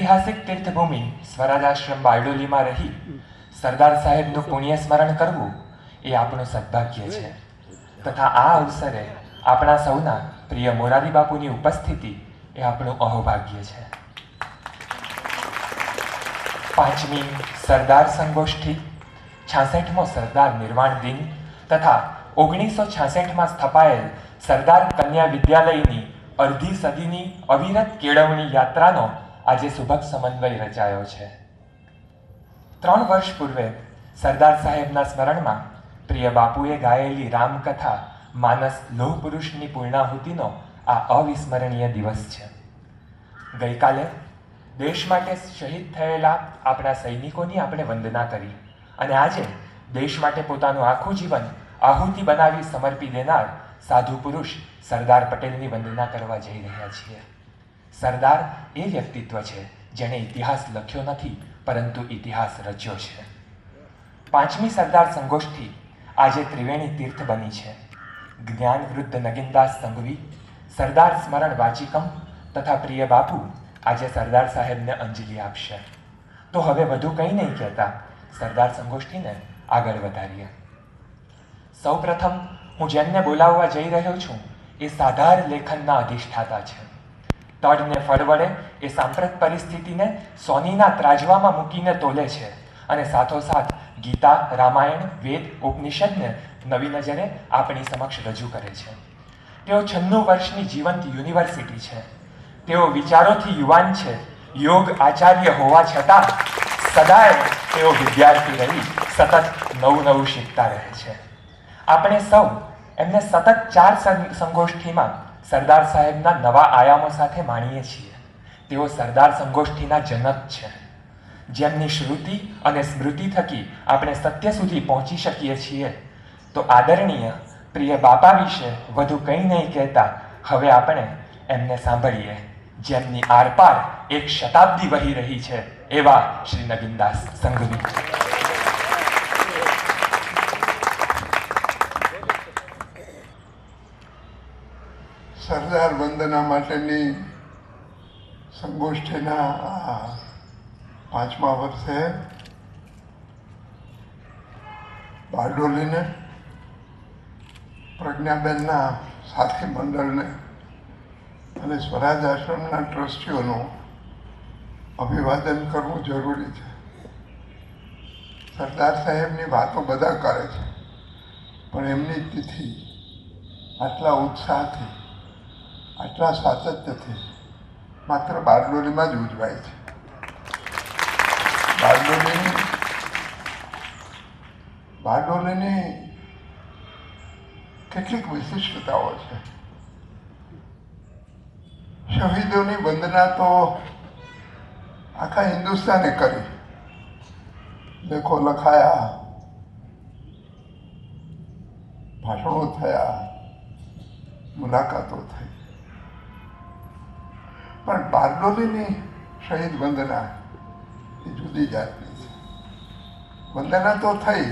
ઐતિહાસિક તીર્થભૂમિ સ્વરાજાશ્રમ બારડોલીમાં રહી સરદાર સાહેબનું પુણ્ય સ્મરણ કરવું એ આપણું સદભાગ્ય છે તથા આ અવસરે આપણા સૌના પ્રિય મોરારી બાપુની ઉપસ્થિતિ એ આપણું અહોભાગ્ય છે. 5મી સરદાર સંગોષ્ઠી, 66મો સરદાર નિર્વાણ દિન તથા 1966માં સ્થપાયેલ સરદાર કન્યા વિદ્યાલયની અડધી સદીની અવિરત કેળવણી યાત્રાનો આજે સુભગ સમન્વય રચાયો છે. 3 વર્ષ પૂર્વે સરદાર સાહેબના સ્મરણમાં પ્રિય બાપુએ ગાયેલી રામકથા માનસ લોહ પુરુષની પૂર્ણાહુતિનો આ અવિસ્મરણીય દિવસ છે. ગઈકાલે દેશ માટે શહીદ થયેલા આપણા સૈનિકોની આપણે વંદના કરી અને આજે દેશ માટે પોતાનું આખું જીવન આહુતિ બનાવી સમર્પી દેનાર સાધુ પુરુષ સરદાર પટેલની વંદના કરવા જઈ રહ્યા છીએ. સરદાર એ વ્યક્તિત્વ છે જેણે ઇતિહાસ લખ્યો નથી પરંતુ ઇતિહાસ રચ્યો છે. 5મી સરદાર સંગોષ્ઠી આજે ત્રિવેણી તીર્થ બની છે. જ્ઞાન વૃદ્ધ નગીનદાસ સંઘવી, સરદાર સ્મરણ વાચિકમ તથા પ્રિય બાપુ આજે સરદાર સાહેબને અંજલિ આપશે. તો હવે વધુ કંઈ નહીં કહેતા સરદાર સંગોષ્ઠીને આગળ વધારીએ. સૌપ્રથમ હું જેમને બોલાવવા જઈ રહ્યો છું એ સાધાર લેખનના અધિષ્ઠાતા છે. તડને ફળ વડે એ સાંપ્રત પરિસ્થિતિને સોનીના ત્રાજવામાં મૂકીને તોલે છે અને સાથોસાથ ગીતા, રામાયણ, વેદ, ઉપનિષદને નવી નજરે આપણી સમક્ષ રજૂ કરે છે. તેઓ 96 વર્ષની જીવંત યુનિવર્સિટી છે. તેઓ વિચારોથી યુવાન છે. યોગ આચાર્ય હોવા છતાં સદાય તેઓ વિદ્યાર્થી રહી સતત નવું શીખતા રહે છે. આપણે સૌ એમને સતત 4 સંગોષ્ઠીમાં સરદાર સાહેબના નવા આયામો સાથે માણીએ છીએ. તેઓ સરદાર સંગોષ્ઠીના જનક છે. જેમની શ્રુતિ અને સ્મૃતિ થકી આપણે સત્ય સુધી પહોંચી શકીએ છીએ. તો આદરણીય પ્રિય બાપા વિશે વધુ કંઈ નહીં કહેતા હવે આપણે એમને સાંભળીએ, જેમની આરપાર એક શતાબ્દી વહી રહી છે એવા શ્રી નગીનદાસ સંઘવી. સરદાર વંદના માટેની સંગોષ્ઠીના આ 5મા વર્ષે બારડોલીને, પ્રજ્ઞાબેનના સાથી મંડળને અને સ્વરાજ આશ્રમના ટ્રસ્ટીઓનું અભિવાદન કરવું જરૂરી છે. સરદાર સાહેબની વાતો બધા કરે છે પણ એમની તિથિ આટલા ઉત્સાહથી, આટલા સાતત્યથી માત્ર બારડોલીમાં જ ઉજવાય છે. બારડોલીની કેટલીક વિશિષ્ટતાઓ છે. શહીદોની વંદના તો આખા હિન્દુસ્તાને કરી. લેખો લખાયા, ભાષણો થયા, મુલાકાતો થઈ. પણ બારડોલીની શહીદ વંદના એ જુદી જાતની છે. વંદના તો થઈ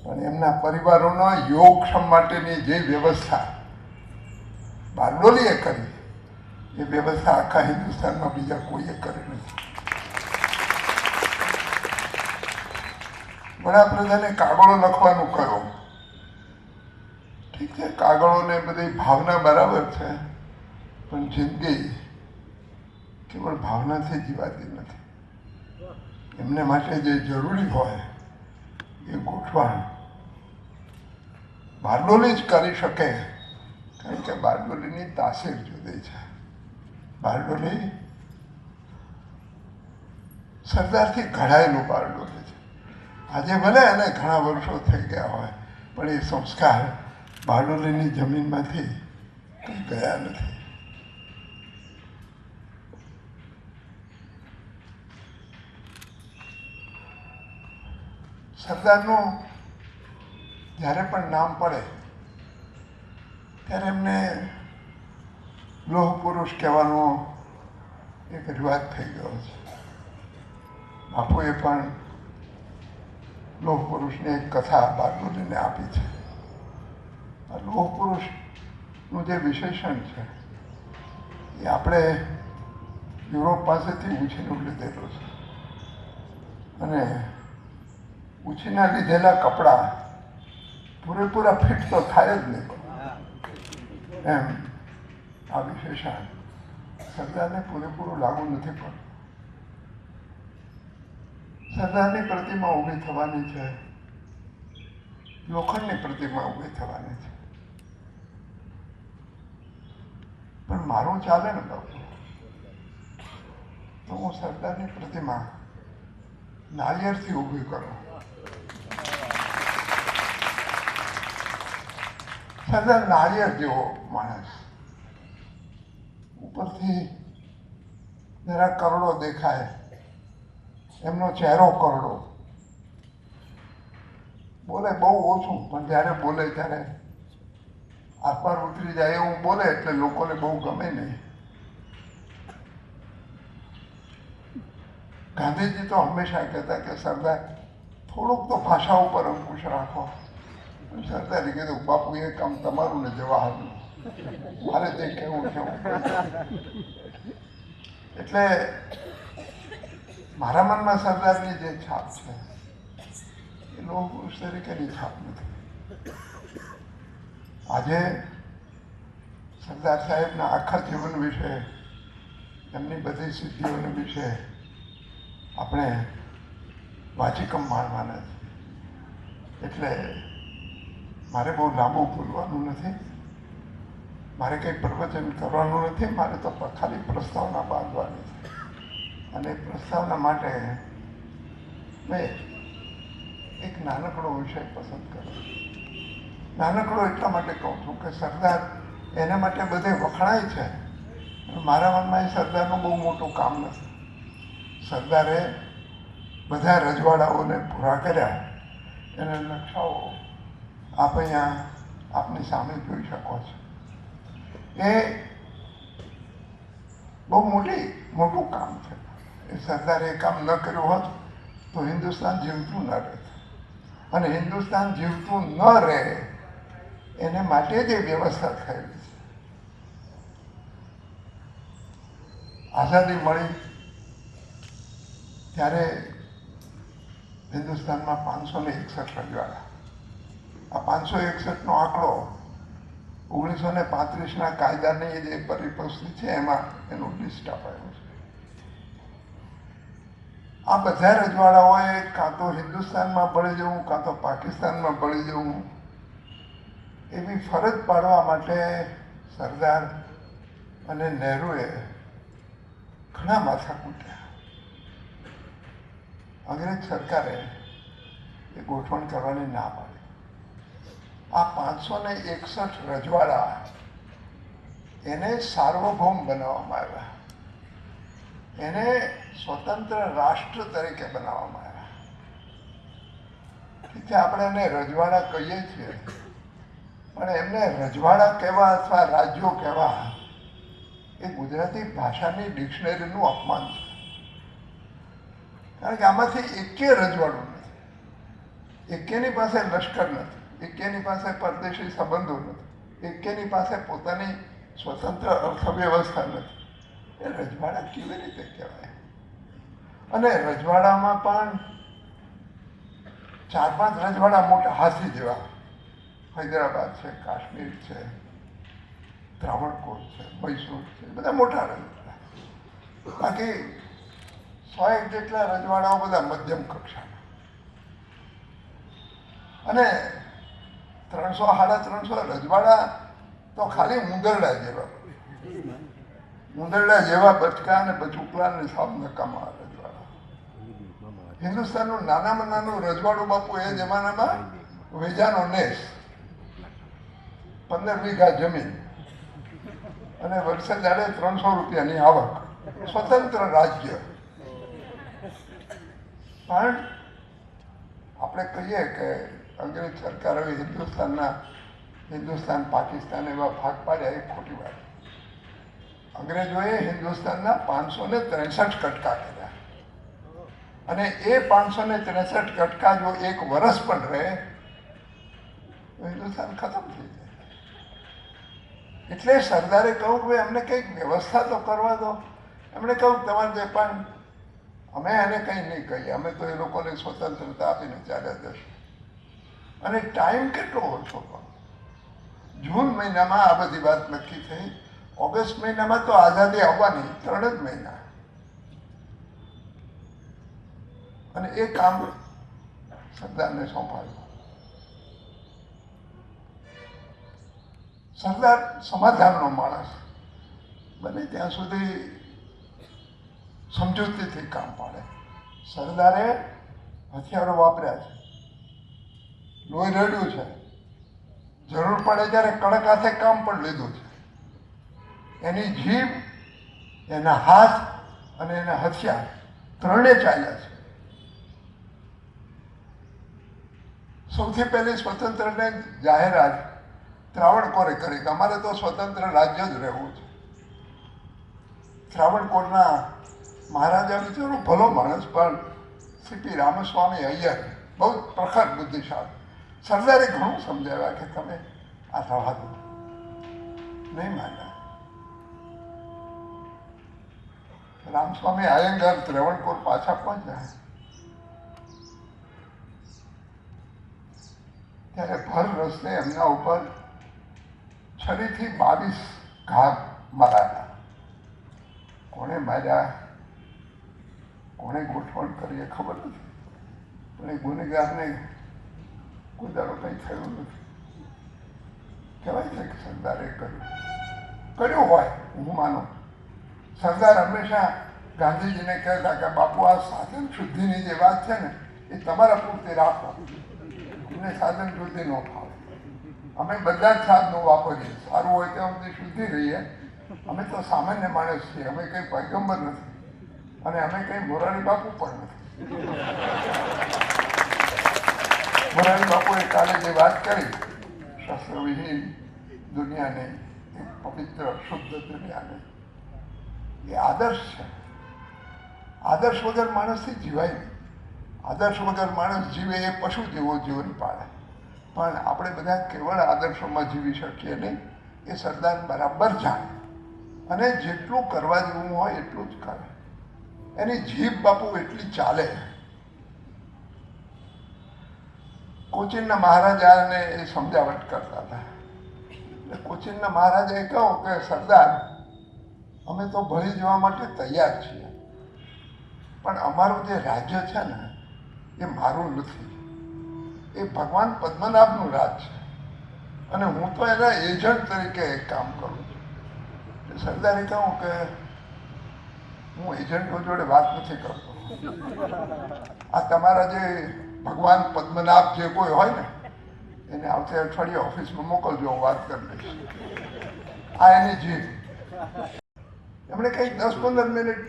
પણ એમના પરિવારોના યોગક્ષમ માટેની જે વ્યવસ્થા બારડોલીએ કરી એ વ્યવસ્થા આખા હિન્દુસ્તાનમાં બીજા કોઈએ કરી નથી. વડાપ્રધાને કાગળો લખવાનું કહ્યું. ઠીક છે, કાગળોને બધી ભાવના બરાબર છે પણ જિંદગી કેવળ ભાવનાથી જીવાતી નથી. એમને માટે જે જરૂરી હોય એ ગોઠવણ બારડોલી જ કરી શકે, કારણ કે બારડોલીની તાસીર જુદી છે. બારડોલી સરદારથી ઘડાયેલું બારડોલી છે. આજે ભલે એને ઘણા વર્ષો થઈ ગયા હોય પણ એ સંસ્કાર બારડોલીની જમીનમાંથી કંઈ ગયા નથી. સરદારનું જ્યારે પણ નામ પડે ત્યારે એમને લોહ પુરુષ કહેવાનો એક રિવાજ થઈ ગયો છે. બાપુએ પણ લોહ પુરુષની એક કથા બારડોલીને આપી છે. આ લોહ પુરુષનું જે વિશેષણ છે એ આપણે યુરોપ પાસેથી ઉછીનું લીધેલું છે અને ઉછીના લીધેલા કપડાં પૂરેપૂરા ફિટ તો થાય જ નહીં એમ આ વિશેષણ સરદારને પૂરેપૂરું લાગુ નથી પડતું. સરદારની પ્રતિમા ઊભી થવાની છે, લોખંડની પ્રતિમા ઊભી થવાની છે, પણ મારું ચાલે ને બાપુ, તો હું સરદારની પ્રતિમા નાળિયેરથી ઊભી કરું. સરદાર નાળિયેર જેવો માણસ, ઉપરથી જરા કરડો દેખાય, એમનો ચહેરો કરડો, બોલે બહુ ઓછું, પણ જ્યારે બોલે ત્યારે આસપાસ ઉતરી જાય એવું બોલે એટલે લોકોને બહુ ગમે નહીં. ગાંધીજી તો હંમેશા કહેતા કે સરદાર થોડુંક તો ભાષા ઉપર અંકુશ રાખો. સરદારે કીધું બાપુ એ કામ તમારું ને જવાહરનું, મારે જે કહેવું છે એટલે મારા મનમાં સરદારની જે છાપ છે એ લોહ પુરુષ તરીકેની છાપ નથી. આજે સરદાર સાહેબના આખા જીવન વિશે, એમની બધી સિદ્ધિઓને વિશે આપણે વાચિકમ માણવાના છે. એટલે મારે બહુ લાંબુ બોલવાનું નથી, મારે કંઈ પ્રવચન કરવાનું નથી, મારે તો ખાલી પ્રસ્તાવના બાંધવાની છે. અને પ્રસ્તાવના માટે મેં એક નાનકડો વિષય પસંદ કર્યો. નાનકડો એટલા માટે કહું છું કે સરદાર એના માટે બધે વખણાય છે, મારા મનમાં એ સરદારનું બહુ મોટું કામ નથી. સરદારે બધા રજવાડાઓને પૂરા કર્યા, એના નકશાઓ આપ અહીંયા આપની સામે જોઈ શકો છો. એ બહુ મોટું કામ છે. એ સરદારે એ કામ ન કર્યું હોત તો હિન્દુસ્તાન જીવતું ન રહેત, અને હિન્દુસ્તાન જીવતું ન રહે એને માટે જ એ વ્યવસ્થા થયેલી છે. આઝાદી મળી ત્યારે હિન્દુસ્તાનમાં 561 રજવાડા. આ 561નો આંકડો 1935ના કાયદાની જે પરિપસ્થિતિ છે એમાં એનું લિસ્ટ અપાયું છે. આ બધા રજવાડાઓએ કાં તો હિન્દુસ્તાનમાં ભળી જવું, કાં તો પાકિસ્તાનમાં ભળી જવું, એવી ફરજ પાડવા માટે સરદાર અને નહેરુએ ઘણા માથા કૂટ્યા. અંગ્રેજ સરકારે એ ગોઠવણ કરવાની ના પાડી. આ 561 રજવાડા એને સાર્વભૌમ બનાવવામાં આવ્યા, એને સ્વતંત્ર રાષ્ટ્ર તરીકે બનાવવામાં આવ્યા. ઠીક છે, આપણે એને રજવાડા કહીએ છીએ, પણ એમને રજવાડા કહેવા અથવા રાજ્યો કહેવા એ ગુજરાતી ભાષાની ડિક્શનરીનું અપમાન છે. કારણ કે આમાંથી એકે રજવાડું નથી, એકેની પાસે લશ્કર નથી, એકેની પાસે પરદેશી સંબંધો નથી, એકેની પાસે પોતાની સ્વતંત્ર અર્થવ્યવસ્થા નથી. એ રજવાડા કેવી રીતે કહેવાય? અને રજવાડામાં પણ 4-5 રજવાડા મોટા હાથી જેવા, હૈદરાબાદ છે, કાશ્મીર છે, ત્રાવણકોર છે, મૈસૂર છે, બધા મોટા રજવાડા. બાકી 100 જેટલા રજવાડાઓ બધા મધ્યમ કક્ષાના. અને 300-350 રજવાડા તો ખાલી ઉંદરડા જેવા, ઉંદરડા જેવા બચકા અને બચુકલા ને સાવ નકામા રજવાડા. હિન્દુસ્તાનનું નાનામાં નાનું રજવાડું બાપુ એ જમાનામાં વેજાનો નેસ, 15 વીઘા જમીન અને વર્ષે દાડે 300 રૂપિયાની આવક, સ્વતંત્ર રાજ્ય. પણ આપણે કહીએ કે અંગ્રેજ સરકારોએ હિન્દુસ્તાન પાકિસ્તાન એવા ભાગ પાડ્યા, એ ખોટી વાત. અંગ્રેજોએ હિન્દુસ્તાનના 563 કટકા કર્યા, અને એ 563 કટકા જો એક વર્ષ પણ રહે તો હિન્દુસ્તાન ખતમ થઈ જાય. એટલે સરદારે કહ્યું કે અમને કંઈક વ્યવસ્થા તો કરવા દો. એમણે કહ્યું તમારે જે પણ અમે એને કંઈ નહીં કહીએ, અમે તો એ લોકોને સ્વતંત્રતા આપીને ચાલ્યા જશું. અને ટાઈમ કેટલો ઓછો પણ. જૂન મહિનામાં આ બધી વાત નક્કી થઈ. ઓગસ્ટ મહિનામાં તો આઝાદી આવવાની 3 જ મહિના. અને એ કામ સરદારને સોંપાયું. સરદાર સમાધાનનો માણસ, બને ત્યાં સુધી સમજૂતીથી કામ પાડે. સરદારે હથિયારો વાપર્યા છે, લોહી રેડ્યું છે, જરૂર પડે ત્યારે કડક હાથે કામ પણ લીધું છે. એની જીભ, એના હાથ અને એના હથિયાર ત્રણે ચાલ્યા છે. સૌથી પહેલી સ્વતંત્રને જાહેરાત ત્રાવણકોરે કરી કે અમારે તો સ્વતંત્ર રાજ્ય જ રહેવું છે. ત્રાવણકોરના મહારાજા બિચારો ભલો માણસ, પણ સીપી રામસ્વામી અય્યર બહુ પ્રખર બુદ્ધિશાળી. સરદારે ઘણું સમજાવ્યા કે તમે આ થવા દો, નહીં માન્યા. રામસ્વામી આયંગર ત્રાવણકોર પાછા પહોંચ્યા ત્યારે ભર રસ્તે એમના ઉપર છરીથી 22 ઘા માર્યા. કોણે માર્યા, કોણે ગોઠવણ કરી એ ખબર નથી, પણ એ ગુનેગારને કોઈ દાડો કંઈ થયું નથી. કહેવાય છે કે સરદારે કર્યું હોય, હું માનું. સરદાર હંમેશા ગાંધીજીને કહેતા કે બાપુ આ સાધન શુદ્ધિની જે વાત છે ને એ તમારા પૂરતી રાખો, અમને સાધન શુદ્ધિ ન ફાવે. અમે બધા જ સાધનો વાપરીએ, સારું હોય ત્યાં સુધી શુદ્ધિ રહીએ. અમે તો સામાન્ય માણસ છીએ, અમે કંઈ પૈગંબર નથી અને અમે કંઈ મોરારી બાપુ પણ નથી. મોરારી બાપુએ કાલે જે વાત કરી, શસ્ત્રવિહીન દુનિયાને, એક પવિત્ર શુદ્ધ દુનિયાને, એ આદર્શ છે. આદર્શ વગર માણસથી જીવાય નહીં. આદર્શ વગર માણસ જીવે એ પશુ જેવો જીવન પાડે. પણ આપણે બધા કેવળ આદર્શોમાં જીવી શકીએ નહીં, એ સરદાર બરાબર જાણે અને જેટલું કરવા જેવું હોય એટલું જ કરે. એની જીભ બાપુ એટલી ચાલે. કોચીનના મહારાજાને એ સમજાવટ કરતા હતા. એટલે કોચીનના મહારાજાએ કહ્યું કે સરદાર, અમે તો ભળી જવા માટે તૈયાર છીએ, પણ અમારું જે રાજ્ય છે ને એ મારું નથી, એ ભગવાન પદ્મનાભનું રાજ છે અને હું તો એના એજન્ટ તરીકે કામ કરું છું. સરદારે કહ્યું કે હું એજન્ટો જોડે વાત નથી કરતો. આ તમારા જે ભગવાન પદ્મનાભ જે કોઈ હોય ને એને આવતે અઠવાડિયે ઓફિસમાં મોકલજો, હું વાત કરી લઈશ. આ એની જીભ. એમણે કંઈક 10-15 મિનિટ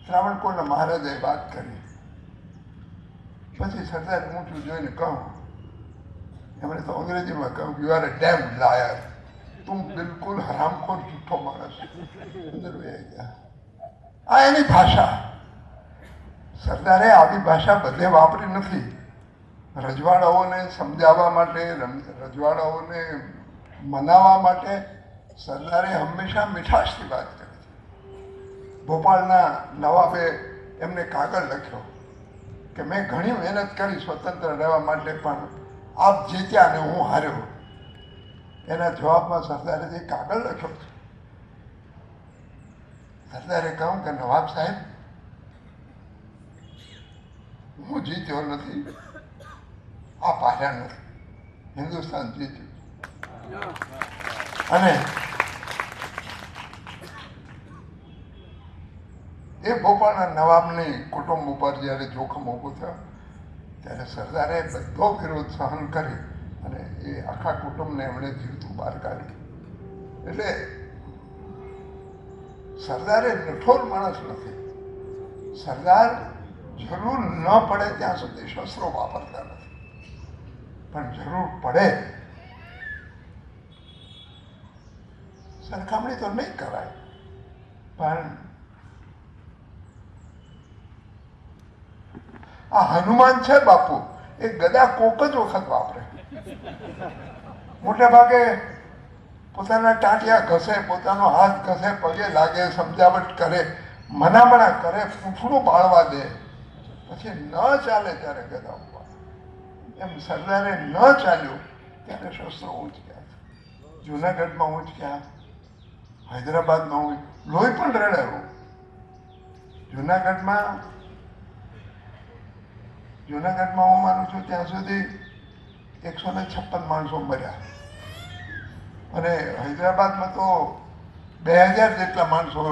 ત્રાવણકોરના મહારાજાએ વાત કરી. પછી સરદાર ઊંચું જોઈને કહું, એમણે તો અંગ્રેજીમાં કહ્યું, you are a dam liar, તું બિલકુલ હરામખોર જૂઠો માણસ. અંદર વહી ગયા. આ એની ભાષા. સરદારે આવી ભાષા બધે વાપરી નથી. રજવાડાઓને સમજાવવા માટે, રજવાડાઓને મનાવવા માટે સરદારે હંમેશા મીઠાશથી વાત કરી. ભોપાલના નવાબે એમને કાગળ લખ્યો કે મેં ઘણી મહેનત કરી સ્વતંત્ર રહેવા માટે, પણ આપ જીત્યા ને હું હાર્યો. એના જવાબમાં સરદારે જે કાગળ લખ્યો છે, સરદારે કહ્યું કે નવાબ સાહેબ, હું જીત્યો નથી, આ હાર્યા નથી, હિન્દુસ્તાન જીત્યું. અને એ ભોપાલના નવાબની કુટુંબ ઉપર જ્યારે જોખમ ઊભું થયું ત્યારે સરદારે બધો વિરોધ સહન કરી અને એ આખા કુટુંબને એમણે જીવતું બહાર કાઢ્યું. એટલે સરદારે નઠોર માણસ નથી. સરદાર જરૂર ન પડે ત્યાં સુધી શસ્ત્રો વાપરતા નથી, પણ જરૂર પડે સરખામણી તો નહીં કરાય, પણ આ હનુમાન છે બાપુ, એ ગદા કોક જ વખત વાપરે. મોટે ભાગે પોતાના ટાંટિયા ઘસે, પોતાનો હાથ ઘસે, પગે લાગે, સમજાવટ કરે, મનામણા કરે, પૂંછડું બાળવા દે, પછી ન ચાલે ત્યારે ગદા ઉપર. એમ સરદારે ન ચાલ્યું ત્યારે શસ્ત્રો ઊંચક્યા, જુનાગઢમાં ઊંચક્યા, હૈદરાબાદમાં લોહી પણ રડાયું. જુનાગઢમાં હું માનું છું ત્યાં સુધી 156 માણસો મર્યા, અને હૈદરાબાદમાં તો 2000 જેટલા માણસો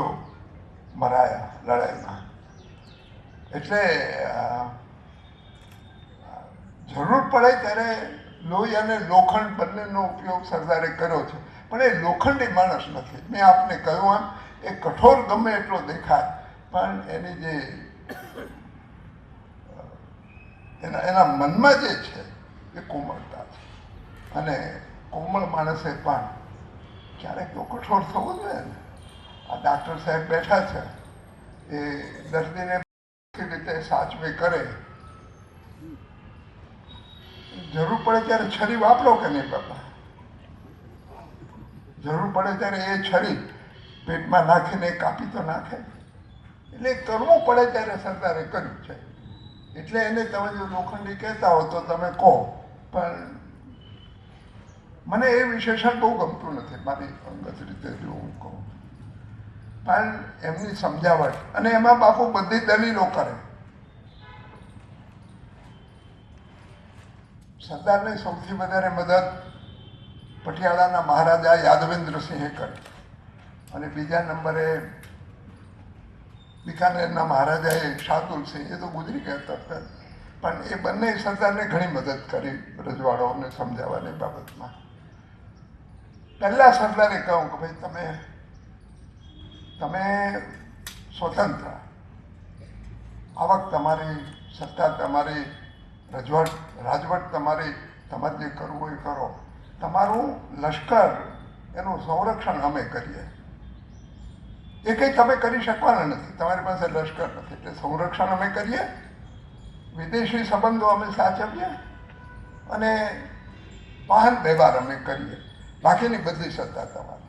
મરાયા લડાઈમાં. એટલે જરૂર પડે ત્યારે લોહી અને લોખંડ બંનેનો ઉપયોગ સરદારે કર્યો છે, પણ એ લોખંડી માણસ નથી. મેં આપને કહ્યું એમ, એ કઠોર ગમે એટલો દેખાય, પણ એની જે એના મનમાં જે છે એ કોમળતા છે, અને કોમળ માણસે પણ ક્યારેક તો કઠોર થવું જોઈએ ને. આ ડાક્ટર સાહેબ બેઠા છે, એ દર્દીને રીતે સાચવે કરે, જરૂર પડે ત્યારે છરી વાપરો કે નહીં બાપા? જરૂર પડે ત્યારે એ છરી પેટમાં નાખીને કાપી તો નાખે. એટલે કરવું પડે ત્યારે સરદારે કર્યું છે. એટલે એને તમે જો લોખંડી કહેતા હો તો તમે કહો, પણ મને એ વિશેષણ બહુ ગમતું નથી મારી અંગત રીતે જો હું કહું. પણ એમની સમજાવટ, અને એમાં બાપુ બધી દલીલો કરે. સરદારને સૌથી વધારે મદદ પટિયાલાના મહારાજા યાદવેન્દ્રસિંહે કરી, અને બીજા નંબરે બિકાનેરના મહારાજાએ શાર્દુલસિંહ, એ તો ગુજરી ગયા તરત, પણ એ બંને સરદારને ઘણી મદદ કરી રજવાડાઓને સમજાવવાની બાબતમાં. પહેલા સરદારે કહ્યું કે ભાઈ તમે સ્વતંત્ર, આવક તમારી, સત્તા તમારી, રાજવટ તમારી, તમારે જે કરવું હોય કરો. તમારું લશ્કર, એનું સંરક્ષણ અમે કરીએ. એ કંઈ તમે કરી શકવાના નથી, તમારી પાસે લશ્કર નથી, એટલે સંરક્ષણ અમે કરીએ, વિદેશી સંબંધો અમે સાચવીએ, અને વાહન વ્યવહાર અમે કરીએ, બાકીની બધી સત્તા તમારી.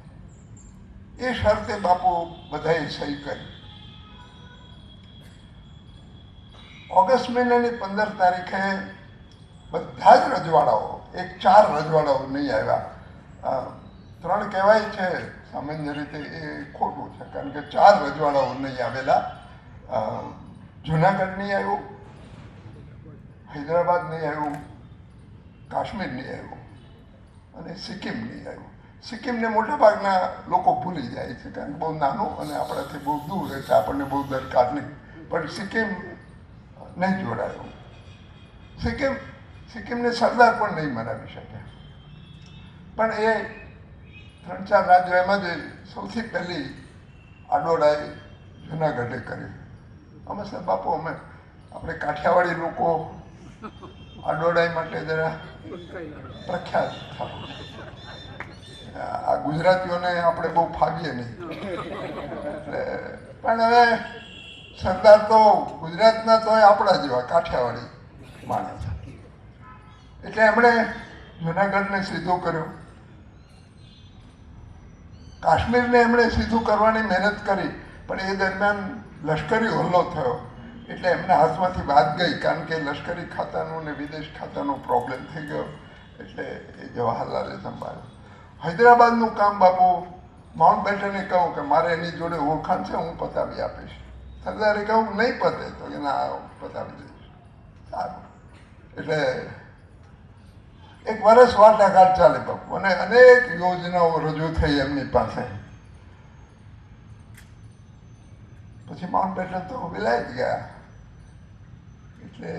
એ શરતે બાપુ બધાએ સહી કરી. ઓગસ્ટ મહિનાની 15 તારીખે બધા જ રજવાડાઓ, 4 રજવાડાઓ નહીં આવ્યા. 3 કહેવાય છે સામાન્ય રીતે, એ ખોટું છે, કારણ કે 4 રજવાડાઓ નહીં આવેલા. જુનાગઢ નહીં આવ્યું, હૈદરાબાદ નહીં આવ્યું, કાશ્મીર નહીં આવ્યું, અને સિક્કિમ નહીં આવ્યું. સિક્કિમને મોટાભાગના લોકો ભૂલી જાય છે, કારણ કે બહુ નાનું અને આપણાથી બહુ દૂર, એટલે આપણને બહુ દરકાર નહીં. પણ સિક્કિમ નહીં જોડાયું. સિક્કિમને સરદાર પણ નહીં મનાવી શકે. પણ એ 3-4 રાજ્યો, એમાં જ સૌથી પહેલી આડોડાઈ જુનાગઢે કરી. અમે સર બાપુ, આપણે કાઠિયાવાડી લોકો આડોડાઈ માટે જરા પ્રખ્યાત થવું. આ ગુજરાતીઓને આપણે બહુ ફાવીએ નહીં. એટલે પણ હવે સરદાર તો ગુજરાતના તો આપણા જેવા કાઠિયાવાડી માણસ, એટલે એમણે જુનાગઢને સીધું કર્યું. કાશ્મીરને એમણે સીધું કરવાની મહેનત કરી, પણ એ દરમિયાન લશ્કરી હુમલો થયો, એટલે એમના હાથમાંથી વાત ગઈ, કારણ કે લશ્કરી ખાતાનું ને વિદેશ ખાતાનો પ્રોબ્લેમ થઈ ગયો, એટલે એ જવાહરલાલે સંભાળ્યો. હૈદરાબાદનું કામ બાપુ માઉન્ટ બેટને કહું કે મારે એની જોડે ઓળખાણ છે, હું પતાવી આપીશ. સરદારે કહું નહીં પતે, તો કે ના, પતાવી દઈશ. સારું. એટલે 1 વર્ષ વાટાઘાટ ચાલે બાપુ, અને અનેક યોજનાઓ રજૂ થઈ એમની પાસે. પછી માઉન્ટ બેટન તો વિલાયત ગયા. એટલે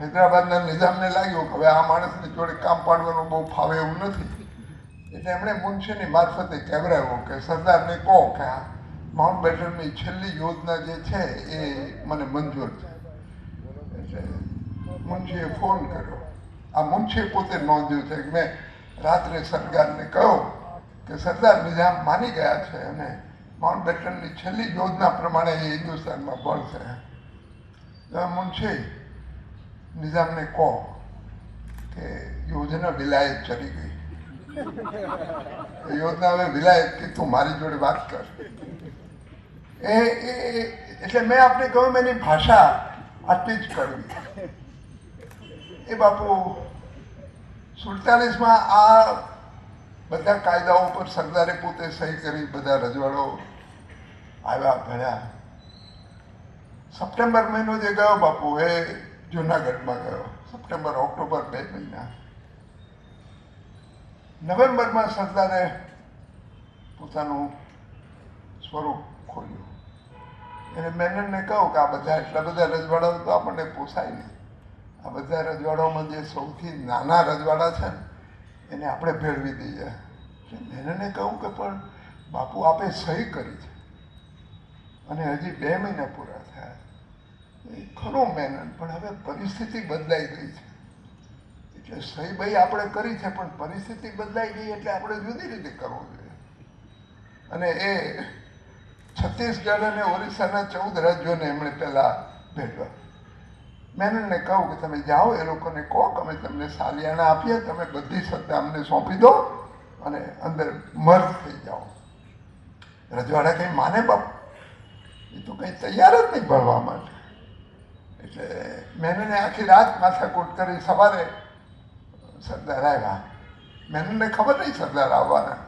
હૈદરાબાદના નિઝામને લાગ્યું કે હવે આ માણસની જોડે કામ પાડવાનું બહુ ફાવે એવું નથી. એટલે એમણે મુનશીની મારફતે કહેવરાવ્યું કે સરદારને કહો કે આ માઉન્ટ બેટનની છેલ્લી યોજના જે છે એ મને મંજૂર છે. એટલે મુનશીએ ફોન કર્યો. આ મુનશીએ પોતે નોંધ્યું છે કે મેં રાત્રે સરદારને કહ્યું કે સરદાર નિઝામ માની ગયા છે, અને માઉન્ટ બેટનની છેલ્લી યોજના પ્રમાણે એ હિન્દુસ્તાનમાં ભળશે. મુનશી નિઝામને કહો કે યોજના વિલાયત ચડી ગઈ. એ યોજના હવે વિલાયત કે તું મારી જોડે વાત કર. એટલે મેં આપને કહ્યું એની ભાષા આટલી જ કરવી. એ બાપુ 47માં આ બધા કાયદાઓ પર સરદારે પોતે સહી કરી, બધા રજવાડો આવ્યા ભર્યા. સપ્ટેમ્બર મહિનો જે ગયો બાપુ એ જુનાગઢમાં ગયો, સપ્ટેમ્બર ઓક્ટોબર 2 મહિના. નવેમ્બરમાં સરદારે પોતાનું સ્વરૂપ ખોલ્યું. એને મેનનને કહું કે આ બધા એટલા બધા રજવાડાઓ તો આપણને પોસાય નહીં. આ બધા રજવાડાઓમાં જે સૌથી નાના રજવાડા છે ને એને આપણે ભેળવી દઈએ. મેનને કહું કે પણ બાપુ આપે સહી કરી છે અને હજી 2 મહિના પૂરા થયા. એ ખરું મેનન, પણ હવે પરિસ્થિતિ બદલાઈ ગઈ છે. એટલે સહી ભાઈ આપણે કરી છે, પણ પરિસ્થિતિ બદલાઈ ગઈ એટલે આપણે જુદી રીતે કરવું જોઈએ. અને એ છત્તીસગઢ અને ઓરિસ્સાના 14 રાજ્યોને એમણે પહેલા ભેટવા. મેનનને કહું કે તમે જાઓ, એ લોકોને કહો કે અમે તમને સાલિયાણા આપીએ, તમે બધી સત્તા અમને સોંપી દો અને અંદર મર્જ થઈ જાઓ. રજવાડા કંઈ માને બાપુ? એ તો કંઈ તૈયાર જ નહીં ભણવા માટે. એટલે મેનને આખી રાત માથાકૂટ કરી. સવારે સરદાર આવ્યા. મેનનને ખબર નહીં સરદાર આવવાના.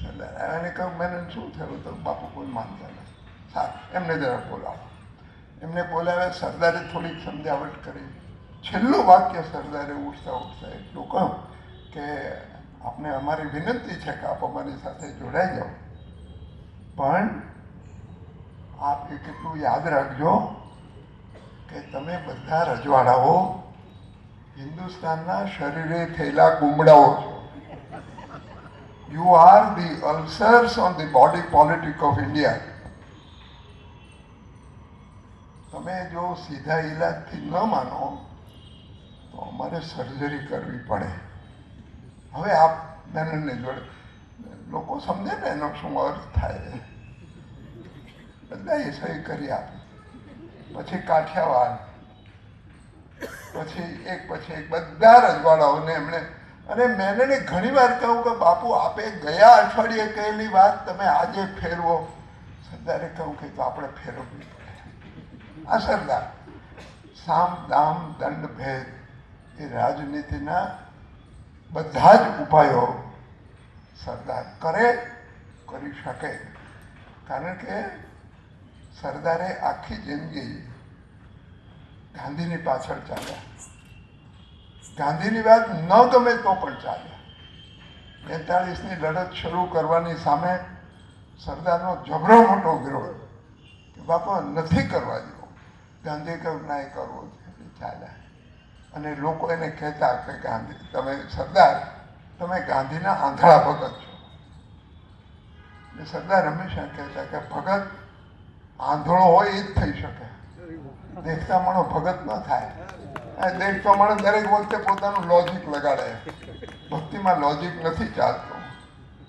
સરદાર આવ્યા ને કહ્યું મેનન શું થયું? તો બાપુ કોઈ માનતા નથી. સારું, એમને જરા બોલાવો. એમને બોલાવ્યા. સરદારે થોડીક સમજાવટ કરી. છેલ્લું વાક્ય સરદારે ઉઠતા ઉઠતા એટલું કહ્યું કે આપને અમારી વિનંતી છે કે આપ અમારી સાથે જોડાઈ જાઓ, પણ આપ એ કેટલું યાદ રાખજો કે તમે બધા રજવાડાઓ હિન્દુસ્તાનના શરીરે થયેલા ગુમડાઓ છો. You are the ulcers on the body politic of India. તમે જો સીધા ઈલાજથી ન માનો તો અમારે સર્જરી કરવી પડે. હવે આપ મેનનને જોડે લોકો સમજે ને એનો શું અર્થ થાય. બધાએ સહી કરી આપી. પછી કાઠિયાવાડ, પછી એક બધા રજવાડાઓને એમણે. અને મેનને ઘણી વાર કહું કે બાપુ આપે ગયા અઠવાડિયે કહેલી વાત તમે આજે ફેરવો. સરદારે કહું કે તો આપણે ફેરવવી પડે. આ સરદાર સામ દામ દંડ ભેદ એ રાજનીતિના બધા જ ઉપાયો સરદાર કરી શકે. કારણ કે સરદારે આખી જિંદગી ગાંધીની પાછળ ચાલ્યા. ગાંધીની વાત ન ગમે તો પણ ચાલ્યા. 42ની લડત શરૂ કરવાની સામે સરદારનો જબરો મોટો વિરોધ કે બાપા નથી કરવા જેવો. ગાંધી કહ્યું ના, એ કરવો છે. ચાલ્યા. અને લોકો એને કહેતા કે ગાંધી તમે સરદાર તમે ગાંધીના આંધળા ભગત છો. એટલે સરદાર હંમેશા કહેતા કે ભગત આંધળો હોય એ જ થઈ શકે, દેખતા માણો ભગત ન થાય. દેખતો માણસ દરેક વખતે પોતાનું લોજિક લગાડે. ભક્તિમાં લોજિક નથી ચાલતું.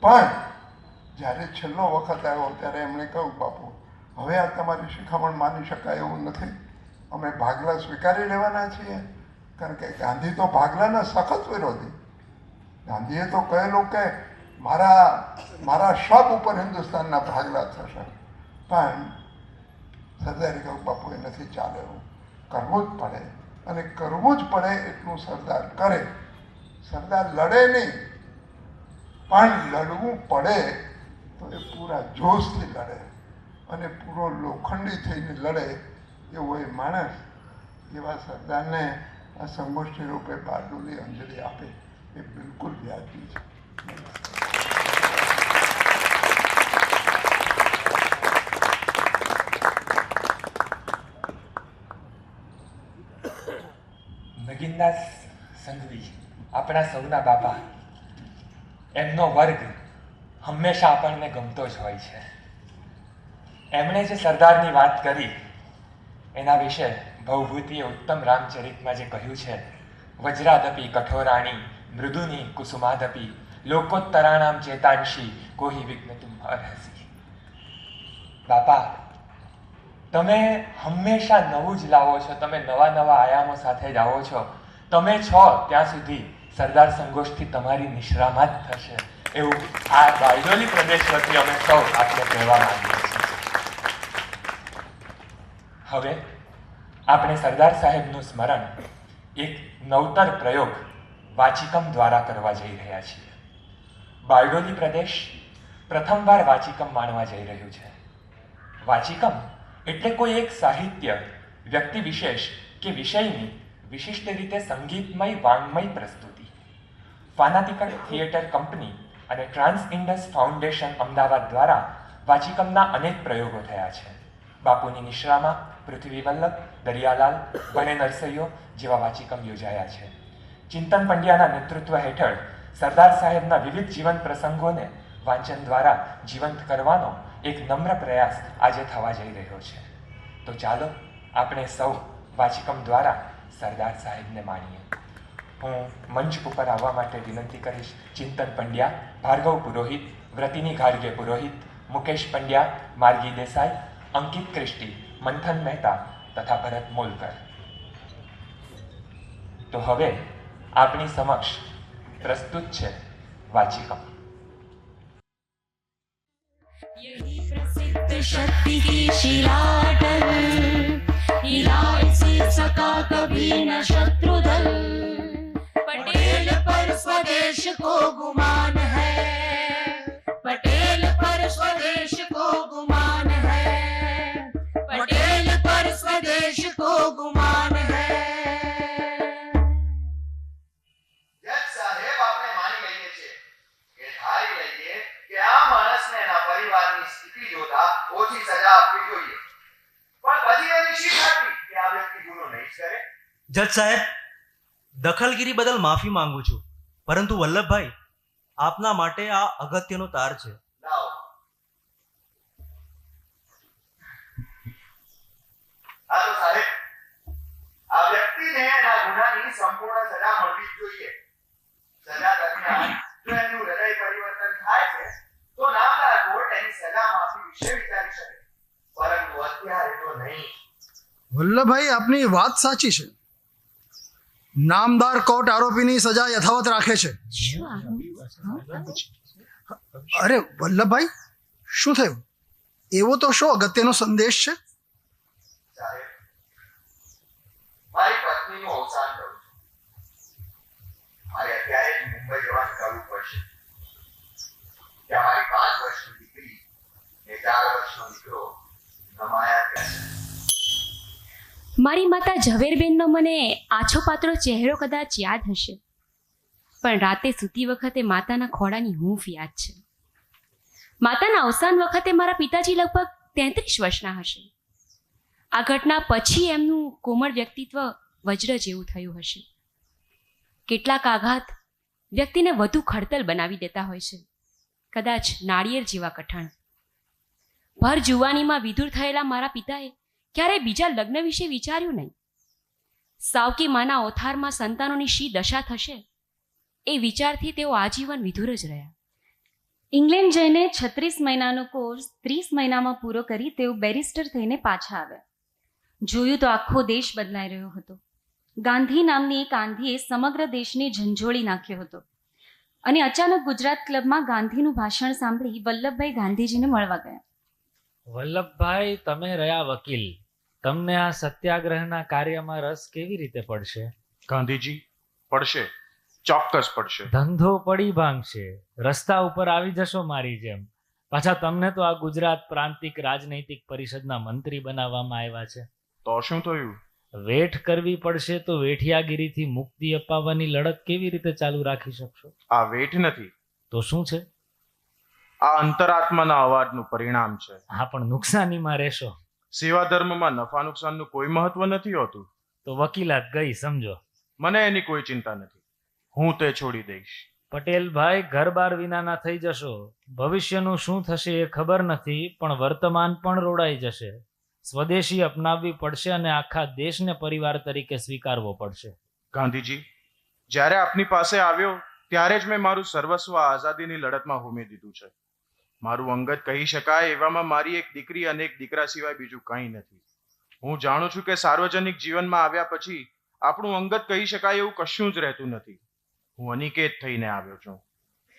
પણ જ્યારે છેલ્લો વખત આવ્યો ત્યારે એમણે કહ્યું બાપુ હવે આ તમારી શિખામણ માની શકાય એવું નથી. અમે ભાગલા સ્વીકારી લેવાના છીએ. કારણ કે ગાંધી તો ભાગલાના સખત વિરોધી. ગાંધીએ તો કહેલું કે મારા શબ ઉપર હિન્દુસ્તાનના ભાગલા થશે. પણ સરદારે કહ્યું બાપુ એ નથી ચાલે, એવું કરવું જ પડે. અને કરવું જ પડે એટલું સરદાર કરે. સરદાર લડે નહીં, પણ લડવું પડે તો એ પૂરા જોશથી લડે અને પૂરો લોખંડી થઈને લડે એવો એ માણસ. એવા સરદારને આ સંગોષ્ઠી રૂપે બારડોલી અંજલિ આપે એ બિલકુલ વ્યાજબી છે. નગીનદાસ સંઘવી આપણા સૌના બાપા, એમનો વર્ગ હંમેશા આપણને ગમતો જ હોય છે. એમણે જે સરદારની વાત કરી એના વિશે ભવભૂતિએ ઉત્તમ રામચરિતમાં જે કહ્યું છે, વજ્રાદપી કઠોરાણી મૃદુની કુસુમાદપી લોકોત્તરાણામ ચેતાંશી કોહી વિઘ્નતુમ અર્હસી. બાપા, તમે હંમેશા નવું જ લાવો છો. તમે નવા નવા આયામો સાથે જ આવો છો. તમે છો ત્યાં સુધી સરદાર સંગોષ્ઠી તમારી નિશ્રામાં જ થશે એવું આ બારડોલી પ્રદેશ વતી અમે સૌ આપને કહેવા માંગીએ છીએ. હવે આપણે સરદાર સાહેબનું સ્મરણ એક નવતર પ્રયોગ વાચિકમ દ્વારા કરવા જઈ રહ્યા છીએ. બારડોલી પ્રદેશ પ્રથમવાર વાચિકમ માણવા જઈ રહ્યું છે. વાચિકમ એટલે કોઈ એક સાહિત્ય, વ્યક્તિ વિશેષ કે વિષયની વિશિષ્ટ રીતે સંગીતમય વાङ्મય પ્રસ્તુતિ. ફાનાટિકલ થિયેટર કંપની અને ટ્રાન્સ ઇન્ડસ ફાઉન્ડેશન અમદાવાદ દ્વારા વાચિકમના અનેક પ્રયોગો થયા છે. બાપુની નિશ્રામાં પૃથ્વી વલ્લભ, દરિયાલાલ, બને નરસૈયો જેવા વાચિકમ યોજાયા છે. ચિંતન પંડ્યાના નેતૃત્વ હેઠળ સરદાર સાહેબના વિવિધ જીવન પ્રસંગોને વાંચન દ્વારા જીવંત કરવાનો એક નમ્ર પ્રયાસ આજે થવા જઈ રહ્યો છે. તો ચાલો આપણે સૌ વાચિકમ દ્વારા સરદાર સાહેબને માણીએ. હું મંચ ઉપર આવવા માટે વિનંતી કરીશ ચિંતન પંડ્યા, ભાર્ગવ પુરોહિત, વ્રતિની ઘાડગે પુરોહિત, મુકેશ પંડ્યા, માર્ગી દેસાઈ, અંકિત ક્રિષ્ટી, મંથન મહેતા તથા ભરત મોલકર. તો હવે આપણી સમક્ષ પ્રસ્તુત છે વાચિકમ. यही प्रसिद्ध शक्ति की शिलाटल, हिलाए से सका कभी न शत्रुदल. पटेल पर स्वदेश को गुमान है, पटेल पर स्वदेश को गुमान है, पटेल पर स्वदेश को गुमान है. જજ સાહેબ આપણે માની લઈએ છીએ કે ધારી લઈએ કે આ માણસને એના પરિવારની સ્થિતિ જોતા ઓછી સજા આપવી જોઈએ, પણ પછી એની શી ખાતરી કે આ વ્યક્તિ ગુનો નહીં જ કરે? જજ સાહેબ, દખલગીરી બદલ માફી માંગુ છું, પરંતુ વલ્લભભાઈ, આપના માટે આ અગત્યનો તાર છે. લાવો. હા તો સાહેબ, આ વ્યક્તિને એના ગુનાની સંપૂર્ણ સજા મળવી જ જોઈએ. સજા દરમિયાન જો એનું હૃદય પરિવર્તન થાય છે તો નામદાર કોર્ટ એની સજા માફી વિશે વિચારી શકે, પરંતુ અત્યારે તો નહીં. વલ્લભભાઈ, આપની વાત સાચી છે. નામદાર કોર્ટ આરોપીની સજા યથાવત રાખે છે. અરે વલ્લભભાઈ, શું થયું? એવો તો શો અગત્યનો સંદેશ છે? સાહેબ, મારી પત્નીનું અવસાન થયું છે. મારે અત્યારે જ મુંબઈ જવા નીકળવું પડશે. ત્યાં મારી 5 વર્ષની દીકરી ને 4 વર્ષનો દીકરો ગમાયા ગયા છે. મારી માતા ઝવેરબેનનો મને આછો પાતળો ચહેરો કદાચ યાદ હશે, પણ રાતે સૂતી વખતે માતાના ખોળાની હૂંફ યાદ છે. માતાના અવસાન વખતે મારા પિતાજી લગભગ 33 વર્ષના હશે. આ ઘટના પછી એમનું કોમળ વ્યક્તિત્વ વજ્ર જેવું થયું હશે. કેટલાક આઘાત વ્યક્તિને વધુ ખડતલ બનાવી દેતા હોય છે, કદાચ નાળિયેર જેવા કઠણ. ભર જુવાનીમાં વિધુર થયેલા મારા પિતાએ ક્યારેય બીજા લગ્ન વિશે વિચાર્યું નહીં. સાવકી માના ઓથારમાં સંતાનોની શી દશા થશે એ વિચારથી તેઓ આજીવન વિધુર જ રહ્યા. ઇંગ્લેન્ડ જઈને 36 મહિનાનો કોર્સ 30 મહિનામાં પૂરો કરી તેઓ બેરિસ્ટર થઈને પાછા આવ્યા. જોયું તો આખો દેશ બદલાઈ રહ્યો હતો. ગાંધી નામની એક આંધીએ સમગ્ર દેશને ઝંઝોળી નાખ્યો હતો અને અચાનક ગુજરાત ક્લબમાં ગાંધીનું ભાષણ સાંભળી વલ્લભભાઈ ગાંધીજીને મળવા ગયા. વલ્લભભાઈ, તમે રહ્યા વકીલ, તમને આ સત્યાગ્રહના કાર્યમાં રસ કેવી રીતે પડશે? ગાંધીજી, પડશે, ચોક્કસ પડશે. ધંધો પડી ભાંગશે, રસ્તા ઉપર આવી જશો મારી જેમ. પાછા તમને તો આ ગુજરાત પ્રાંતિક રાજનૈતિક પરિષદના મંત્રી બનાવવામાં આવ્યા છે. તો શું થયું? વેઠ કરવી પડશે તો વેઠિયાગીરીથી મુક્તિ અપાવવાની લડત કેવી રીતે ચાલુ રાખી શકશો? આ વેઠ નથી, તો શું છે? આ અંતરાત્માના અવાજનું પરિણામ છે. હા, પણ નુકસાનીમાં રહેશો. સેવા ધર્મમાં નફા નુકસાનનું કોઈ મહત્વ નથી હોતું. તો વકીલાત ગઈ સમજો. મને એની કોઈ ચિંતા નથી, હું તે છોડી દઈશ. પટેલભાઈ, ઘર બાર વિનાના થઈ જશો. ભવિષ્યનું શું થશે એ ખબર નથી, પણ વર્તમાન પણ રોડાઈ જશે. સ્વદેશી અપનાવવી પડશે અને આખા દેશને પરિવાર તરીકે સ્વીકારવો પડશે. ગાંધીજી, જ્યારે આપની પાસે આવ્યો ત્યારે જ મેં મારું સર્વસ્વ આઝાદીની લડતમાં હોમી દીધું છે. મારું અંગત કહી શકાય એવામાં મારી એક દીકરી અને એક દીકરા સિવાય બીજું કંઈ નથી. હું જાણું છું કે સાર્વજનિક જીવનમાં આવ્યા પછી આપણું અંગત કહી શકાય એવું કશું જ રહેતું નથી. હું અનિકેત થઈને આવ્યો છું.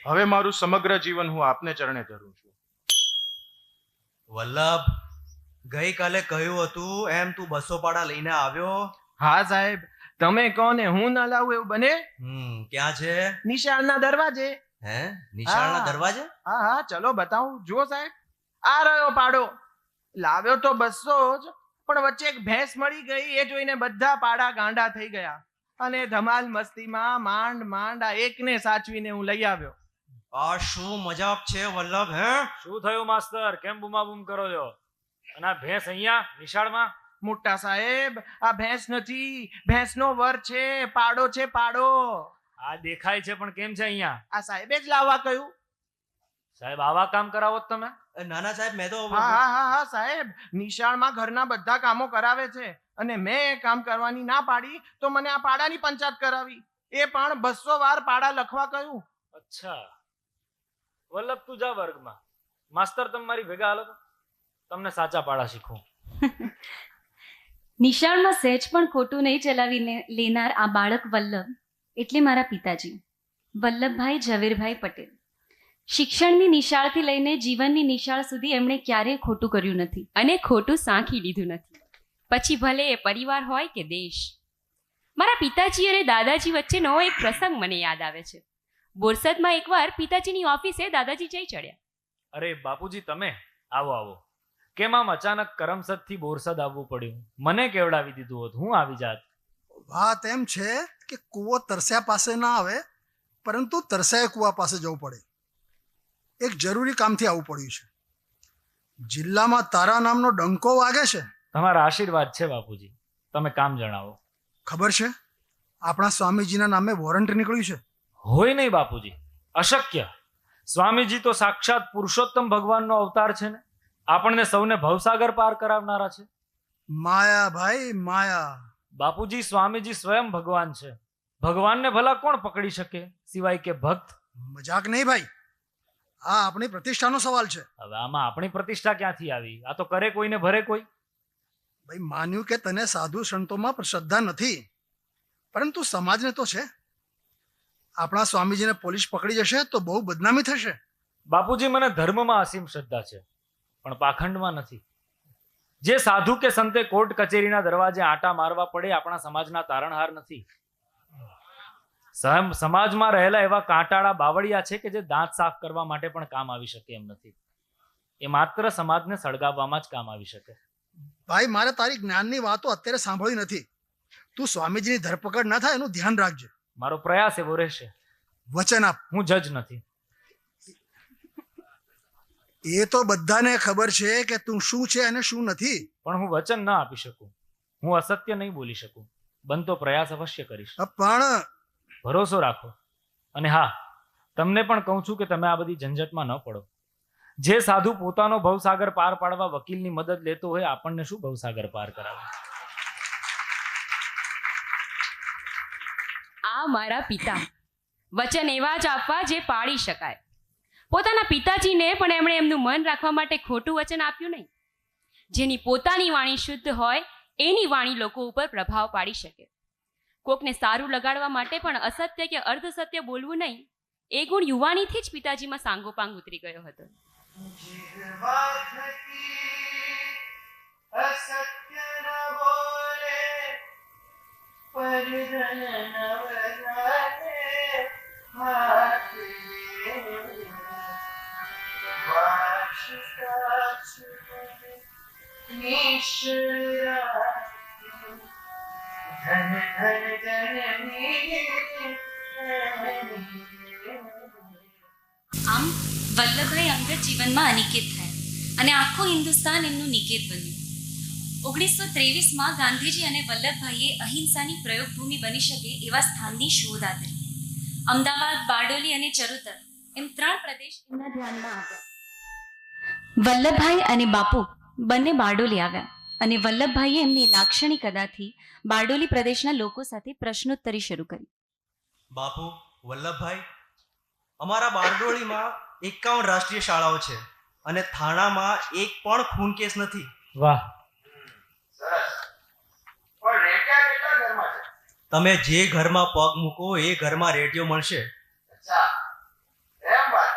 હવે મારું સમગ્ર જીવન હું આપને ચરણે ધરું છું. વલ્લભ, ગઈકાલે કહ્યું હતું એમ તું 200 પાડા લઈને આવ્યો? હા સાહેબ, તમે કહો ને હું ના લાવું એવું બને? ક્યાં છે? નિશાળના દરવાજે. હે, નિશાળના હા. દરવાજે? હા ચલો બતાવું. જુઓ સાહેબ, આ રહ્યો પાડો. લાવ્યો તો 200 જ, પણ વચ્ચે એક ભેંસ મળી ગઈ. એ જોઈને બધા પાડા ગાંડા થઈ ગયા અને ધમાલ મસ્તીમાં માંડ આ એકને સાચવીને હું લઈ આવ્યો. આ શું મજાક છે વલ્લભ? હે, શું થયું માસ્તર? કેમ બૂમાબૂમ કરો છો? અને આ ભેંસ અહીંયા નિશાળમાં? મોટા સાહેબ, આ ભેંસ નથી, ભેંસનો વર છે. પાડો છે, પાડો. આ દેખાય છે પણ કેમ છે અહીંયા? આ સાહેબે જ લાવવા કહ્યું. સાહેબ, આવા કામ કરાવો છો તમે? નાના સાહેબ, મેં તો હા સાહેબ, નિશાળમાં ઘરના બધા કામો કરાવે છે અને મેં એ કામ કરવાની ના પાડી તો મને આ પાડાની પંચાયત કરાવી. એ પણ 200 વાર પાડા લખવા કહ્યું. અચ્છા, વલ્લભ તું જા વર્ગમાં. માસ્તર તમે મારી ભેગા હાલો તો તમને સાચા પાડા શીખું. નિશાળમાં સહેજ પણ ખોટું નહીં ચલાવી લેનાર આ બાળક વલ્લભ એટલે મારા પિતાજી વલ્લભભાઈ ઝવેરભાઈ પટેલ. શિક્ષણની નિશાળથી લઈને જીવનની નિશાળ સુધી એમણે ક્યારેય ખોટું કર્યું નથી અને ખોટું સાંખી લીધું નથી, પછી ભલે એ પરિવાર હોય કે દેશ. મારા પિતાજી અને દાદાજી વચ્ચેનો એક પ્રસંગ મને યાદ આવે છે. બોરસદમાં એકવાર પિતાજીની ઓફિસે દાદાજી જઈ ચડ્યા. અરે બાપુજી, તમે આવો આવો. કેમ આમ અચાનક કરમસદથી બોરસદ આવવું પડ્યું? મને કેવડાવી દીધું હોત, હું આવી જાત. વાત એમ છે કે કૂવો તરસ્યા પાસે ના આવે, પરંતુ તરસાયા કૂવા પાસે જવું પડે. એક જરૂરી કામથી આવવું પડ્યું છે. જિલ્લામાં તારા નામનો ડંકો વાગે છે. તમારા આશીર્વાદ છે બાપુજી. તમે કામ જણાવો. ખબર છે, આપણા સ્વામીજીના નામે વોરંટ નીકળ્યું છે. હોય નહીં બાપુજી, અશક્ય. સ્વામીજી તો સાક્ષાત પુરુષોત્તમ ભગવાનનો અવતાર છે ને, આપણને સૌને ભવસાગર પાર કરાવનારા છે. માયા ભાઈ, માયા. બાપુજી, સ્વામીજી સ્વયં ભગવાન છે. ભગવાનને ભલા કોણ પકડી શકે સિવાય કે ભક્ત? મજાક નહીં ભાઈ, આ આપણી પ્રતિષ્ઠાનો સવાલ છે. હવે આમાં આપણી પ્રતિષ્ઠા ક્યાંથી આવી? આ તો કરે કોઈને ભરે કોઈ. ભાઈ, માન્યું કે તને સાધુ સંતોમાં શ્રદ્ધા નથી, પરંતુ સમાજને તો છે. આપણા સ્વામીજીને પોલીસ પકડી જશે તો બહુ બદનામી થશે. બાપુજી, મને ધર્મમાં અસીમ શ્રદ્ધા છે, પણ પાખંડમાં નથી. જે સાધુ કે સંતે કોર્ટ કચેરીના દરવાજે આંટા મારવા પડે આપણા સમાજના તારણહાર નથી. સમાજમાં રહેલા એવા કાંટાળા બાવળિયા છે કે જે દાંત સાફ કરવા માટે પણ કામ આવી શકે એમ નથી. એ માત્ર સમાજને સળગાવવામાં જ કામ આવી શકે. ભાઈ, મારે તારી જ્ઞાનની વાતો અત્યારે સાંભળી નથી. તું સ્વામીજીની ધરપકડ ન થાય એનું ધ્યાન રાખજે. મારો પ્રયાસ એવો રહેશે. વચન આપ. હું જજ નથી. એ તો બધાને ખબર છે કે તું શું છે અને શું નથી. પણ હું વચન ના આપી શકું. હું અસત્ય નહીં બોલી શકું. બનતો પ્રયાસ અવશ્ય કરીશ. પણ ભરોસો રાખો. અને હા, તમને પણ કહું છું કે તમે આ બધી ઝંઝટમાં ન પડો. જે સાધુ પોતાનો ભવસાગર પાર પાડવા વકીલની મદદ લેતો હોય, આપણને શું ભવસાગર પાર કરાવે? આ મારા પિતા વચન એવા જ આપવા જે પાડી શકાય. પોતાના પિતાજીને પણ એમણે એમનું મન રાખવા માટે ખોટું વચન આપ્યું નહીં. જેની પોતાની વાણી શુદ્ધ હોય એની વાણી લોકો ઉપર પ્રભાવ પાડી શકે. કોકને સારું લગાડવા માટે પણ અસત્ય કે અર્ધસત્ય બોલવું નહીં, એ ગુણ યુવાનીથી જ પિતાજીમાં સાંગોપાંગ ઉતરી ગયો હતો. અસત્ય ન બોલે પરધન નવરાને હાથે વાશકાસુ નિશ્રા ધન ધન જનની. આમ વલ્લભભાઈ અંગત જીવનમાં અનિકેત થયા અને આખું હિન્દુસ્તાન એમનું નિકેત બન્યું. 1923માં ગાંધીજી અને વલ્લભભાઈએ અહિંસાની પ્રયોગભૂમિ બની શકે એવા સ્થાનની શોધ આદરી. અમદાવાદ, બારડોલી અને ચરોતર એમ 3 પ્રદેશ એમના ધ્યાનમાં આવ્યા. વલ્લભભાઈ અને બાપુ બંને બારડોલી આવ્યા અને વલ્લભભાઈએ એમની લાક્ષણિક અદાથી બારડોલી પ્રદેશના લોકો સાથે પ્રશ્નોત્તરી શરૂ કરી. બાપુ, વલ્લભભાઈ, અમારા બારડોલીમાં 51 રાષ્ટ્રીય શાળાઓ છે અને થાણામાં એક પણ ખૂન કેસ નથી. વાહ! સરસ. પણ રેટિયા કેટલા ઘરમાં છે? તમે જે ઘરમાં પગ મૂકો એ ઘરમાં રેડિયો મળશે. અચ્છા એમ વાત.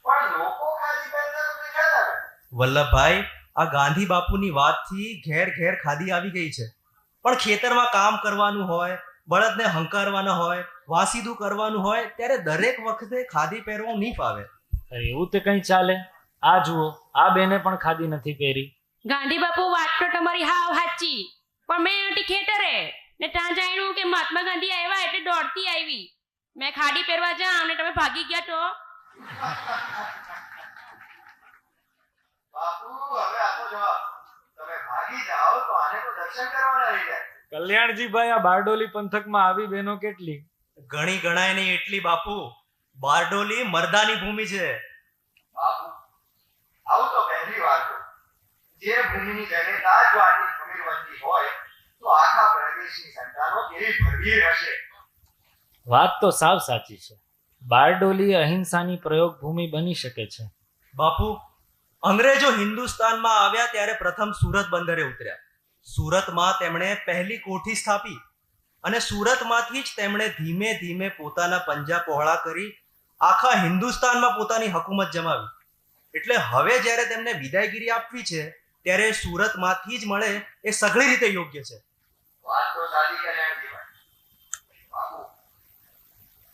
પણ લોકો ખાલી પહેરતા તો દેખાતા ને. વલ્લભભાઈ, આ ગાંધી બાપુની વાતથી ઘેર ઘેર ખાદી આવી ગઈ છે. પણ ખેતરમાં કામ કરવાનું હોય, બળદને હંકારવાના હોય, વાસીદું કરવાનું હોય ત્યારે દરેક વખતે ખાદી પહેરવું નહીં ફાવે. અરે એવું તે કઈ ચાલે? આ જુઓ, આ બેને પણ ખાદી નથી પહેરી. ગાંધી બાપુ વાત તો તમારી હાવ હાચી, પણ મેં અટી ખેતરે ને ત્યાં જાણ્યું કે મહાત્મા ગાંધી આવ્યા એટલે દોડતી આવી. મેં ખાડી પહેરવા જાઉં અને તમે ભાગી ગયા તો. બાપુ હવે આપો જવાબ. તમે ભાગી જાઓ તો આને તો દર્શન કરવાના રહી જાય. કલ્યાણજીભાઈ, આ બારડોલી પંથકમાં આવી બહેનો કેટલી? ઘણી ગણાય નહીં એટલી બાપુ. બારડોલી મર્દાની ભૂમિ છે. બાપુ આવું તો પહેલી વાર છે. જે ભૂમિની જનતા જો આટલી ખમીરવંતી હોય તો આખા પ્રદેશની સંતાનો કેવી ભરવીર હશે. વાત તો સાવ સાચી છે. બારડોલી અહિંસાની પ્રયોગ ભૂમિ બની શકે છે. બાપુ, અંગ્રેજો હિન્દુસ્તાનમાં આવ્યા ત્યારે પ્રથમ સુરત બંદરે ઉતર્યા. સુરતમાં તેમણે પહેલી કોઠી સ્થાપી અને સુરતમાંથી જ તેમણે ધીમે ધીમે પોતાના પંજા પહોળા કરી આખા હિન્દુસ્તાનમાં પોતાની હુકુમત જમાવી. એટલે હવે જ્યારે તેમને વિદાયગીરી આપવી છે ત્યારે સુરતમાંથી જ મળે એ સઘળી રીતે યોગ્ય છે. વાત તો સાચી કલ્યાણજીભાઈ. બાપુ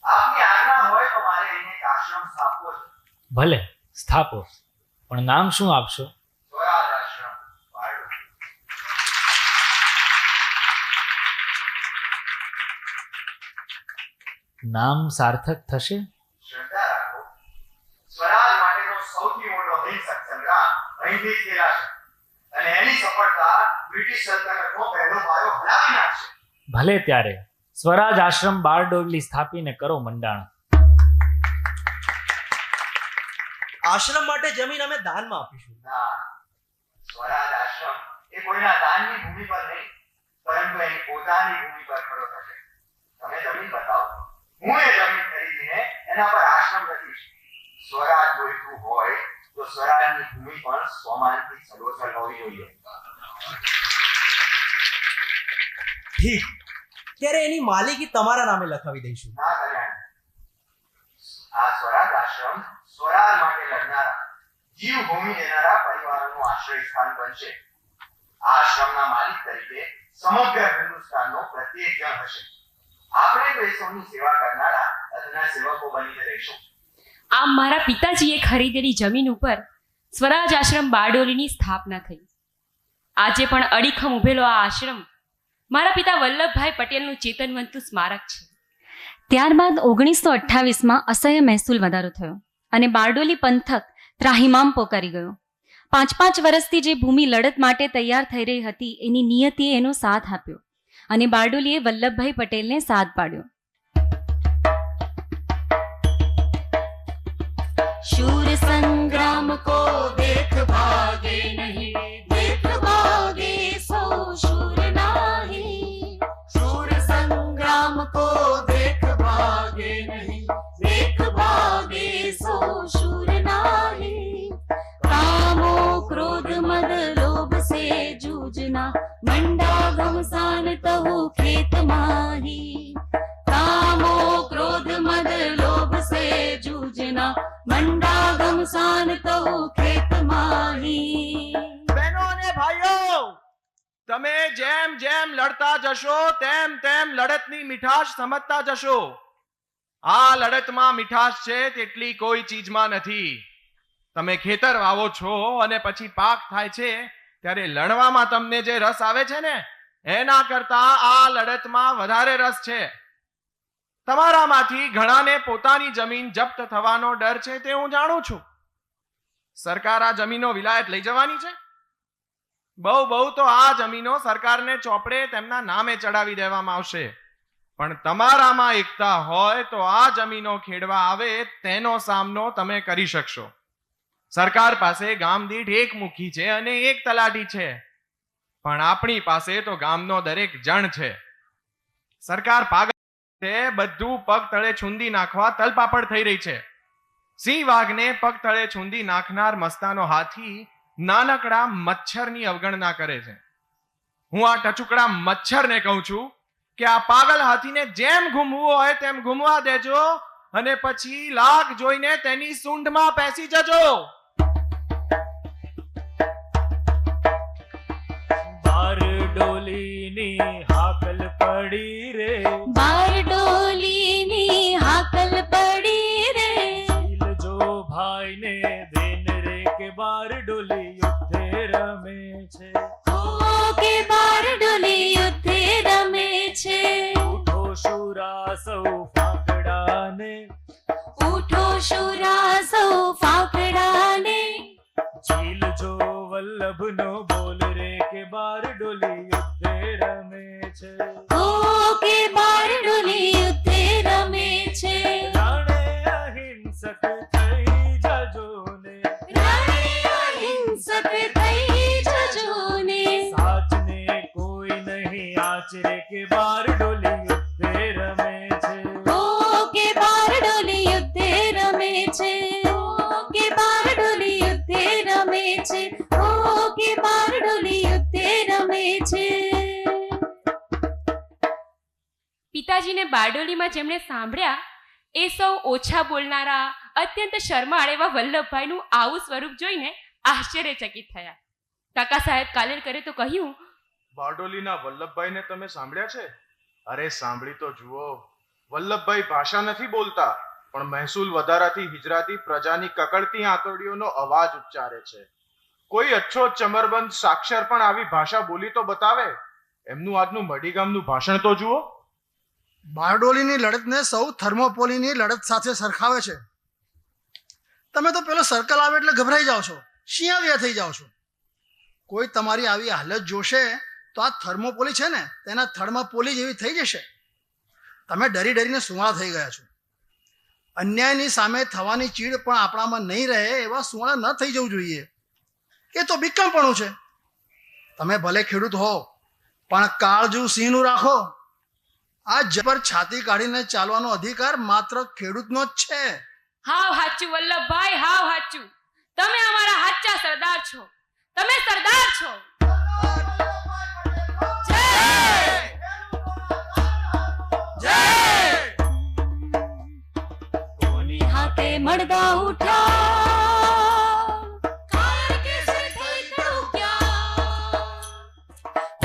આપની આજ્ઞા હોય તો મારે એને એક આશ્રમ સ્થાપવો છે. ભલે સ્થાપો, પણ નામ શું આપશો? સ્વરાજ આશ્રમ બારડોલી. નામ સાર્થક થશે? શ્રદ્ધા રાખો. સ્વરાજ માટેનો સૌથી મોટો હિંસક સંગ્રામ અહીંથી જ ખેલાશે અને એની સફળતા બ્રિટિશ સલ્તનતનો પહેલો પાયો હલાવી નાખશે. ભલે ત્યારે સ્વરાજ આશ્રમ બારડોલી સ્થાપીને કરો મંડાણ. આશ્રમ માટે જમીન અમે દાનમાં આપીશું. ના, સ્વરાજ આશ્રમ એ કોઈના દાનની ભૂમિ પર નહીં પરંતુ એની પોતાની ભૂમિ પર ખડો થશે. તમે જમીન બતાવો, હું એ જમીન ખરીદીને એના પર આશ્રમ રચીશ. સ્વરાજ જોઈતું હોય તો સ્વરાજની ભૂમિ પણ સ્વમાનથી સલોસલ હોવી જોઈએ. ઠીક, ત્યારે એની માલિકી તમારા નામે લખાવી દઈશું. ના કલ્યાણ, આ સ્વરાજ આશ્રમ સ્વરાજ માટે લડનારા, જીવ ભૂમિ દેનારા પરિવારોનું આશ્રય સ્થાન બનશે. આ આશ્રમના માલિક તરીકે સમગ્ર હિન્દુસ્તાનનો પ્રત્યેક જણ હશે. આપણે દેશોની સેવા કરનારા અદના સેવકો બનીને રહીશું. આમ મારા પિતાજીએ ખરીદેલી જમીન ઉપર સ્વરાજ આશ્રમ બારડોલીની સ્થાપના થઈ. આજે પણ અડીખમ ઉભેલો આ આશ્રમ મારા પિતા વલ્લભભાઈ પટેલનું ચેતનવંતું સ્મારક છે. ત્યારબાદ 1928માં અસહ્ય મહેસૂલ વધારો થયો અને બારડોલી પંથક ત્રાહિમામ પોકારી ગયો. 5 વર્ષથી જે ભૂમિ લડત માટે તૈયાર થઈ રહી હતી એની નિયતિએ એનો સાથ આપ્યો અને બારડોલીએ વલ્લભભાઈ પટેલને સાથ પાડ્યો. शूर संग्राम को देख भागे नहीं, देख भागे सो शूर नाही. शूर संग्राम को देख भागे नहीं, देख भागे सो शूर नाही. कामो क्रोध मद लोभ से जूझना, मंडा घमसान तहु खेत माही. कामो क्रोध मद लोभ से जूझना, मंडा घमसान तहु खेत माही. બહેનો અને ભાઈઓ, તમે જેમ જેમ લડતા જશો તેમ તેમ લડતની મીઠાશ સમજતા જશો. આ લડતમાં મીઠાશ છે તેટલી કોઈ ચીજમાં નથી. તમે ખેતર વાવો છો અને પછી પાક થાય છે ત્યારે લણવામાં તમને જે રસ આવે છે ને એના કરતા આ લડતમાં વધારે રસ છે. તમારામાંથી ઘણાને પોતાની જમીન જપ્ત થવાનો ડર છે તે હું જાણું છું. સરકાર આ જમીનો વિલાયત લઈ જવાની છે. બહુ તો આ જમીનો સરકારને ચોપડે તેમના નામે ચડાવી દેવામાં આવશે. પણ તમારામાં એકતા હોય તો આ જમીનો ખેડવા આવે તેનો સામનો તમે કરી શકશો. સરકાર પાસે ગામ દીઠ એક મુખી છે અને એક તલાટી છે, પણ આપણી પાસે તો ગામનો દરેક જણ છે. સરકાર પાગલ છે, બધું પગ તળે છૂંદી નાખવા તલપાપડ થઈ રહી છે. સિંહ વાઘને પગ તળે છૂંદી નાખનાર મસ્તાનો હાથી નાનકડા મચ્છરની અવગણના કરે છે. હું આ ટચુકડા મચ્છરને કહું છું કે આ પાગલ હાથીને જેમ ઘૂમવું હોય તેમ ઘૂમવા દેજો અને પછી લાગ જોઈને તેની સૂંઢમાં પેસી જજો. બારડોલીની હાકલ પડી રે, બારડોલીની હાકલ પડી રે, જો ભાઈને બેન રે કે બારડોલી યુદ્ધે રમે છે. ઓ કે બારડોલી યુદ્ધે રમે છે. ઉઠો શુરા સૌ ફાકડાને, ઉઠો શુરા સૌ ફાકડાને, ઝીલ જો વલ્લભનો બોલ રે કે બારડોલી યુદ્ધે રમે છે. ઓ કે બારડોલી યુદ્ધે રમે છે. રાણે અહિંસક થઈ જજો ને, રાણે અહિંસક થઈ જજો ને, સાચને કોઈ નહીં આચરે કે બારડોલી યુદ્ધે રમે છે. ઓ કે બારડોલી યુદ્ધે રમે છે. ઓ કે બારડોલી યુદ્ધે રમે છે. ઓ કે બારડોલી યુદ્ધે રમે છે. પિતાજીને બારડોલીમાં જેમણે સાંભળ્યા એ સૌ ઓછા બોલનારા અત્યંત શરમાળ એવા વલ્લભભાઈનું આવું સ્વરૂપ જોઈને આશ્ચર્યચકિત થયા. કાકા સાહેબ કાલેલકરે તો કહ્યું, બારડોલીના વલ્લભભાઈને તમે સાંભળ્યા છે? અરે સાંભળી તો જુઓ. વલ્લભભાઈ ભાષા નથી બોલતા, પણ મહેસૂલ વધારાથી હિજરાતી પ્રજાની કકડતી આંતરડીઓનો અવાજ ઉચ્ચારે છે. કોઈ અચ્છો ચમરબંધ સાક્ષર પણ આવી ભાષા બોલી તો બતાવે. એમનું આજનું મઢીગામનું ભાષણ તો જુઓ. બારડોલીની લડતને સૌ થર્મોપોલીની લડત સાથે સરખાવે છે. તમે તો પેલો સર્કલ આવે એટલે ગભરાઈ જાઓ છો, શિયાવિયા થઈ જાઓ છો. કોઈ તમારી આવી હાલત જોશે તો આ થર્મોપોલી છે ને તેના થડમાં પોલી જેવી થઈ જશે. તમે ડરી ડરીને સુવાળા થઈ ગયા છો. અન્યાયની સામે થવાની ચીડ પણ આપણામાં નહીં રહે એવા સુવાળા ન થઈ જવું જોઈએ. એ તો બીકમપણું છે. તમે ભલે ખેડૂત હો પણ કાળજું સિંહનું રાખો. આ જબર છાતી કાઢીને ચાલવાનો અધિકાર માત્ર ખેડૂતનો જ છે. હાવ હાચું વલ્લભભાઈ, હાવ હાચું. તમે અમારા હાચા સરદાર છો. તમે સરદાર છો. કોની હાથે મળદા ઉઠ્યા, કાર કેસર થઈ તડુક્યા.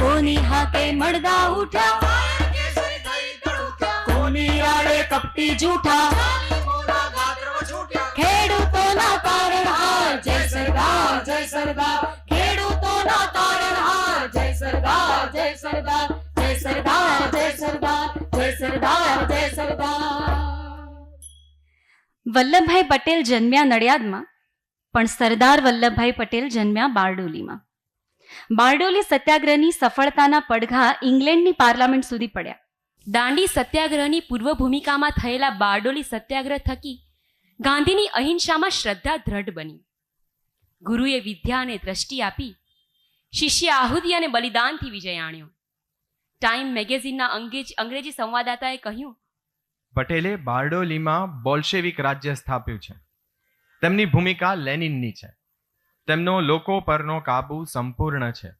કોની હાથે મળદા ઉઠ્યા, કાર કેસર થઈ તડુક્યા. કોની આડે કપટી જૂઠા, ખેડૂતોના તારણહાર જય સરદાર જય સરદાર. ખેડૂતોના તારણહાર જય સરદાર જય સરદાર. જય સરદાર જય સરદાર. જય સરદાર જય સરદાર. વલ્લભભાઈ પટેલ જન્મ્યા નડિયાદમાં, પણ સરદાર વલ્લભભાઈ પટેલ જન્મ્યા બારડોલીમાં. બારડોલી સત્યાગ્રહની સફળતાના પડઘા ઇંગ્લેન્ડની પાર્લામેન્ટ સુધી પડ્યા. દાંડી સત્યાગ્રહની પૂર્વ ભૂમિકામાં થયેલા બારડોલી સત્યાગ્રહ થકી ગાંધીની અહિંસામાં શ્રદ્ધા દ્રઢ બની. ગુરુએ વિદ્યા અને દ્રષ્ટિ આપી, શિષ્ય આહુતિ અને બલિદાનથી વિજય આણ્યો. ટાઈમ મેગેઝિનના અંગ્રેજી સંવાદદાતાએ કહ્યું, પટેલે બારડોલીમાં બોલ્શેવિક રાજ્ય સ્થાપ્યું છે. તેમની ભૂમિકા લેનિનની છે. તેમનો લોકો પરનો કાબુ સંપૂર્ણ છે.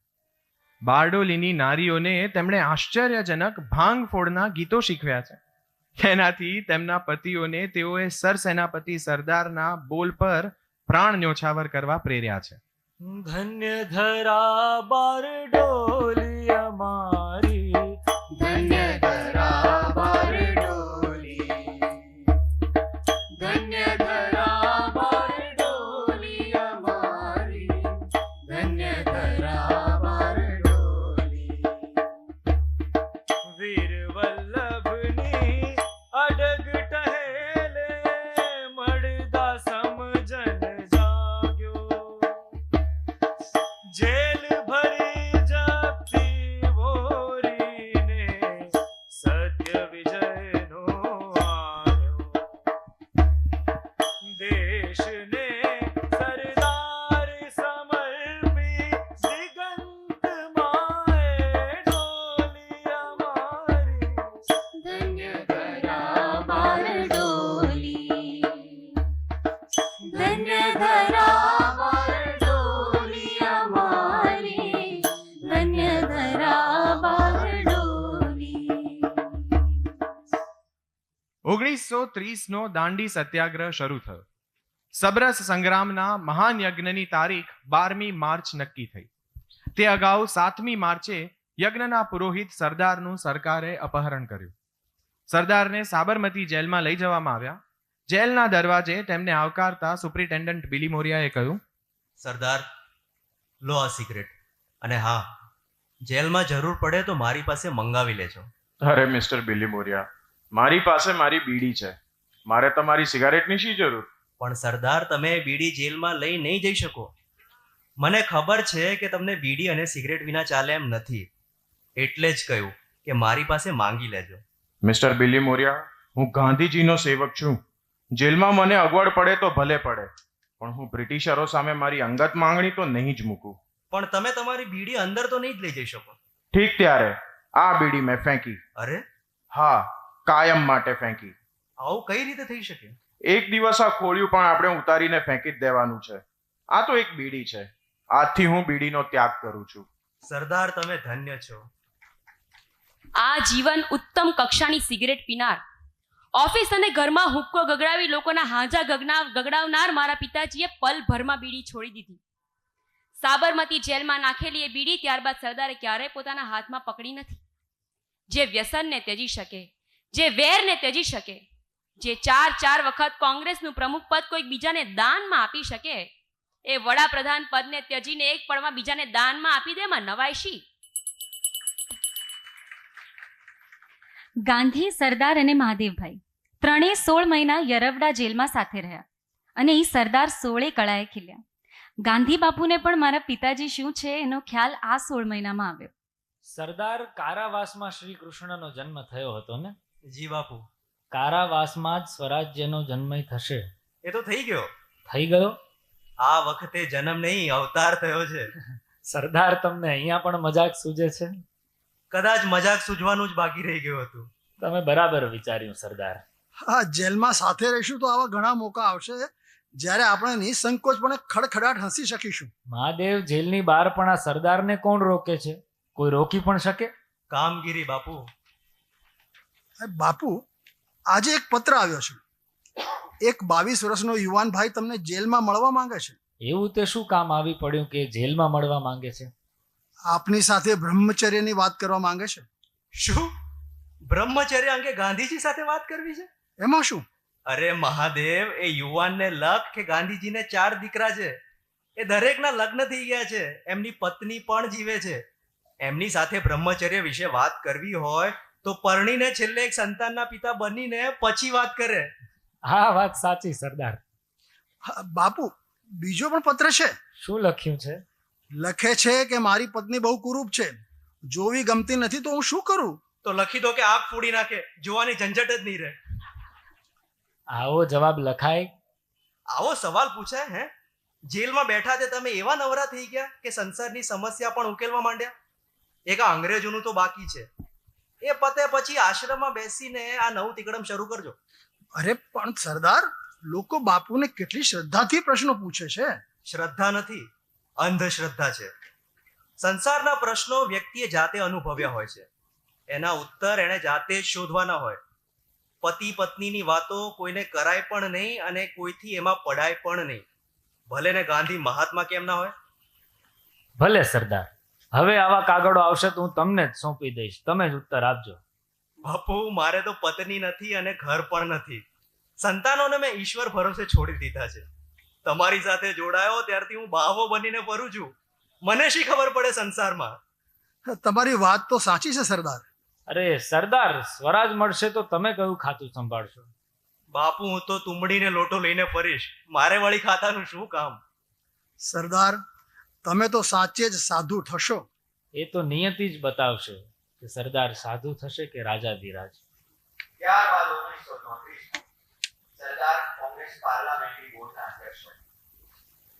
બારડોલીની નારીઓને તેમણે આશ્ચર્યજનક ભાંગફોડના ગીતો શીખવ્યા છે. તેનાથી તેમના પતિઓને તેઓએ સરસેનાપતિ સરદારના બોલ પર પ્રાણ ન્યોછાવર કરવા પ્રેર્યા છે. ધન્ય ધરા બારડોલી અમારી, ધન્ય ધરા બારડોલી, ધન્ય ધરા બારડોલી અમારી, ધન્ય ધરા બારડોલી. વીર વલ્લભની અડગ ટહેલે મળદા સમજન જાગ્યો. જેલ ભરી જપતી વોરીને સત્ય વિજયનો આણ્યો. દેશને સરદાર સમર્પી દિગંત માએ ડોલી અમારી. 1930 નો દાંડી સત્યાગ્રહ શરૂ થયો. સબરસ સંગ્રામના મહાન યજ્ઞની તારીખ 12મી માર્ચ નક્કી થઈ. તે અગાઉ 7મી માર્ચે યજ્ઞના પુરોહિત સરદારનું સરકારે અપહરણ કર્યું. સરદારને સાબરમતી જેલમાં લઈ જવામાં આવ્યા. જેલના દરવાજે તેમને આવકારતા સુપ્રિન્ટેન્ડન્ટ બિલીમોરિયાએ કહ્યું, સરદાર, લો આ સિગરેટ, અને હા, જેલમાં જરૂર પડે તો મારી પાસે મંગાવી લેજો. અરે મિસ્ટર બિલીમોરિયા, મારી પાસે મારી બીડી છે, મારે તમારી સિગારેટની શી જરૂર? પણ સરદાર, તમે બીડી જેલમાં લઈ નહીં જઈ શકો. મને ખબર છે કે તમને બીડી અને સિગરેટ વિના ચાલે એમ નથી, એટલે જ કહ્યું કે મારી પાસે માંગી લેજો. મિસ્ટર બિલીમોરિયા, હું ગાંધીજીનો સેવક છું. જેલમાં મને અગવડ પડે તો ભલે પડે, પણ હું બ્રિટિશરો સામે મારી અંગત માંગણી તો નહીં જ મૂકું. પણ તમે તમારી બીડી અંદર તો નહીં જ લઈ જઈ શકો. ઠીક, ત્યારે આ બીડી મેં ફેંકી. અરે, હા, કાયમ માટે ફેંકી. આવું કઈ રીતે થઈ શકે? એક દિવસ આ ખોળિયું પણ આપણે ઉતારીને ફેંકી જ દેવાનું છે. આ તો એક બીડી છે. આજથી હું બીડીનો ત્યાગ કરું છું. સરદાર, તમે ધન્ય છો. આ જીવન ઉત્તમ કક્ષાની સિગરેટ પીનાર, ઓફિસ અને ઘરમાં હુક્કો ગગડાવી લોકોના હાંજા ગગડાવનાર મારા પિતાજીએ પલભરમાં બીડી છોડી દીધી. સાબરમતી જેલમાં નાખેલી એ બીડી ત્યારબાદ સરદારે ક્યારેય પોતાના હાથમાં પકડી નથી. જે વ્યસનને ત્યજી શકે, જે વેરને ત્યજી શકે, જે 4 વખત કોંગ્રેસનું પ્રમુખ પદ કોઈક બીજાને દાનમાં આપી શકે, એ વડાપ્રધાન પદને ત્યજીને એક પળમાં બીજાને દાનમાં આપી દેમાં નવાઈ શી? ગાંધી, સરદાર અને મહાદેવભાઈ ત્રણેય 16 મહિના યરવડા જેલમાં સાથે રહ્યા અને એ સરદાર 16 કળાએ ખીલ્યા. ગાંધી બાપુને પણ મારા પિતાજી શું છે એનો ખ્યાલ આ 16 મહિનામાં આવ્યો. સરદાર, કારાવાસમાં શ્રી કૃષ્ણનો જન્મ થયો હતો ને? જી બાપુ. કારાવાસમાં જ સ્વરાજ્યનો જન્મ થશે. એ તો થઈ ગયો. થઈ ગયો? આ વખતે જન્મ નહીં, અવતાર થયો છે. સરદાર, તમને અહીંયા પણ મજાક સૂજે છે? કદાચ મજાક સૂજવાનું જ બાકી રહી ગયું હતું. તમે બરાબર વિચાર્યું સરદાર. હા, જેલમાં સાથે રહીશું તો આવા ઘણા મોકા આવશે જ્યારે આપણે નિસંકોચપણે ખડખડાટ હસી શકીશું. મહાદેવ, જેલની બહાર પણ આ સરદારને કોણ રોકે છે? કોઈ રોકી પણ શકે? કામગીરી બાપુ. બાપુ, આજે એક પત્ર આવ્યો છે. એક 22 વર્ષનો યુવાન ભાઈ તમને જેલમાં મળવા માંગે છે. એવું તે શું કામ આવી પડ્યું કે જેલમાં મળવા માંગે છે? આપની સાથે બ્રહ્મચર્યની વાત કરવા માંગે છે. શું? બ્રહ્મચર્ય અંગે ગાંધીજી સાથે વાત કરવી છે? એમાં શું? અરે મહાદેવ, એ યુવાનને લખ કે ગાંધીજીને 4 દીકરા છે. એ દરેકના લગ્ન થઈ ગયા છે, એમની પત્ની પણ જીવે છે. એમની સાથે બ્રહ્મચર્ય વિશે વાત કરવી હોય તો પરણીને છેલ્લે એક સંતાનના પિતા બનીને પછી વાત કરે. હા, વાત સાચી સરદાર. બાપુ, બીજો પણ પત્ર છે. શું લખ્યું છે? લખે છે કે મારી પત્ની બહુ કુરૂપ છે, જોવી ગમતી નથી તો હું શું કરું? તો લખી દો કે આંખ ફોડી નાખે, જોવાની ઝંઝટ જ નહીં રહે. આવો જવાબ લખાય? આવો સવાલ પૂછાય? હે, જેલમાં બેઠા તે તમે એવા નવરા થઈ ગયા કે સંસારની સમસ્યા પણ ઉકેલવા માંડ્યા? એક આ અંગ્રેજોનું તો બાકી છે, એ પતે પછી આશ્રમમાં બેસીને આ નવું તિકડમ શરૂ કરજો. અરે પણ સરદાર, લોકો બાપુને કેટલી શ્રદ્ધાથી પ્રશ્નો પૂછે છે. શ્રદ્ધા નથી, અંધશ્રદ્ધા છે. સંસારના પ્રશ્નો વ્યક્તિએ જાતે અનુભવ્યા હોય છે, એના ઉત્તર એણે જાતે જ શોધવાના હોય. પતિ પત્નીની વાતો કોઈને કરાય પણ નહીં અને કોઈથી એમાં પડાય પણ નહીં, ભલે ને ગાંધી મહાત્મા કેમ ના હોય. ભલે સરદાર, હવે આવા કાગળો આવશે તો હું તમને જ સોંપી દઈશ, તમે જ ઉત્તર આપજો. બાપુ, મારે તો પત્ની નથી અને ઘર પણ નથી. સંતાનોને મેં ઈશ્વર ભરોસે છોડી દીધા છે. તમારી સાથે જોડાયો ત્યારથી હું બાવો બનીને ફરું છું. મને શી ખબર પડે સંસારમાં? તમારી વાત તો સાચી છે સરદાર. અરે સરદાર, સ્વરાજ મળશે તો તમે કયું ખાતું સંભાળશો? બાપુ, હું તો તુંબડીને લોટો લઈને ફરીશ, મારે વળી ખાતાનું શું કામ? સરદાર, તમે તો સાચે જ સાધુ થશો. એ તો નિયતિ જ બતાવશે કે સરદાર સાધુ થશે કે રાજાધિરાજ. ત્યારબાદ 1934 સરદાર કોંગ્રેસ પાર્લામેન્ટરી બોર્ડના અધ્યક્ષ બન્યા.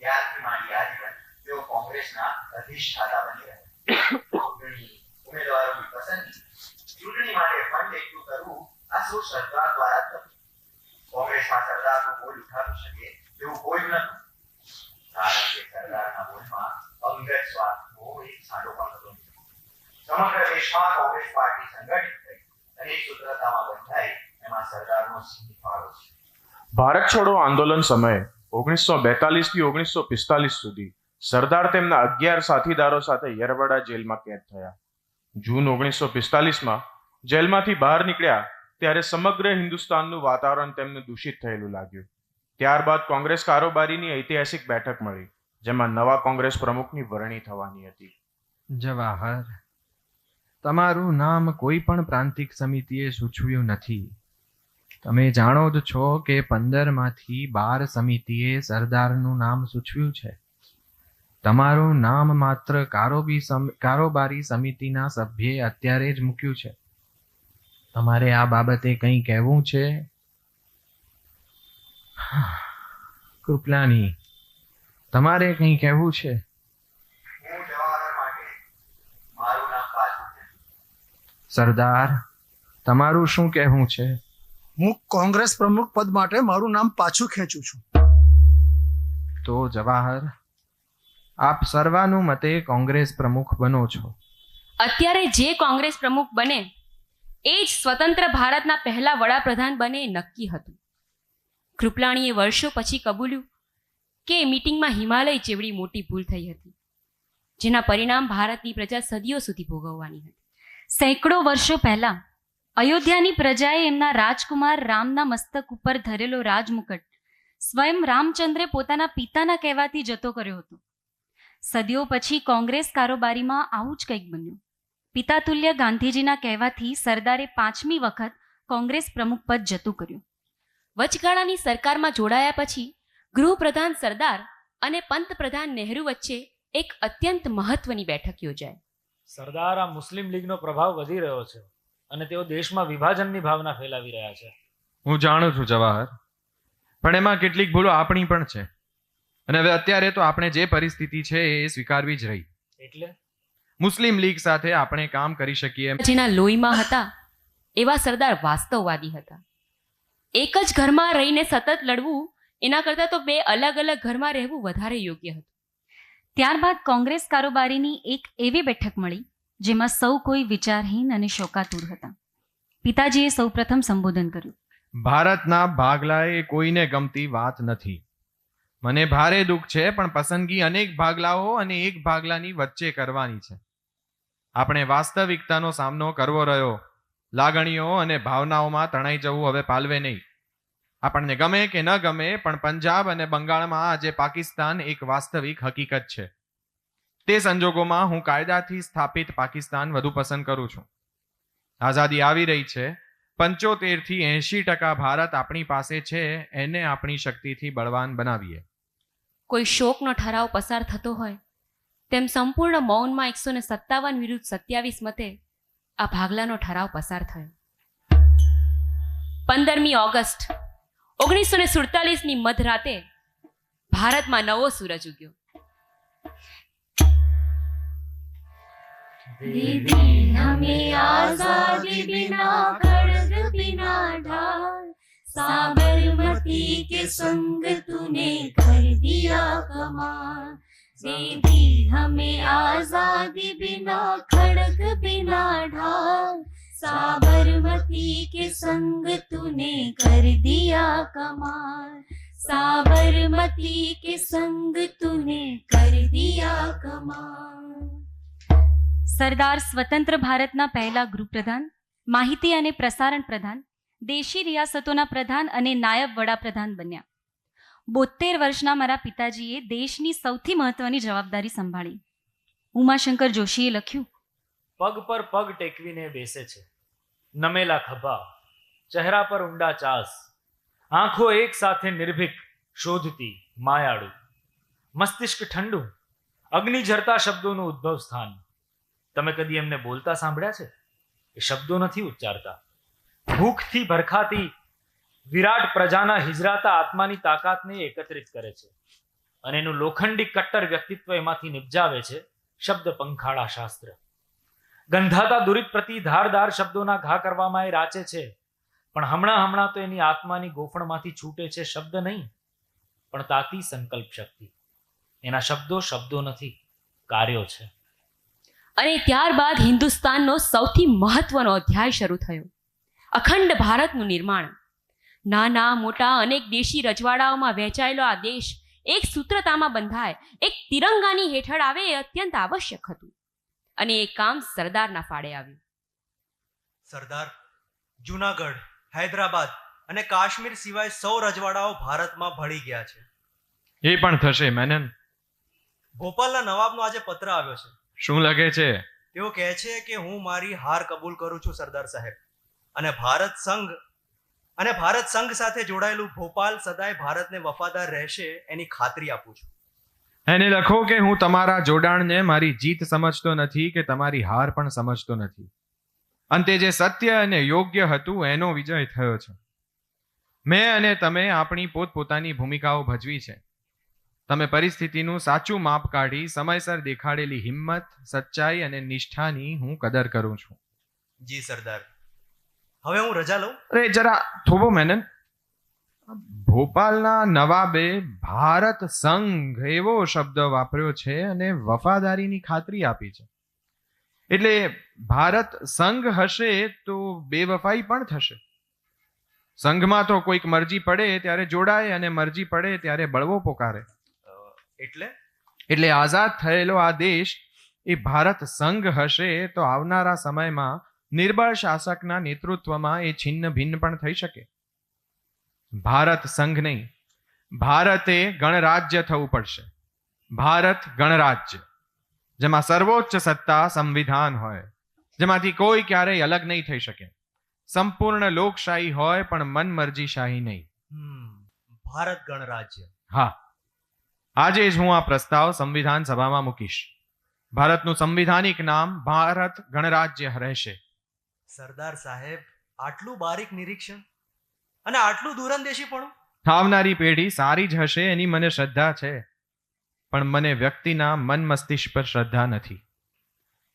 ત્યારથી માંડી આજીવન તેઓ કોંગ્રેસના અધિષ્ઠાતા બની રહ્યા. ઉમેદવારોની પસંદગી, ચૂંટણી માટે ફંડ એકઠું કરવું, આ સૌ સરદાર દ્વારા જ થતું. કોંગ્રેસમાં સરદારનું બોલ ઉઠાવી શકે એવું કોઈ જ નહોતું, કારણ કે સરદારના બોલમાં અંગત સ્વાર્થનો એક છાંટો પણ હતો. સમગ્ર દેશમાં કોંગ્રેસ પાર્ટી સંગઠિત થઈ અને એક સૂત્રતામાં બંધાઈ, એમાં સરદારનો વિચારનો સિંહ ફાળો છે. ભારત છોડો આંદોલન સમયે 1942 થી 1945 સુધી સરદાર તેમના 11 સાથીદારો સાથે યરવડા જેલમાં કેદ થયા. જૂન 1945માં જેલમાંથી બહાર નીકળ્યા ત્યારે સમગ્ર હિન્દુસ્તાનનું વાતાવરણ તેમને દૂષિત થયેલું લાગ્યું. ત્યારબાદ કોંગ્રેસ કારોબારીની ઐતિહાસિક બેઠક મળી, જેમાં નવા કોંગ્રેસ પ્રમુખની વરણી થવાની હતી. જવાહર, તમારું નામ કોઈ પણ પ્રાંતિક સમિતિએ સૂચવ્યું નથી. તમે જાણો જ છો કે 15માંથી 12 સમિતિએ સરદારનું નામ સૂચવ્યું છે. તમારું નામ માત્ર કારોબારી સમિતિના સભ્યે અત્યારે જ મૂક્યું છે. તમારે આ બાબતે કંઈ કહેવું છે? કૃપલાની, તમારે કંઈ કહેવું છે? હું જવાહર માટે મારું નામ પાછું છે. સરદાર, તમારું શું કહેવું છે? હું કોંગ્રેસ પ્રમુખ પદ માટે મારું નામ પાછું ખેંચું છું. તો જવાહર, આપ સર્વાનુમતે કોંગ્રેસ પ્રમુખ બનો છો. અત્યારે જે કોંગ્રેસ પ્રમુખ બને એ જ સ્વતંત્ર ભારતના પહેલા વડાપ્રધાન બને એ નક્કી હતું. કૃપલાણીએ વર્ષો પછી કબૂલ્યું કે એ મીટિંગમાં હિમાલય જેવડી મોટી ભૂલ થઈ હતી, જેના પરિણામ ભારતની પ્રજા સદીઓ સુધી ભોગવવાની હતી. સેંકડો વર્ષો પહેલા અયોધ્યાની પ્રજાએ એમના રાજકુમાર રામના મસ્તક ઉપર ધરેલો રાજમુકટ સ્વયં રામચંદ્રે પોતાના પિતાના કહેવાથી જતો કર્યો હતો. સદીઓ પછી કોંગ્રેસ કારોબારીમાં આવું જ કંઈક બન્યું. પિતાતુલ્ય ગાંધીજીના કહેવાથી સરદારે 5મી વખત કોંગ્રેસ પ્રમુખ પદ જતું કર્યું. વચગાળાની સરકારમાં જોડાયા પછી ગૃહપ્રધાન સરદાર અને પંતપ્રધાન નહેરુ વચ્ચે એક અત્યંત મહત્વની બેઠક યોજાઈ. સરદાર, આ મુસ્લિમ લીગનો પ્રભાવ વધી રહ્યો છે અને તેઓ દેશમાં વિભાજનની ભાવના ફેલાવી રહ્યા છે. હું જાણું છું જવાહર, પણ એમાં કેટલીક ભૂલો આપણી પણ છે. અને હવે અત્યારે તો આપણે જે પરિસ્થિતિ છે એ સ્વીકારવી જ રહી. એટલે મુસ્લિમ લીગ સાથે આપણે કામ કરી શકીએ. જેના લોહીમાં હતા એવા સરદાર વાસ્તવવાદી હતા. એક જ ઘરમાં રહીને સતત લડવું એના કરતાં તો 2 અલગ અલગ ઘરમાં રહેવું વધારે યોગ્ય હતું. ત્યારબાદ કોંગ્રેસ કારોબારીની એક એવી બેઠક મળી જેમાં સૌ કોઈ વિચારહીન અને શોકાતુર હતા. પિતાજીએ સૌપ્રથમ સંબોધન કર્યું. ભારતના ભાગલા એ કોઈને ગમતી વાત નથી. મને ભારે દુઃખ છે, પણ પસંદગી અનેક ભાગલાઓ અને એક ભાગલાની વચ્ચે કરવાની છે. આપણે વાસ્તવિકતાનો સામનો કરવો રહ્યો. લાગણીઓ અને ભાવનાઓમાં તણાઈ જવું હવે પાલવે નહીં. આપણને ગમે કે ન ગમે, પણ પંજાબ અને બંગાળમાં આજે પાકિસ્તાન એક વાસ્તવિક હકીકત છે. તે સંજોગોમાં હું કાયદાથી સ્થાપિત પાકિસ્તાન વધુ પસંદ કરું છું. આઝાદી આવી રહી છે. 75 થી 80% ભારત આપણી પાસે છે. એને આપણી શક્તિથી બળવાન બનાવીએ. કોઈ શોકનો ઠરાવ પસાર થતો હોય તેમ સંપૂર્ણ મૌનમાં 157 વિરુદ્ધ 27 મતે આ ભાગલાનો ઠરાવ પસાર થયો. 15મી ઓગસ્ટ 1947ની મધરાતે ભારતમાં નવો સૂરજ ઉગ્યો. दीदी हमें आजादी बिना खड़ग बिना ढाल साबरमती के संग तूने कर दिया कमाल. दीदी हमें आजादी बिना खड़ग बिना ढाल साबरमती के संग तूने कर दिया कमाल. साबरमती के संग तूने कर दिया कमाल. સરદાર સ્વતંત્ર ભારતના પહેલા ગૃહપ્રધાન, માહિતી અને પ્રસારણ પ્રધાન, દેશી રિયાસતોના પ્રધાન અને નાયબ વડાપ્રધાન બન્યા. 72 વર્ષના મારા પિતાજીએ દેશની સૌથી મહત્વની જવાબદારી સંભાળી. ઉમાશંકર જોશીએ લખ્યું, પગ પર પગ ટેકવીને બેસે છે, નમેલા ખભા, ચહેરા પર ઊંડા ચાસ, આંખો એક સાથે નિર્ભીક, શોધતી, માયાળુ, મસ્તિષ્ક ઠંડુ, અગ્નિ ઝરતા શબ્દોનું ઉદ્ભવ સ્થાન. તમે કદી એમને બોલતા સાંભળ્યા છે? એ શબ્દો નથી ઉચ્ચારતા. ભૂખથી ભરખાતી વિરાટ પ્રજાના હિજરાતા આત્માની તાકાતને એકત્રિત કરે છે અને એનું લોખંડી કટ્ટર વ્યક્તિત્વ એમાંથી નિપજાવે છે. શબ્દ પંખાળા શાસ્ત્ર. ગંધાતા દુરિત પ્રતિ ધારદાર શબ્દોના ઘા કરવામાં એ રાચે છે, પણ હમણાં તો એની આત્માની ગોફણમાંથી છૂટે છે શબ્દ નહીં, પણ તાતી સંકલ્પ શક્તિ. એના શબ્દો નથી, કાર્યો છે. અને ત્યારબાદ હિન્દુસ્તાનનો સૌથી મહત્વનો અધ્યાય શરૂ થયો, અખંડ ભારતનું નિર્માણ. નાના મોટા અનેક દેશી રજવાડાઓમાં વહેંચાયેલો આ દેશ એક સૂત્રતામાં બંધાય, એક તિરંગાની હેઠળ આવે એ અત્યંત આવશ્યક હતું. અને એ કામ સરદારના ફાળે આવ્યું. સરદાર, જુનાગઢ, હૈદરાબાદ અને કાશ્મીર સિવાય સૌ રજવાડાઓ ભારતમાં ભળી ગયા છે. એ પણ થશે મેનન. ભોપાલના નવાબનો આજે પત્ર આવ્યો છે. શું લખે છે? તેઓ કહે છે કે હું મારી હાર કબૂલ કરું છું સરદાર સાહેબ, અને ભારત સંઘ સાથે જોડાયેલું ભોપાલ સદાય ભારતને વફાદાર રહેશે એની ખાતરી આપું છું. એને લખો કે હું તમારા જોડાણને મારી જીત સમજતો નથી કે તમારી હાર પણ સમજતો નથી. અંતે જે સત્ય અને યોગ્ય હતું એનો વિજય થયો છે. મેં અને તમે આપણી પોતપોતાની ભૂમિકાઓ ભજવી છે. તમે પરિસ્થિતિનું સાચું માપ કાઢી સમયસર દેખાડેલી હિંમત, સચ્ચાઈ અને નિષ્ઠાની હું કદર કરું છું. જી સરદાર, હવે હું રજા લઉં? અરે જરા થોભો મેનન. ભોપાલના નવાબે ભારત સંઘ એવો શબ્દ વાપર્યો છે અને વફાદારીની ખાતરી આપી છે. એટલે ભારત સંઘ હશે તો બેવફાઈ પણ થશે. સંઘમાં તો કોઈક મરજી પડે ત્યારે જોડાય અને મરજી પડે ત્યારે બળવો પોકારે. એટલે આઝાદ થયેલો આ દેશ એ ભારત સંઘ હશે તો આવનારા સમયમાં નિર્બળ શાસકના નેતૃત્વમાં એ છિન્ન ભિન્ન પણ થઈ શકે. ભારત સંઘ નહીં, ભારતે ગણરાજ્ય થવું પડશે. ભારત ગણરાજ્ય, જેમાં સર્વોચ્ચ સત્તા સંવિધાન હોય, જેમાંથી કોઈ ક્યારેય અલગ નહીં થઈ શકે. સંપૂર્ણ લોકશાહી હોય પણ મનમરજીશાહી નહીં. ભારત ગણરાજ્ય. હા, આજે જ હું આ પ્રસ્તાવ સંવિધાન સભામાં મૂકીશ. ભારતનું સંવિધાનિક નામ ભારત ગણરાજ્ય રહેશે. સરદાર સાહેબ, આટલું બારીક નિરીક્ષણ અને આટલું દૂરંદેશી પણ. આવનારી પેઢી સારી જ હશે એની મને શ્રદ્ધા છે, પણ મને વ્યક્તિના મન મસ્તિષ્ક પર શ્રદ્ધા નથી.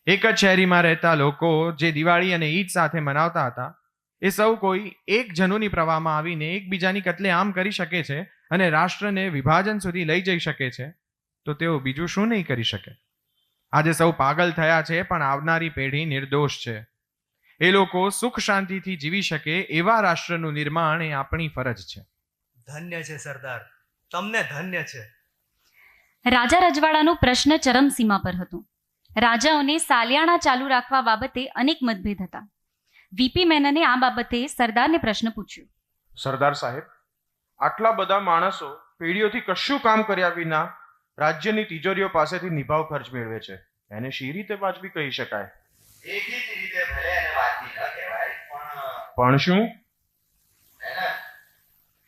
એક જ શહેરીમાં રહેતા લોકો જે દિવાળી અને ઈદ સાથે મનાવતા હતા એ સૌ કોઈ એક જનુની પ્રવાહમાં આવીને એકબીજાની કત્લેઆમ કરી શકે છે અને રાષ્ટ્રને વિભાજન સુધી લઈ જઈ શકે છે, તો તેઓ બીજું શું નહીં કરી શકે? આજે સૌ પાગલ થયા છે, પણ આવનારી પેઢી નિર્દોષ છે. એ લોકો સુખ શાંતિથી જીવી શકે એવા રાષ્ટ્રનું નિર્માણ એ આપણી ફરજ છે. ધન્ય છે સરદાર, તમને ધન્ય છે. રાજા રજવાડાનો પ્રશ્ન ચરમસીમા પર હતો. રાજાઓને સાલિયાણા ચાલુ રાખવા બાબતે અનેક મતભેદ હતા. વીપી મેનને આ બાબતે સરદારને પ્રશ્ન પૂછ્યો. સરદાર સાહેબ, આટલા બધા માણસો પેઢીઓથી કશું કામ કર્યા વિના રાજ્યની તિજોરીઓ પાસેથી નિભાવ ખર્ચ મેળવે છે. એને શી રીતે વાજબી કહી શકાય? એકી જ રીતે ભલે એને વાતની ન કહેવાય, પણ શું?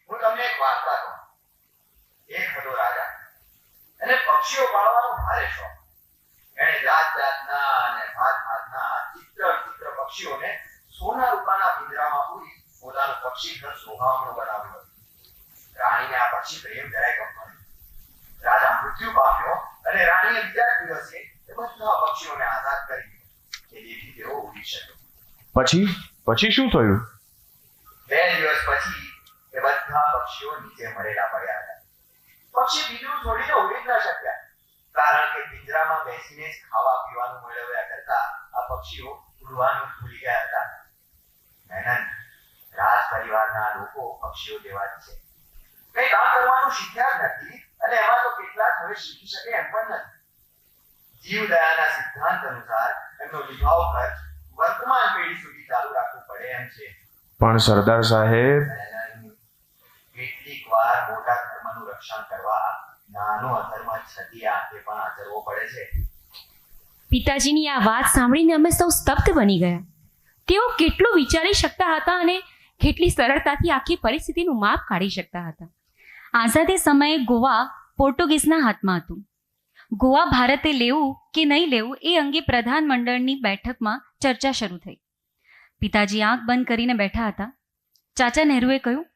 હું તમને એક વાર્તા કહું. એક હતો રાજા, એને પક્ષીઓ પાળવાનો ભારે શોખ. એણે જાત જાતના અને ભાત ભાતના ચિત્ર પક્ષીઓને સોના રૂપાના પિંજરામાં પૂરી પોતાનું પક્ષી ઘર શોભાવવાનું બનાવ્યું હતું. રાણીને આ પક્ષી પ્રેમ જરાય ગમ્યું. રાજા મૃત્યુ પામ્યો અને રાણીએ બીજા દિવસે એ બધા પક્ષીઓને આઝાદ કરી દીધા. જેથી તેઓ ઉડી શકે. પછી શું થયું? 2 દિવસ પછી એ બધા પક્ષીઓ નીચે મરેલા પડ્યા હતા. પક્ષી પિંજરું છોડીને ઉડી ન શક્યા, કારણ કે પિંજરામાં બેસીને જ ખાવા પીવાનું મેળવ્યા કરતા આ પક્ષીઓ ઉડવાનું ભૂલી ગયા હતા. મેનન, રાજ પરિવારના લોકો પક્ષીઓ જેવા જ છે. કઈ કામ કરવાનું શીખ્યા જ નથી અને એમાં તો કેટલાક હવે શીખી શકે એમ પણ નથી. જીવદયાના સિદ્ધાંત અનુસાર એમનો નિભાવ ખર્ચ વર્તમાન પેઢી સુધી ચાલુ રાખવું પડે એમ છે. પણ સરદાર સાહેબ, કેટલીક વાર મોટા ધર્મનું રક્ષણ કરવા નાનો અધર્મ છતી આંખે પણ આચરવો પડે છે. પિતાજીની આ વાત સાંભળીને અમે સૌ સ્તબ્ધ બની ગયા. તેઓ કેટલું વિચારી શકતા હતા અને કેટલી સરળતાથી આખી પરિસ્થિતિનું માપ કાઢી શકતા હતા. આઝાદી સમયે ગોવા પોર્ટુગીઝના હાથમાં હતું. ગોવા ભારતે લેવું કે નહીં લેવું એ અંગે પ્રધાનમંડળની બેઠકમાં ચર્ચા શરૂ થઈ. પિતાજી આંખ બંધ કરીને બેઠા હતા. ચાચા નહેરુએ કહ્યું,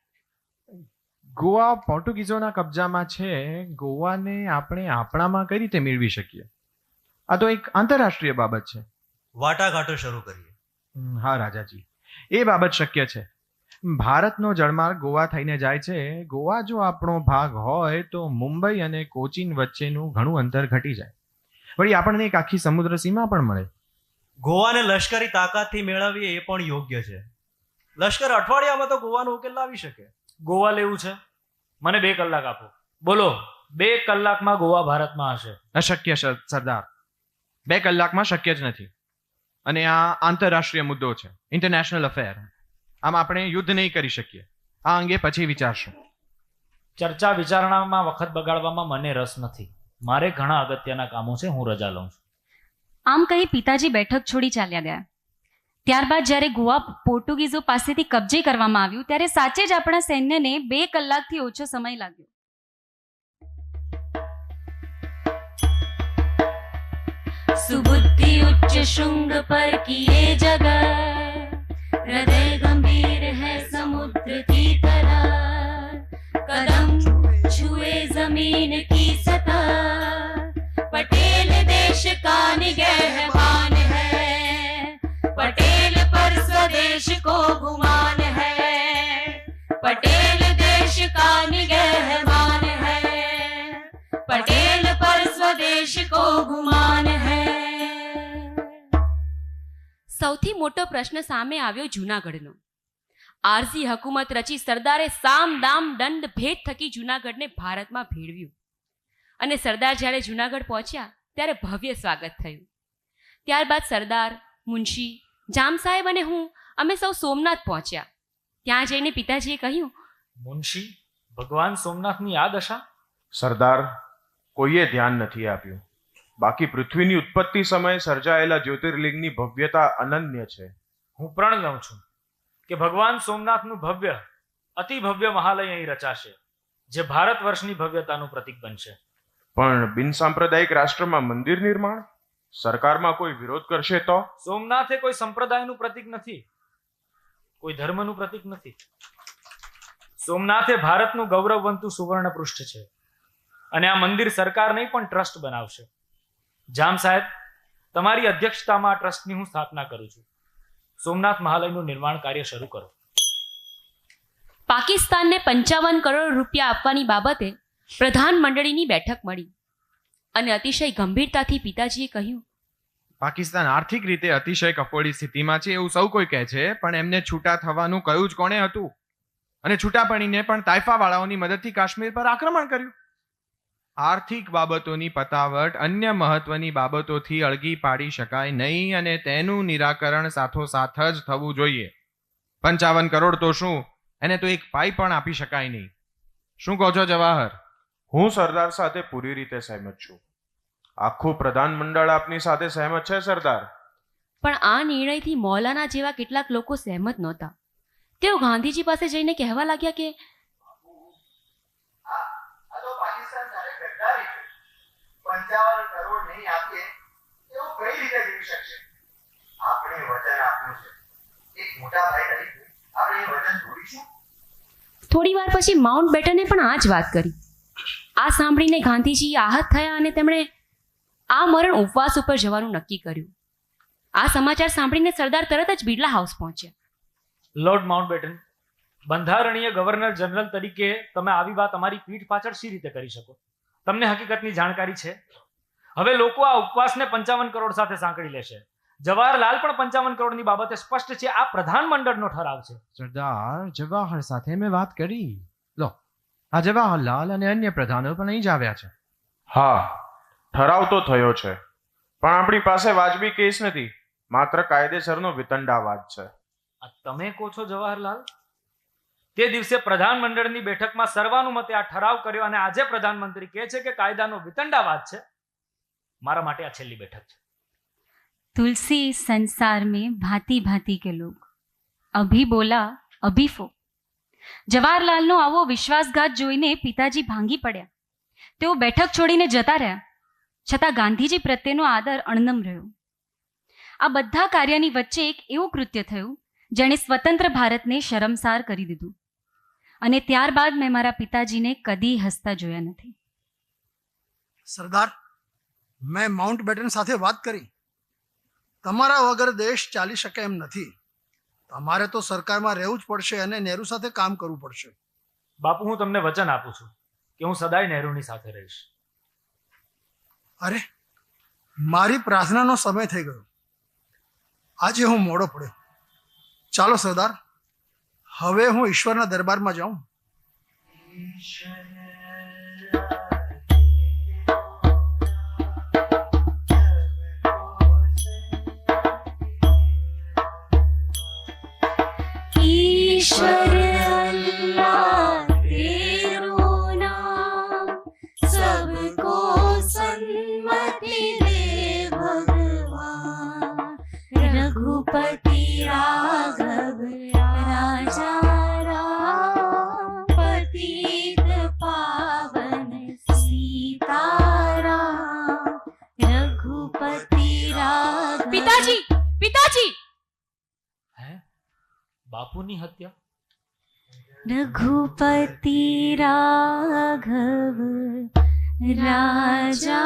ગોવા પોર્ટુગીઝોના કબજામાં છે. ગોવાને આપણે આપણામાં કઈ રીતે મેળવી શકીએ? આ તો એક આંતરરાષ્ટ્રીય બાબત છે. વાટાઘાટો શરૂ કરીએ. હા રાજાજી, એ બાબત શક્ય છે. ભારતનો જળમાર્ગ ગોવા થઈને જાય છે. ગોવા જો આપણો ભાગ હોય તો મુંબઈ અને કોચીન વચ્ચેનું ઘણું અંતર ઘટી જાય. વળી આપણને એક આખી સમુદ્ર સીમા પણ મળે. ગોવાને લશ્કરી તાકાતથી મેળવીએ એ પણ યોગ્ય છે. લશ્કર અઠવાડિયામાં તો ગોવાનો ઉકેલ લાવી શકે. ગોવા લેવું છે? મને 2 કલાક આપો. બોલો, 2 કલાકમાં ગોવા ભારતમાં હશે? અશક્ય સરદાર, 2 કલાકમાં શક્ય જ નથી. અને આ આંતરરાષ્ટ્રીય મુદ્દો છે, ઇન્ટરનેશનલ અફેર. આમ આપણે યુદ્ધ નહીં કરી શકીએ. આ અંગે પછી વિચારશું. ચર્ચા વિચારણામાં વખત બગાડવામાં મને રસ નથી. મારે ઘણા અગત્યના કામો છે. હું રજા લઉં છું. આમ કહી પિતાજી બેઠક છોડી ચાલ્યા ગયા. ત્યારબાદ જ્યારે ગોવા પોર્ટુગીઝો પાસેથી કબજે કરવામાં આવ્યું ત્યારે સાચે જ આપણા સૈન્યને 2 કલાકથી ઓછો સમય લાગ્યો. सुबुद्धि उच्च श्रृंग पर किए जगह, हृदय गंभीर है समुद्र की तरह, कदम छुए जमीन की सतह, पटेल देश का निगहबान है, पटेल पर स्वदेश को गुमान है, पटेल देश का निगहबान है, पटेल पर स्वदेश को गुमान है. સૌથી મોટો પ્રશ્ન સામે આવ્યો જૂનાગઢનો. આરસી હકુમત રચી સરદારે સામ દામ દંડ ભેદ થકી જૂનાગઢને ભારતમાં ભેળવ્યું. અને સરદાર જ્યારે જૂનાગઢ પહોંચ્યા ત્યારે ભવ્ય સ્વાગત થયું. ત્યારબાદ સરદાર, મુનશી, જામ સાહેબ અને હું અમે સૌ સોમનાથ પહોંચ્યા. ત્યાં જઈને પિતાજીએ કહ્યું, મુનશી, ભગવાન સોમનાથની આ દશા? સરદાર, કોઈએ ધ્યાન નથી આપ્યું. બાકી પૃથ્વીની ઉત્પત્તિ સમયે સર્જાયેલા જ્યોતિર્લિંગની ભવ્યતા અનન્ય છે. હું પ્રણ લઉં છું કે ભગવાન સોમનાથનું ભવ્ય, અતિ ભવ્ય મહાલય અહીં રચાશે, જે ભારત વર્ષની ભવ્યતાનું પ્રતીક બનશે. પણ બિનસાંપ્રદાયિક રાષ્ટ્રમાં મંદિર નિર્માણ? સરકારમાં કોઈ વિરોધ કરશે તો? સોમનાથ એ કોઈ સંપ્રદાયનું પ્રતીક નથી, કોઈ ધર્મનું પ્રતીક નથી. સોમનાથ એ ભારતનું ગૌરવવંતું સુવર્ણ પૃષ્ઠ છે. અને આ મંદિર સરકાર નહીં પણ ટ્રસ્ટ બનાવશે. જામ સાહેબ, તમારી અધ્યક્ષતામાં આ ટ્રસ્ટની હું સ્થાપના કરું છું. સોમનાથ મહાલયનું નિર્માણ કાર્ય શરૂ કરો. પાકિસ્તાનને 55 કરોડ રૂપિયા આપવાની બાબતે પ્રધાન મંડળીની બેઠક મળી અને અતિશય ગંભીરતાથી પિતાજીએ કહ્યું, પાકિસ્તાન આર્થિક રીતે અતિશય કફોડી સ્થિતિમાં છે એવું સૌ કોઈ કહે છે, પણ એમને છૂટા થવાનું કહ્યું જ કોણે હતું? અને છૂટા પડીને પણ તાઇફાવાળાઓની મદદથી કાશ્મીર પર આક્રમણ કર્યું. આર્થિક બાબતોની પતાવટ અન્ય મહત્વની બાબતોથી અળગી પાડી શકાય નહીં, અને તેનું નિરાકરણ સાથોસાથ જ થવું જોઈએ. 55 કરોડ તો શું, એને તો 1 પાઈ પણ આપી શકાય નહીં. શું કહો છો જવાહર? હું સરદાર સાથે પૂરી રીતે સહેમત છું. આખું પ્રધાનમંડળ આપની સાથે સહેમત છે સરદાર. પણ આ નિર્ણયથી મૌલાના જેવા કેટલાક લોકો સહેમત નહોતા. તેઓ ગાંધીજી પાસે જઈને કહેવા લાગ્યા કે આ તો પાકિસ્તાન સાથે ગદ્દારી છે. 55 કરોડ નહીં આપીએ તેઓ કઈ રીતે જીવી શકશે? આપણે વચન આપ્યું છે. એક મોટા ભાઈ તરીકે આપણે એ વચન તોડીશું? થોડી વાર પછી માઉન્ટ બેટને પણ આ જ વાત કરી. આ સાંભળીને ગાંધીજી આહત થયા અને તેમણે આ મરણ ઉપવાસ ઉપર જવાનું નક્કી કર્યું. આ સમાચાર સાંભળીને સરદાર તરત જ બિરલા હાઉસ પહોંચ્યા. લોર્ડ માઉન્ટબેટન, બંધારણીય ગવર્નર જનરલ તરીકે તમે આવી વાત અમારી પીઠ પાછળ શી રીતે કરી શકો? તમને હકીકતની જાણકારી છે? હવે લોકો આ ઉપવાસને 55 કરોડ સાથે સાંકળી લેશે. જવાહરલાલ પણ 55 કરોડની બાબતે સ્પષ્ટ છે. આ પ્રધાનમંડળનો ઠરાવ છે. સરદાર, જવાહર સાથે મેં વાત કરી. લો, આ જવાહરલાલ અને અન્ય પ્રધાનો પણ અહીં જ આવ્યા છે. હા, ઠરાવ તો થયો છે, પણ આપણી પાસે વાજબી કેસ નથી. માત્ર કાયદેસરનો વિતંડાવાદ છે. આ તમે કહો છો જવાહરલાલ? તે દિવસે પ્રધાનમંડળની બેઠકમાં સર્વાનુમતે આ ઠરાવ કર્યો અને આજે પ્રધાનમંત્રી કહે છે કે કાયદાનો વિતંડાવાદ છે. મારા માટે આ છેલ્લી બેઠક છે. तुलसी संसार में भांति भांति के लोग, अभी बोला अभी फो. જવાહરલાલનો આવો વિશ્વાસઘાત જોઈને પિતાજી ભાંગી પડ્યા. તેઓ બેઠક છોડીને જતા રહ્યા, છતાં ગાંધીજી પ્રત્યેનો આદર અણનમ રહ્યો. આ બધા કાર્યની વચ્ચે એક એવું કૃત્ય થયું જેણે સ્વતંત્ર ભારતને શરમસાર કરી દીધું, અને ત્યારબાદ મેં મારા પિતાજીને કદી હસતા જોયા નથી. સરદાર, મેં માઉન્ટ બેટન સાથે વાત કરી. તમારા વગર દેશ ચાલી શકે એમ નથી. તમારે તો સરકારમાં રહેવું જ પડશે અને નહેરુ સાથે કામ કરવું પડશે. બાપુ, હું તમને વચન આપું છું કે હું સદાય નહેરુની સાથે રહીશ. અરે, મારી પ્રાર્થનાનો સમય થઈ ગયો. આજે હું મોડો પડ્યો. ચાલો સરદાર, હવે હું ઈશ્વરના દરબારમાં જાઉં? ईश्वर अल्लाह तेरो नाम सबको सन्मति दे भगवान रघुपति राघव राजा राम पतित पावन सीताराम रघुपति राघव પિતાજી પિતાજી હે બાપુની હત્યા? रघुपति राघव राजा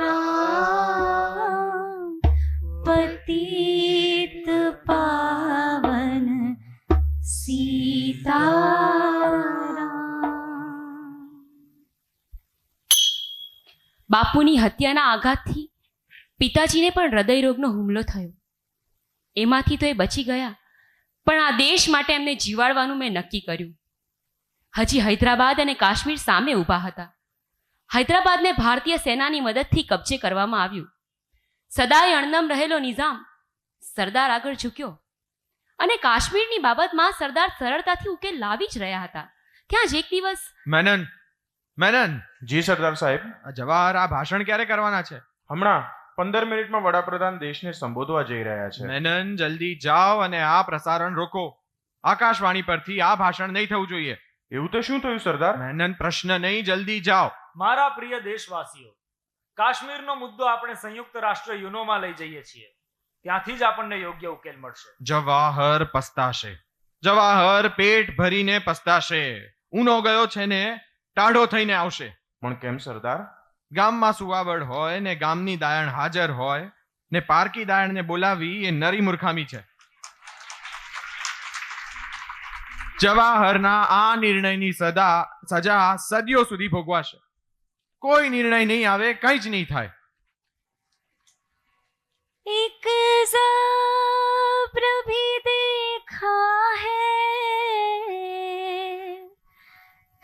राम पतित पावन सीताराम। બાપુની હત્યાના આઘાતથી પિતાજીને પણ હૃદયરોગનો હુમલો થયો. એમાંથી તો એ બચી ગયા, પણ આ દેશ માટે એમને જીવાડવાનું મેં નક્કી કર્યું. હજી હૈદરાબાદ અને કાશ્મીર સામે ઊભા હતા. હૈદરાબાદને ભારતીય સેનાની મદદથી કબજે કરવામાં આવ્યું. સદાય અણનમ રહેલો નિઝામ સરદાર આગળ ઝૂક્યો અને કાશ્મીરની બાબતમાં સરદાર સરળતાથી ઉકેલ લાવી જ રહ્યા હતા. ત્યાં જ એક દિવસ મેનન, મેનન, જી સરદાર સાહેબ. આ જવાહર આ ભાષણ ક્યારે કરવાના છે? હમણાં 15 મિનિટમાં વડાપ્રધાન દેશને સંબોધવા જઈ રહ્યા છે. મેનન, જલ્દી જાઓ અને આ પ્રસારણ રોકો. આકાશવાણી પરથી આ ભાષણ નહીં થવું જોઈએ. એવું તો શું થયું સરદાર? મેનન, પ્રશ્ન નહીં, જલ્દી જાઓ. મારા પ્રિય દેશવાસીઓ, કાશ્મીરનો મુદ્દો આપણે સંયુક્ત રાષ્ટ્ર યુનોમાં લઈ જઈએ છીએ. ત્યાંથી જ આપણને યોગ્ય ઉકેલ મળશે. જવાહર પસ્તાશે. જવાહર પેટ ભરીને પસ્તાશે. ઊનો ગયો છે ને ટાઢો થઈને આવશે. પણ કેમ સરદાર? ગામમાં સુવાવડ હોય ને ગામની દાયણ હાજર હોય ને પારકી દાયણને બોલાવી એ નરી મૂર્ખામી છે. જવાહરના આ નિર્ણયની સજા સદીઓ સુધી ભોગવાશે. કોઈ નિર્ણય નહીં આવે, કંઈ જ નહીં થાય. एक ज़ब्र भी देखा है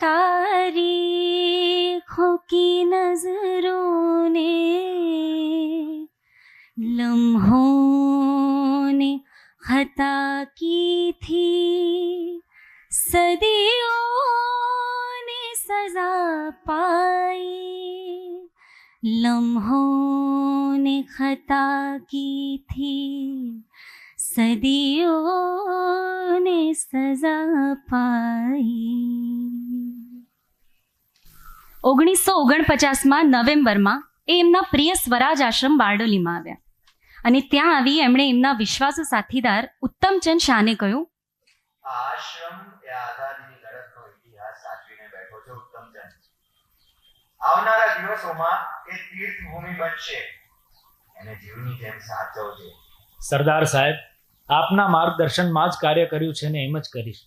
तारीखों की नजरों ने लम्हों ने खता की थी सदियों ने सजा पाई लम्हों ने खता की थी सदियों ने सजा पाई। 1949માં નવેમ્બરમાં એ એમના પ્રિય સ્વરાજ આશ્રમ બારડોલીમાં આવ્યા અને ત્યાં આવી એમણે એમના વિશ્વાસુ સાથીદાર ઉત્તમચંદ શાહને કહ્યું, આ આશ્રમ એ આઝાદીની લડતનો ઇતિહાસ સાચવીને બેઠો છે ઉત્તમચંદ. આવનારા દિવસોમાં એ તીર્થભૂમિ બનશે. એને જીવની જેમ સાચવજે. સરદાર સાહેબ, આપના માર્ગદર્શનમાં જ કાર્ય કર્યું છે ને એમ જ કરીશ.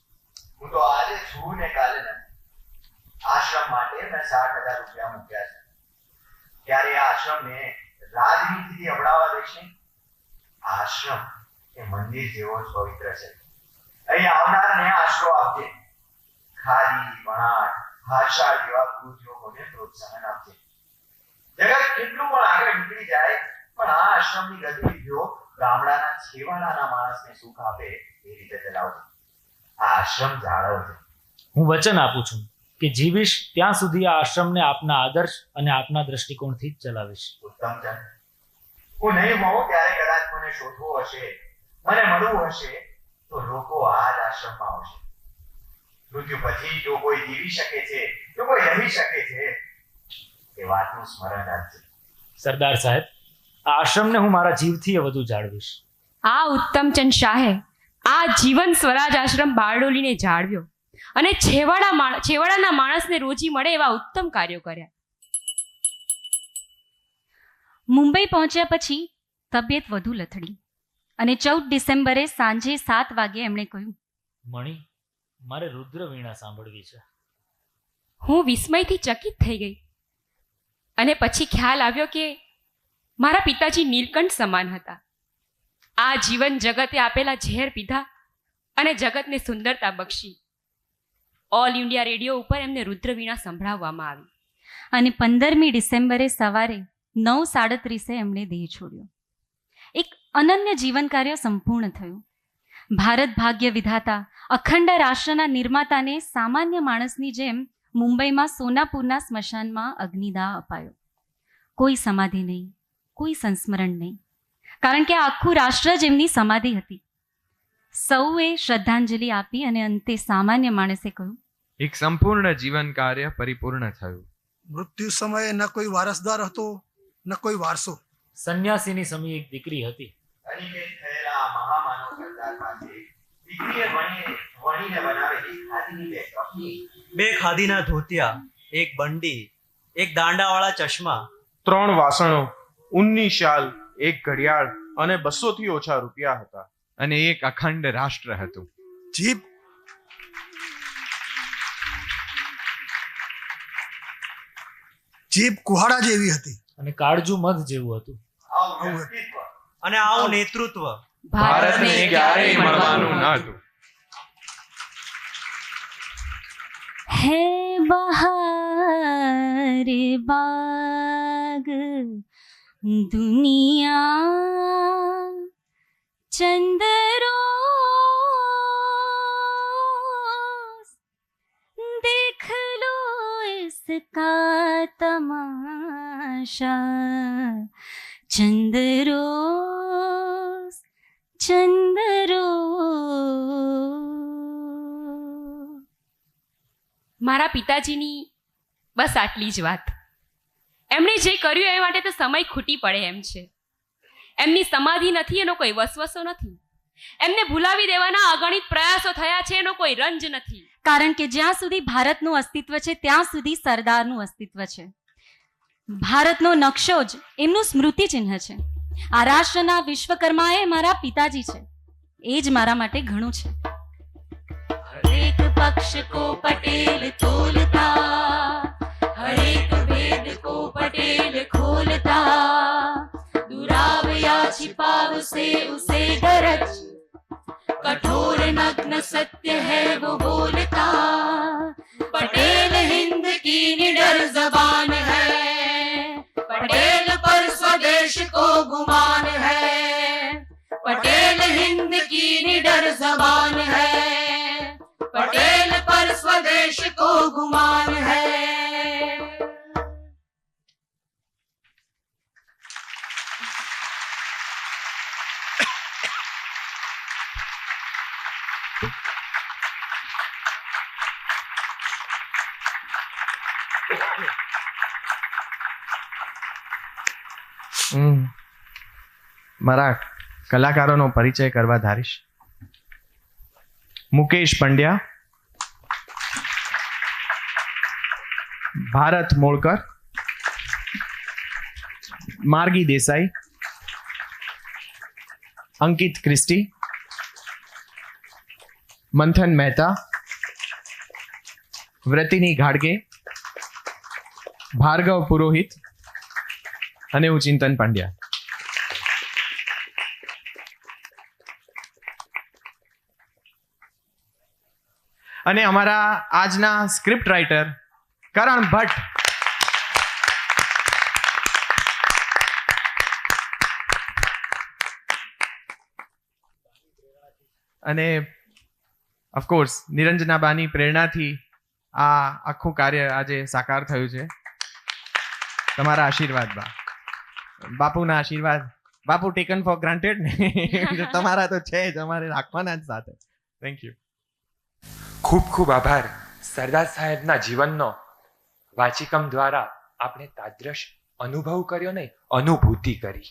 હું તો આજે છું ને કાલે નથી. આશ્રમ માટે મેં 60,000 રૂપિયા મૂક્યા છે. ત્યારે આ આશ્રમને રાજનીતિથી અવડાવવા દઈશ નહીં. આશ્રમ એ મંદિર જેવો જ પવિત્ર છે. અહીં આવનારને આશરો આપજે. ખાદી, વણાટ, હાથશાળ જેવા ઉદ્યોગોને પ્રોત્સાહન આપજે. જગત કેટલું પણ આગળ નીકળી જાય, પણ આ આશ્રમની ગતિવિધિઓ ગામડાના છેવાડાના માણસને સુખ આપે એ રીતે ચલાવજે. આ આશ્રમ જાળવજે. હું વચન આપું છું કે જીવીશ ત્યાં સુધી આ આશ્રમને આપના આદર્શ અને આપના દ્રષ્ટિકોણથી જ ચલાવીશ. ઉત્તમચંદ, હું નહીં હોઉં ત્યારે કદાચ મને શોધવું હશે, મને મળવું હશે, તો લોકો આ જ આશ્રમમાં આવશે. મૃત્યુ પછી જો કોઈ જીવી શકે છે, જો કોઈ રહી શકે છે, એ વાતનું સ્મરણ રાખજે. સરદાર સાહેબ, આ આશ્રમને હું મારા જીવથી વધુ જાળવીશ. આ ઉત્તમચંદ શાહે આ જીવન સ્વરાજ આશ્રમ બારડોલીને જાળવ્યો અને છેવાડાના માણસને રોજી મળે એવા ઉત્તમ કાર્યો કર્યા. મુંબઈ પહોંચ્યા પછી તબિયત વધુ લથડી અને 14 ડિસેમ્બરે સાંજે 7 વાગે એમણે કહ્યું, મણી, મારે રુદ્ર વીણા સાંભળવી છે. હું વિસ્મયથી ચકિત થઈ ગઈ અને પછી ખ્યાલ આવ્યો કે મારા પિતાજી નીલકંઠ સમાન હતા. આ જીવન જગતે આપેલા ઝેર પીધા અને જગતને સુંદરતા બક્ષી. ઓલ ઇન્ડિયા રેડિયો ઉપર એમને રુદ્રવીણા સંભળાવવામાં આવી. અને 15મી ડિસેમ્બરે સવારે 9:37 એમણે દેહ છોડ્યો. એક અનન્ય જીવન કાર્ય સંપૂર્ણ થયું. ભારત ભાગ્ય વિધાતા અખંડ રાષ્ટ્રના નિર્માતાને સામાન્ય માણસની જેમ મુંબઈમાં સોનાપુરના સ્મશાનમાં અગ્નિદાહ અપાયો. કોઈ સમાધિ નહીં, કોઈ સંસ્મરણ નહીં, કારણ કે આખું રાષ્ટ્ર જ એમની સમાધિ હતી. સૌએ શ્રદ્ધાંજલિ આપી અને અંતે સામાન્ય માણસે કહ્યું, એક સંપૂર્ણ જીવન કાર્ય પરિપૂર્ણ થયું. મૃત્યુ સમયે ન કોઈ વારસદાર હતો, ન કોઈ વારસો. સંન્યાસીની સમી એક દીકરી હતી. અનિકેત થયેલા આ મહામાનવ સરદાર પાસે દીકરીએ વણીને બનાવેલી ખાદીની બે કપડી, 2 ખાદીના ધોતિયા, 1 બંડી, 1 દાંડાવાળા ચશ્મા, 3 વાસણો, ઊનની શાલ, 1 ઘડિયાળ અને 200 થી ઓછા રૂપિયા હતા. અને એક અખંડ રાષ્ટ્ર હતું. જીભ જીભ કુહાડા જેવી હતી. અને કાળજુ મધ જેવું હતું. આવું વ્યક્તિત્વ અને આવું નેતૃત્વ ભારતને ક્યારેય મળવાનું ન હતું. હે બહાર બાગ દુનિયા चंद्रों देख लो इसका तमाशा चंद्रों મારા પિતાજીની બસ આટલી જ વાત. એમણે જે કર્યું એ માટે તો સમય ખૂટી પડે એમ છે. એમની સમાધિ નથી એનો કોઈ વસવસો નથી. એમને ભૂલાવી દેવાના અગણિત પ્રયાસો થયા છે એનો કોઈ રંજ નથી. કારણ કે જ્યાં સુધી ભારતનું અસ્તિત્વ છે ત્યાં સુધી સરદારનું અસ્તિત્વ છે. ભારતનો નકશો જ એમનું સ્મૃતિ ચિહ્ન છે. આ રાષ્ટ્રના વિશ્વકર્મા એ મારા પિતાજી છે. એ જ મારા માટે ઘણું છે. हरेक पक्ष को पटेल तोलता, हरेक भेद को पटेल खोलता, दुराव या छिपाव से उसे गरज, कठोर नग्न सत्य है वो बोलता, पटेल हिंद की निडर जबान है, पटेल पर स्वदेश को गुमान है, पटेल हिंद की निडर जबान है, पटेल पर स्वदेश को गुमान है. મારા કલાકારોનો પરિચય કરવા ધારીશ. મુકેશ પંડ્યા, ભારત મોળકર, માર્ગી દેસાઈ, અંકિત ક્રિસ્ટી, મંથન મહેતા, વ્રતિની ઘાડગે, ભાર્ગવ પુરોહિત અને હું ચિંતન પંડ્યા. અને અમારા આજના સ્ક્રિપ્ટ રાઇટર કરણ ભટ્ટ. અને ઓફકોર્સ નિરંજનાબાની પ્રેરણાથી આ આખું કાર્ય આજે સાકાર થયું છે. તમારા આશીર્વાદ બાપુના આશીર્વાદ. બાપુ ટેકન ફોર ગ્રાન્ટેડ ને તમારા તો છે જ, અમારે રાખવાના જ સાથે. Thank you. ખૂબ ખૂબ આભાર. સરદાર સાહેબના જીવનનો વાચિકમ દ્વારા આપણે તાદ્રશ અનુભવ કર્યો નહીં, અનુભૂતિ કરી.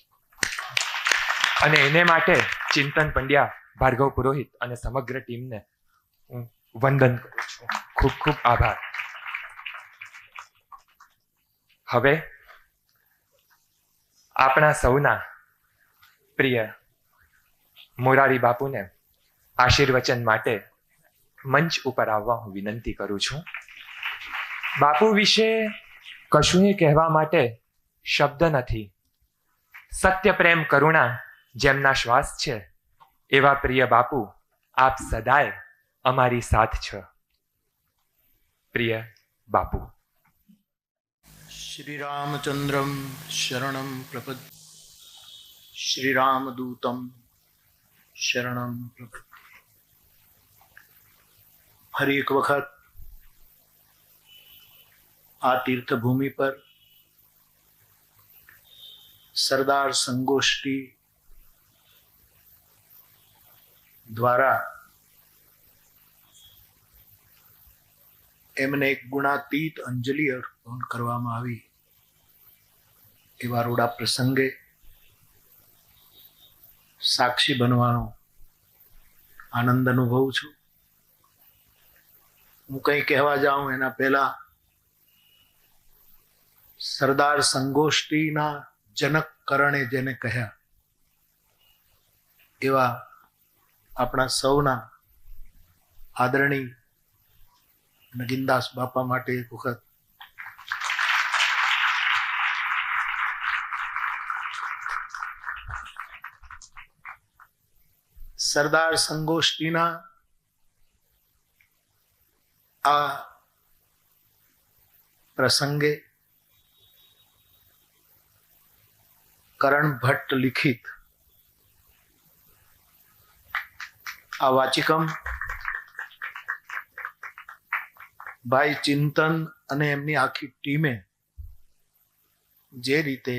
અને એને માટે ચિંતન પંડ્યા, ભાર્ગવ પુરોહિત અને સમગ્ર ટીમને હું વંદન કરું છું. ખૂબ ખૂબ આભાર. હવે આપણા સૌના પ્રિય મોરારી બાપુને આશીર્વચન માટે મંચ ઉપર આવવા હું વિનંતી કરું છું. બાપુ વિશે કશું કહેવા માટે શબ્દ નથી. સત્ય, પ્રેમ, કરુણા જેમના શ્વાસ છે એવા પ્રિય બાપુ આપ સદાય અમારી સાથ છો. પ્રિય બાપુ. श्री रामचंद्रम शरणम प्रपद श्री रामदूतम शरणम प्रपद. ફરી એક વખત આ તીર્થભૂમિ પર સરદાર સંગોષ્ઠી દ્વારા એમને એક ગુણાતીત અંજલિ અર્પણ કરવામાં આવી એવા રૂડા પ્રસંગે સાક્ષી બનવાનો આનંદ અનુભવું છું. હું કંઈ કહેવા જાઉં એના પહેલા સરદાર સંગોષ્ઠીના જનક કરણે જેને કહ્યા એવા આપણા સૌના આદરણીય નગીનદાસ બાપા માટે એક વખત સરદાર સંગોષ્ઠીના આ પ્રસંગે કરણ ભટ્ટ લિખિત આ વાચિકમ ભાઈ ચિંતન અને એમની આખી ટીમે જે રીતે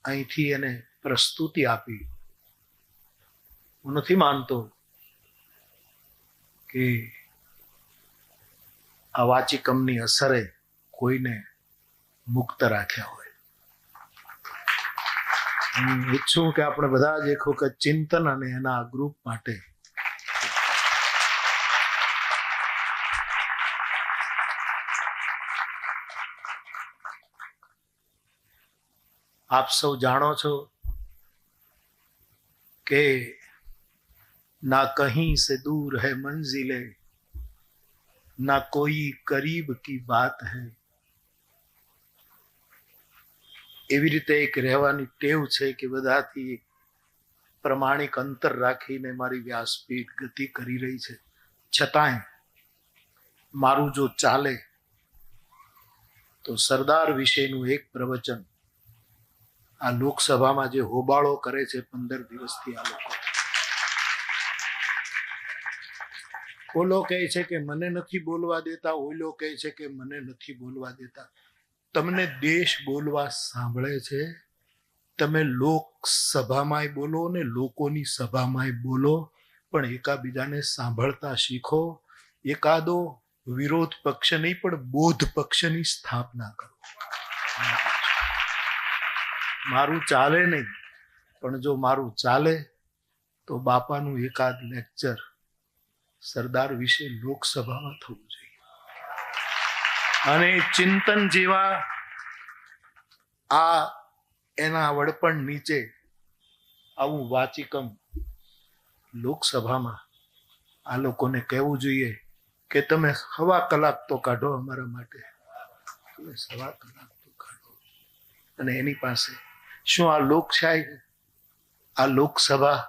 અહીંથી એને પ્રસ્તુતિ આપી, હું નથી માનતો કે આ વાચિકમની અસરે કોઈને મુક્ત રાખ્યા હોય. હું ઈચ્છું કે આપણે બધા જ એક વખત ચિંતન અને એના ગ્રુપ માટે આપ સૌ જાણો છો કે ના કहीं से दूर है मंजिले ना कोई करीब की बात है. એવી રીતે એક રહેવાની ટેવ છે કે બધાથી પ્રમાણિક અંતર રાખીને મારી વ્યાસપીઠ ગતિ કરી રહી છે. છતાંય મારું જો ચાલે તો સરદાર વિશેનું એક પ્રવચન આ લોકસભામાં જે હોબાળો કરે છે 15 દિવસથી આ લોકો, ઓલો કહે છે કે મને નથી બોલવા દેતા, ઓલો કહે છે કે મને નથી બોલવા દેતા. તમને દેશ બોલવા સાંભળે છે. તમે લોકસભામાંય બોલો ને લોકોની સભામાંય બોલો, પણ એકાબીજાને સાંભળતા શીખો. એકાદો વિરોધ પક્ષ નહીં પણ બોધ પક્ષની સ્થાપના કરો. મારું ચાલે નહીં, પણ જો મારું ચાલે તો બાપાનું એકાદ લેક્ચર સરદાર વિશે લોકસભામાં થવું જોઈએ. અને ચિંતન જેવા આ એના વડપણ નીચે આવું વાચિકમ લોકસભામાં આ લોકોને કહેવું જોઈએ કે તમે સવા કલાક તો કાઢો અમારા માટે, તમે સવા કલાક તો કાઢો. અને એની પાસે શું આ લોકશાહી, આ લોકસભા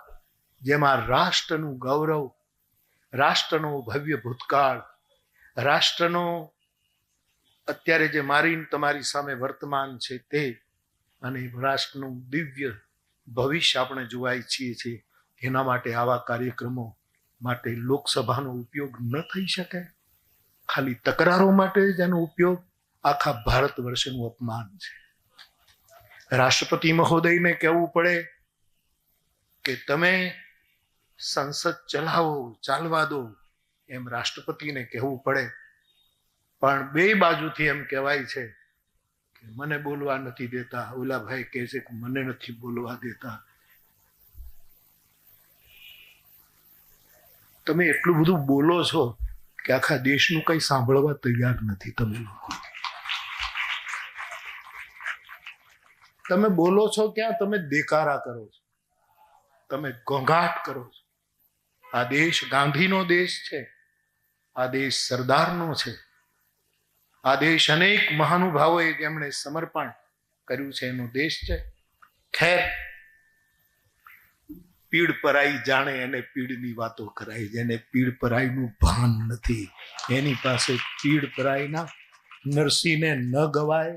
જેમાં રાષ્ટ્રનું ગૌરવ, રાષ્ટ્રનો ભવ્ય ભૂતકાળ, રાષ્ટ્રનો અત્યારે જે મારી તમારી સામે વર્તમાન છે તે, અને રાષ્ટ્રનું દિવ્ય ભવિષ્ય આપણે જોવા ઈચ્છીએ છીએ. એના માટે આવા કાર્યક્રમો માટે લોકસભાનો ઉપયોગ ન થઈ શકે. ખાલી તકરારો માટે જ એનો ઉપયોગ આખા ભારત વર્ષનું અપમાન છે. રાષ્ટ્રપતિ મહોદયને કહેવું પડે કે તમે સંસદ ચલાવો, ચાલવા દો, એમ રાષ્ટ્રપતિને કહેવું પડે. પણ બે બાજુથી એમ કહેવાય છે કે મને બોલવા નથી દેતા, ઓલા ભાઈ કહે છે કે મને નથી બોલવા દેતા. તમે એટલું બધું બોલો છો કે આખા દેશનું કંઈ સાંભળવા તૈયાર નથી. તમે લોકો તમે બોલો છો ક્યાં? તમે દેકારા કરો છો, તમે ઘોંઘાટ કરો છો. આ દેશ ગાંધીનો દેશ છે, આ દેશ સરદારનો છે, આ દેશ અનેક મહાનુભાવોએ જેમણે સમર્પણ કર્યું છે એનો દેશ છે. ખેર, પીડ પરાઈ જાણે એને પીડની વાતો કરાય. જેને પીડ પરાઈનું ભાન નથી એની પાસે પીડ પરાઈના નરસિંહને ન ગવાય,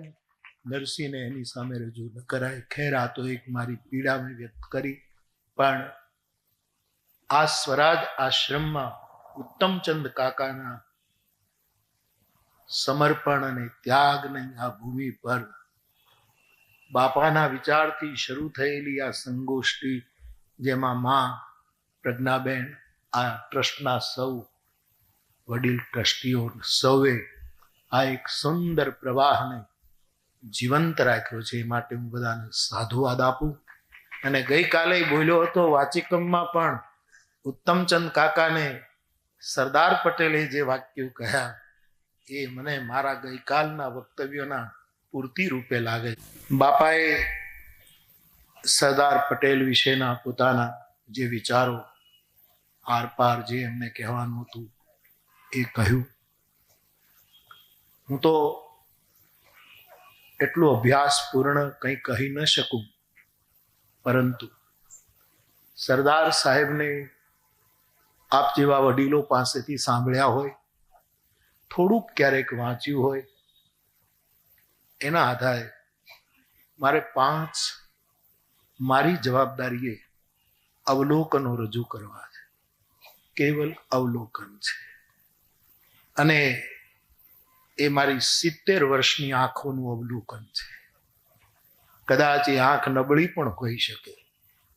નરસિંહને એની સામે રજૂ ન કરાય. ખેર, આ તો એક મારી પીડા મેં વ્યક્ત કરી. પણ આ સ્વરાજ આશ્રમમાં ઉત્તમચંદ કાકાના સમર્પણ અને ત્યાગની આ ભૂમિ પર બાપાના વિચારથી શરૂ થયેલી આ સંગોષ્ઠી, જેમાં માં પ્રજ્ઞાબેન, આ ટ્રસ્ટના સૌ વડીલ ટ્રસ્ટીઓ સૌએ આ એક સુંદર પ્રવાહને જીવંત રાખ્યો છે. એ માટે હું બધાને સાધુવાદ આપું. અને ગઈકાલે બોલ્યો હતો વાચિકમમાં પણ ઉત્તમચંદ કાકાને સરદાર પટેલે જે વાક્યો કહ્યા એ મને મારા ગઈકાલના વક્તવ્યોના પૂર્તિ રૂપે લાગે. બાપાએ સરદાર પટેલ વિશેના પોતાના જે વિચારો આર પાર જે એમને કહેવાનું હતું એ કહ્યું. હું તો એટલો અભ્યાસ પૂર્ણ કંઈ કહી ન શકું, પરંતુ સરદાર સાહેબને આપ જેવા વડીલો પાસેથી સાંભળ્યા હોય, થોડુંક ક્યારેક વાંચ્યું હોય, એના આધારે મારે 5 મારી જવાબદારીએ અવલોકનો રજૂ કરવા છે. કેવલ અવલોકન છે. અને એ મારી 70 વર્ષની આંખોનું અવલોકન છે. કદાચ એ આંખ નબળી પણ હોઈ શકે.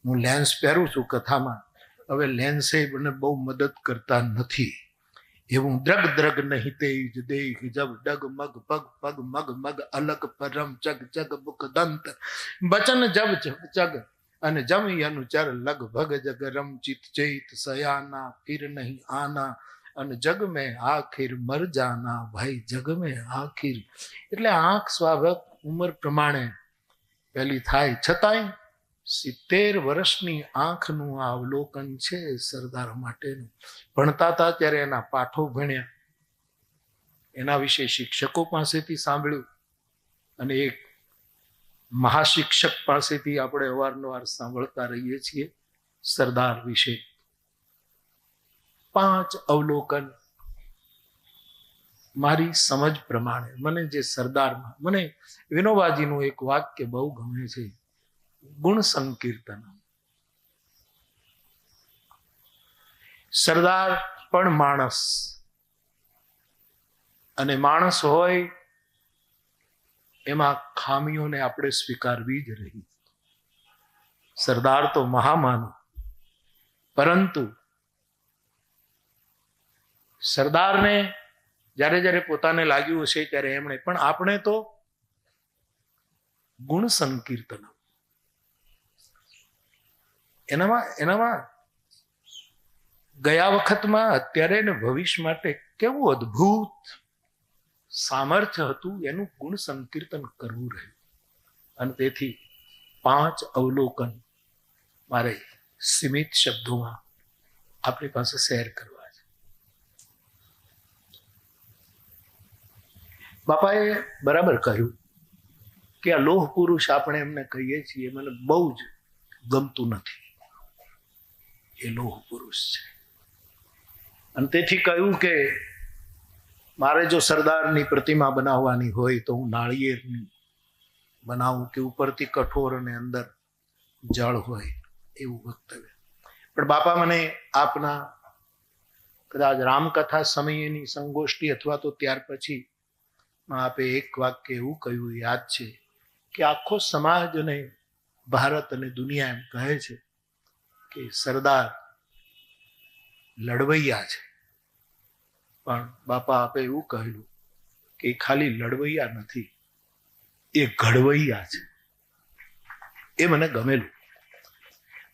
હું લેન્સ પહેરું છું કથામાં. હવે લેન્સે મને બહુ મદદ કરતા નથી. એવું દ્રગ દ્રગ નહીં તેજ દેહ જબ ડગ મગ પગ પગ મગ મગ અલગ પરમ જગ જગ બુક દંત બચન જબ જગ અને જમ અનુચર લગભગ જગ રમ ચિત ચૈત સયાના ફિર નહીં આના અને જગ મેં આખિર મર જાના ભાઈ જગ મેં આખિર. એટલે આંખ સ્વાભાવિક ઉંમર પ્રમાણે પહેલી થાય, છતાંય 70 વર્ષની આંખનું આ અવલોકન છે સરદાર માટેનું. ભણતા હતા ત્યારે એના પાઠો ભણ્યા, એના વિશે શિક્ષકો પાસેથી સાંભળ્યું, અને એક મહાશિક્ષક પાસેથી આપણે અવારનવાર સાંભળતા રહીએ છીએ સરદાર વિશે. 5 અવલોકન મારી સમજ પ્રમાણે મને જે સરદારમાં, મને વિનોબાજીનું એક વાક્ય બહુ ગમે છે, ગુણ સંકીર્તન. સરદાર પણ માણસ, અને માણસ હોય એમાં ખામીઓને આપણે સ્વીકારવી જ રહી. સરદાર તો મહામાનવ, પરંતુ સરદારને જ્યારે જ્યારે પોતાને લાગ્યું હશે ત્યારે એમણે પણ આપણે તો ગુણ સંકીર્તન, એનામાં ગયા વખતમાં અત્યારે ને ભવિષ્ય માટે કેવું અદ્ભુત સામર્થ્ય હતું, એનું ગુણ સંકીર્તન કરવું રહ્યું. અને તેથી 5 અવલોકન મારે સીમિત શબ્દોમાં આપણી પાસે શેર કરવા છે. બાપાએ બરાબર કહ્યું કે આ લોહ પુરુષ આપણે એમને કહીએ છીએ, મને બહુ જ ગમતું નથી. એ લોહ પુરુષ છે. અને તેથી કહ્યું કે મારે જો સરદારની પ્રતિમા બનાવવાની હોય તો હું નાળિયેરની બનાવું, કે ઉપરથી કઠોર અને અંદર જળ હોય, એવું વક્તવ્ય. પણ બાપા મને આપના કદાચ રામકથા સમયની સંગોષ્ઠી અથવા તો ત્યાર પછી આપે એક વાક્ય એવું કહ્યું યાદ છે કે આખો સમાજ અને ભારત અને દુનિયા એમ કહે છે કે સરદાર લડવૈયા છે. પણ બાપા આપે એવું કહેલું કે ખાલી લડવૈયા નથી, એ ઘડવૈયા છે. એ મને ગમેલું.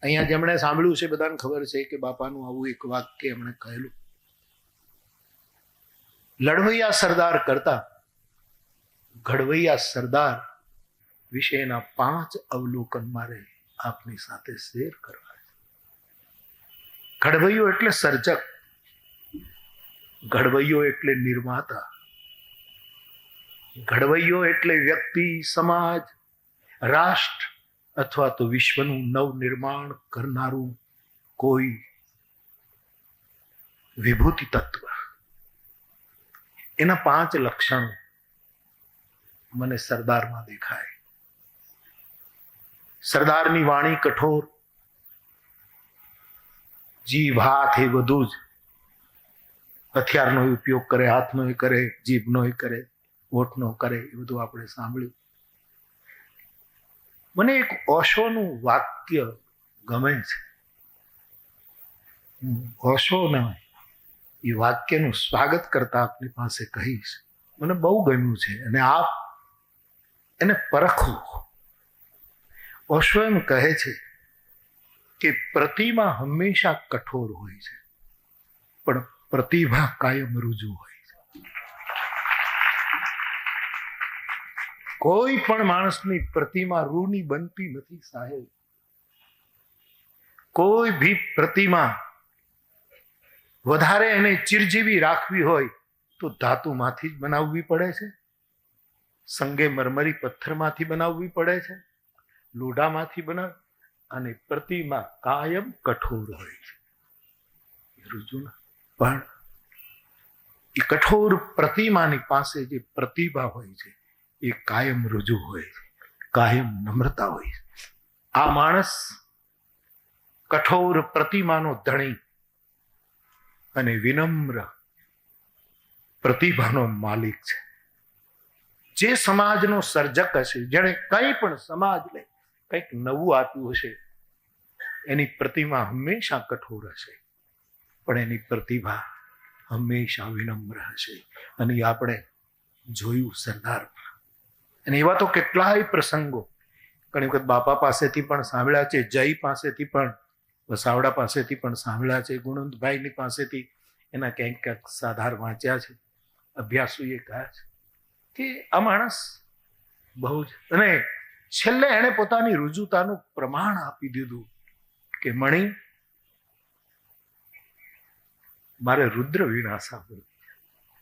અહીંયા જેમણે સાંભળ્યું છે બધાને ખબર છે કે બાપાનું આવું એક વાક્ય એમણે કહેલું. લડવૈયા સરદાર કરતા ઘડવૈયા સરદાર વિશેના 5 અવલોકન મારે આપની સાથે શેર કરવા છે. ઘડવૈયો એટલે સર્જક, ઘડવૈયો એટલે નિર્માતા, ઘડવૈયો એટલે વ્યક્તિ, સમાજ, રાષ્ટ્ર અથવા તો વિશ્વનું નવનિર્માણ કરનારું કોઈ વિભૂતિ તત્વ, એના 5 લક્ષણો મને સરદારમાં દેખાય. સરદારની વાણી કઠોર, જીભ હાથ એ બધું જ, હથિયારનો ઉપયોગ કરે, હાથનો એ કરે, જીભનો એ કરે, હોઠનો કરે, એ બધું આપણે સાંભળ્યું. મને એક ઓશોનું વાક્ય ગમે છે. ઓશોના એ વાક્યનું સ્વાગત કરતા આપની પાસે કહીશ. મને બહુ ગમ્યું છે અને આપ એને પરખો. ઓશો એમ કહે છે કે પ્રતિમા હંમેશા કઠોર હોય છે, પણ પ્રતિભા કાયમ રુજુ હોય છે. કોઈ પણ માણસની પ્રતિમા રૂની બનતી નથી સાહેબ. કોઈ ભી પ્રતિમા વધારે એને ચિરજીવી રાખવી હોય તો ધાતુમાંથી જ બનાવવી પડે છે, સંગે મરમરી પથ્થરમાંથી બનાવવી પડે છે, લોઢામાંથી બનાવ, અને પ્રતિમા કાયમ કઠોર હોય છે. રુજુના પણ એ કઠોર પ્રતિમાની પાસે જે પ્રતિભા હોય છે એ કાયમ રુજુ હોય છે, કાયમ નમ્રતા હોય છે. આ માણસ કઠોર પ્રતિમાનો ધણી અને વિનમ્ર પ્રતિભાનો માલિક છે. જે સમાજનો સર્જક હશે, જેણે કંઈ પણ સમાજને કંઈક નવું આપ્યું હશે, એની પ્રતિમા હંમેશા કઠોર હશે, પણ એની પ્રતિભા હંમેશા વિનમ્ર હશે. અને એ આપણે જોયું સરદારમાં. અને એવા તો કેટલાય પ્રસંગો ઘણી વખત બાપા પાસેથી પણ સાંભળ્યા છે, જય પાસેથી પણ, વસાવડા પાસેથી પણ સાંભળ્યા છે, ગુણવંતભાઈની પાસેથી એના ક્યાંક ક્યાંક સાધાર વાંચ્યા છે, અભ્યાસોએ કહ્યા છે કે આ માણસ બહુ જ. અને છેલ્લે એણે પોતાની રુજુતાનું પ્રમાણ આપી દીધું કે મણી, મારે રુદ્ર વીણા સાંભળવી.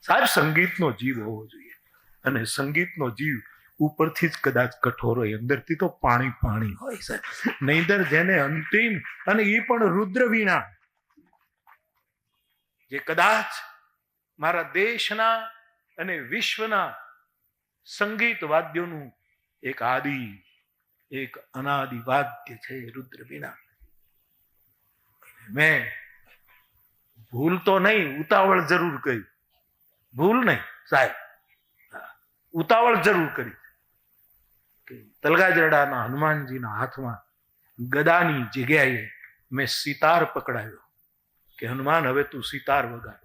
સાહેબ, સંગીતનો જીવ હોવો જોઈએ, અને સંગીતનો જીવ ઉપરથી જ કદાચ કઠોર હોય, અંદરથી તો પાણી પાણી હોય સાહેબ. નહીંતર જેને અંતિમ, અને એ પણ રુદ્ર વીણા, જે કદાચ મારા દેશના અને વિશ્વના સંગીત વાદ્યોનું એક આદિ, એક અનાદિ વાદ્ય છે રુદ્ર વીણા. મેં ભૂલ તો નહીં, ઉતાવળ જરૂર કરી. ભૂલ નહીં સાહેબ, ઉતાવળ જરૂર કરી કે તલગાજરડાના હનુમાનજીના હાથમાં ગદાની જગ્યાએ મેં સિતાર પકડાવ્યો કે હનુમાન હવે તું સિતાર વગાડ.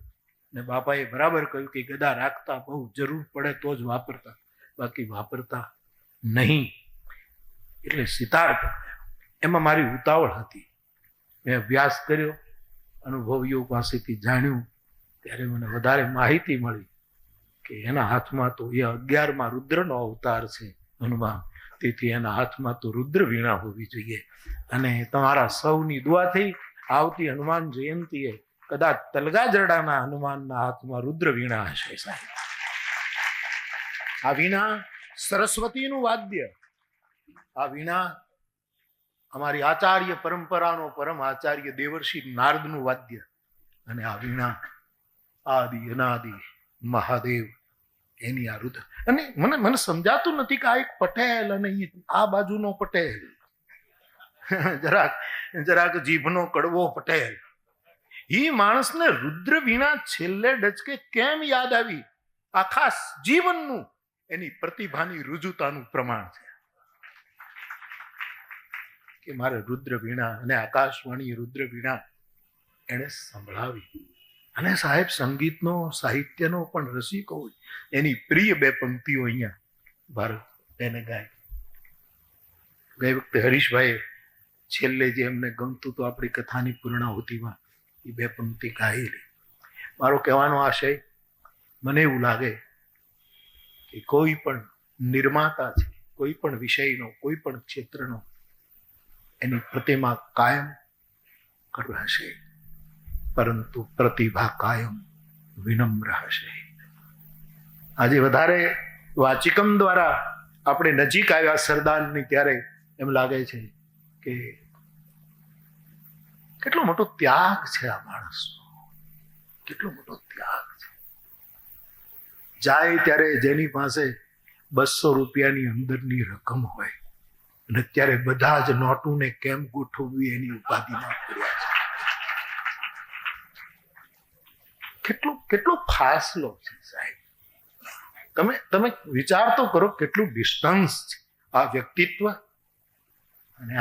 ને બાપાએ બરાબર કહ્યું કે ગદા રાખતા બહુ જરૂર પડે તો જ વાપરતા, બાકી વાપરતા નહીં. એટલે સિતાર પકડાયો. એમાં મારી ઉતાવળ હતી. મેં અભ્યાસ કર્યો, અનુભવીઓ પાસેથી જાણ્યું, ત્યારે મને વધારે માહિતી મળી કે એના હાથમાં તો એ 11મા રુદ્રનો અવતાર છે હનુમાન, તેથી એના હાથમાં તો રુદ્ર વીણા હોવી જોઈએ. અને તમારા સૌની દુઆથી આવતી હનુમાન જયંતીએ કદાચ તલગાજરડાના હનુમાનના હાથમાં રુદ્ર વીણા હશે સાહેબ. આ વીણા સરસ્વતીનું વાદ્ય, આ વીણા અમારી આચાર્ય પરંપરાનો પરમ આચાર્ય દેવર્ષિ નારદનું વાદ્ય. અને આ વીણા આદિ અનાદિ મહાદેવ એની આ રુદ્ર. અને મને સમજાતું નથી કે આ એક પટેલ અને આ બાજુનો પટેલ, જરાક જીભનો કડવો પટેલ, એ માણસને રુદ્ર વીણા છેલ્લે ડચકે કેમ યાદ આવી? આખા જીવનનું એની પ્રતિભાની રુજુતાનું પ્રમાણ છે કે મારે રુદ્ર વીણા, અને આકાશવાણી રુદ્ર વીણા એણે સંભળાવી. અને સાહેબ, સંગીતનો સાહિત્યનો પણ રસિક હોય, એની પ્રિય 2 પંક્તિઓ અહીંયા ભારત એને ગાય. ગઈ વખતે હરીશભાઈ છેલ્લે જે એમને ગમતું તો આપણી કથાની પૂર્ણાહુતિમાં એ 2 પંક્તિ ગાયેલી. મારો કહેવાનો આશય, મને એવું લાગે કે કોઈ પણ નિર્માતા છે, કોઈ પણ વિષયનો, કોઈ પણ ક્ષેત્રનો, એની પ્રતિમા કાયમ કઠોર હશે, પરંતુ પ્રતિભા કાયમ વિનમ્ર હશે. આજે વધારે વાચિકમ દ્વારા આપણે નજીક આવ્યા સરદારની, ત્યારે એમ લાગે છે કે કેટલો મોટો ત્યાગ છે આ માણસનો, કેટલો મોટો ત્યાગ છે. જાય ત્યારે જેની પાસે 200 રૂપિયાની અંદરની રકમ હોય અને અત્યારે બધા જ નોટુને કેમ ગોઠવવી એની ઉપાધિમાં પડ્યા છે. કેટલો ફાસલો છે સાહેબ. તમે વિચાર તો કરો કેટલું ડિસ્ટન્સ છે આ વ્યક્તિત્વ અને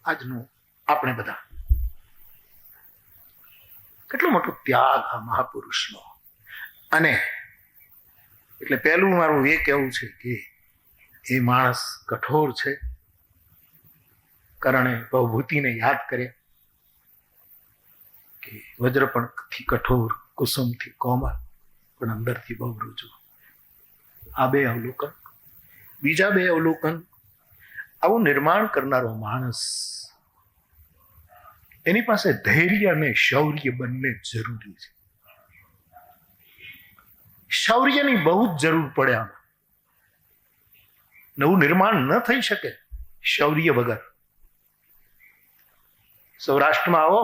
આજનું આપણે બધા. કેટલો મોટો ત્યાગ આ મહાપુરુષનો. અને એટલે પહેલું મારું એ કહેવું છે કે એ માણસ કઠોર છે, કરણે ભવભૂતિને યાદ કરે કે વજ્રપણથી કઠોર, કુસુમથી કોમળ, પણ અંદરથી બહુ રુજુ. આ બે અવલોકન. બીજા બે અવલોકન, આવું નિર્માણ કરનારો માણસ, એની પાસે ધૈર્ય અને શૌર્ય બંને જરૂરી છે. શૌર્યની બહુ જ જરૂર પડે આમાં. નવું નિર્માણ ન થઈ શકે શૌર્ય વગર. સૌરાષ્ટ્રમાં આવો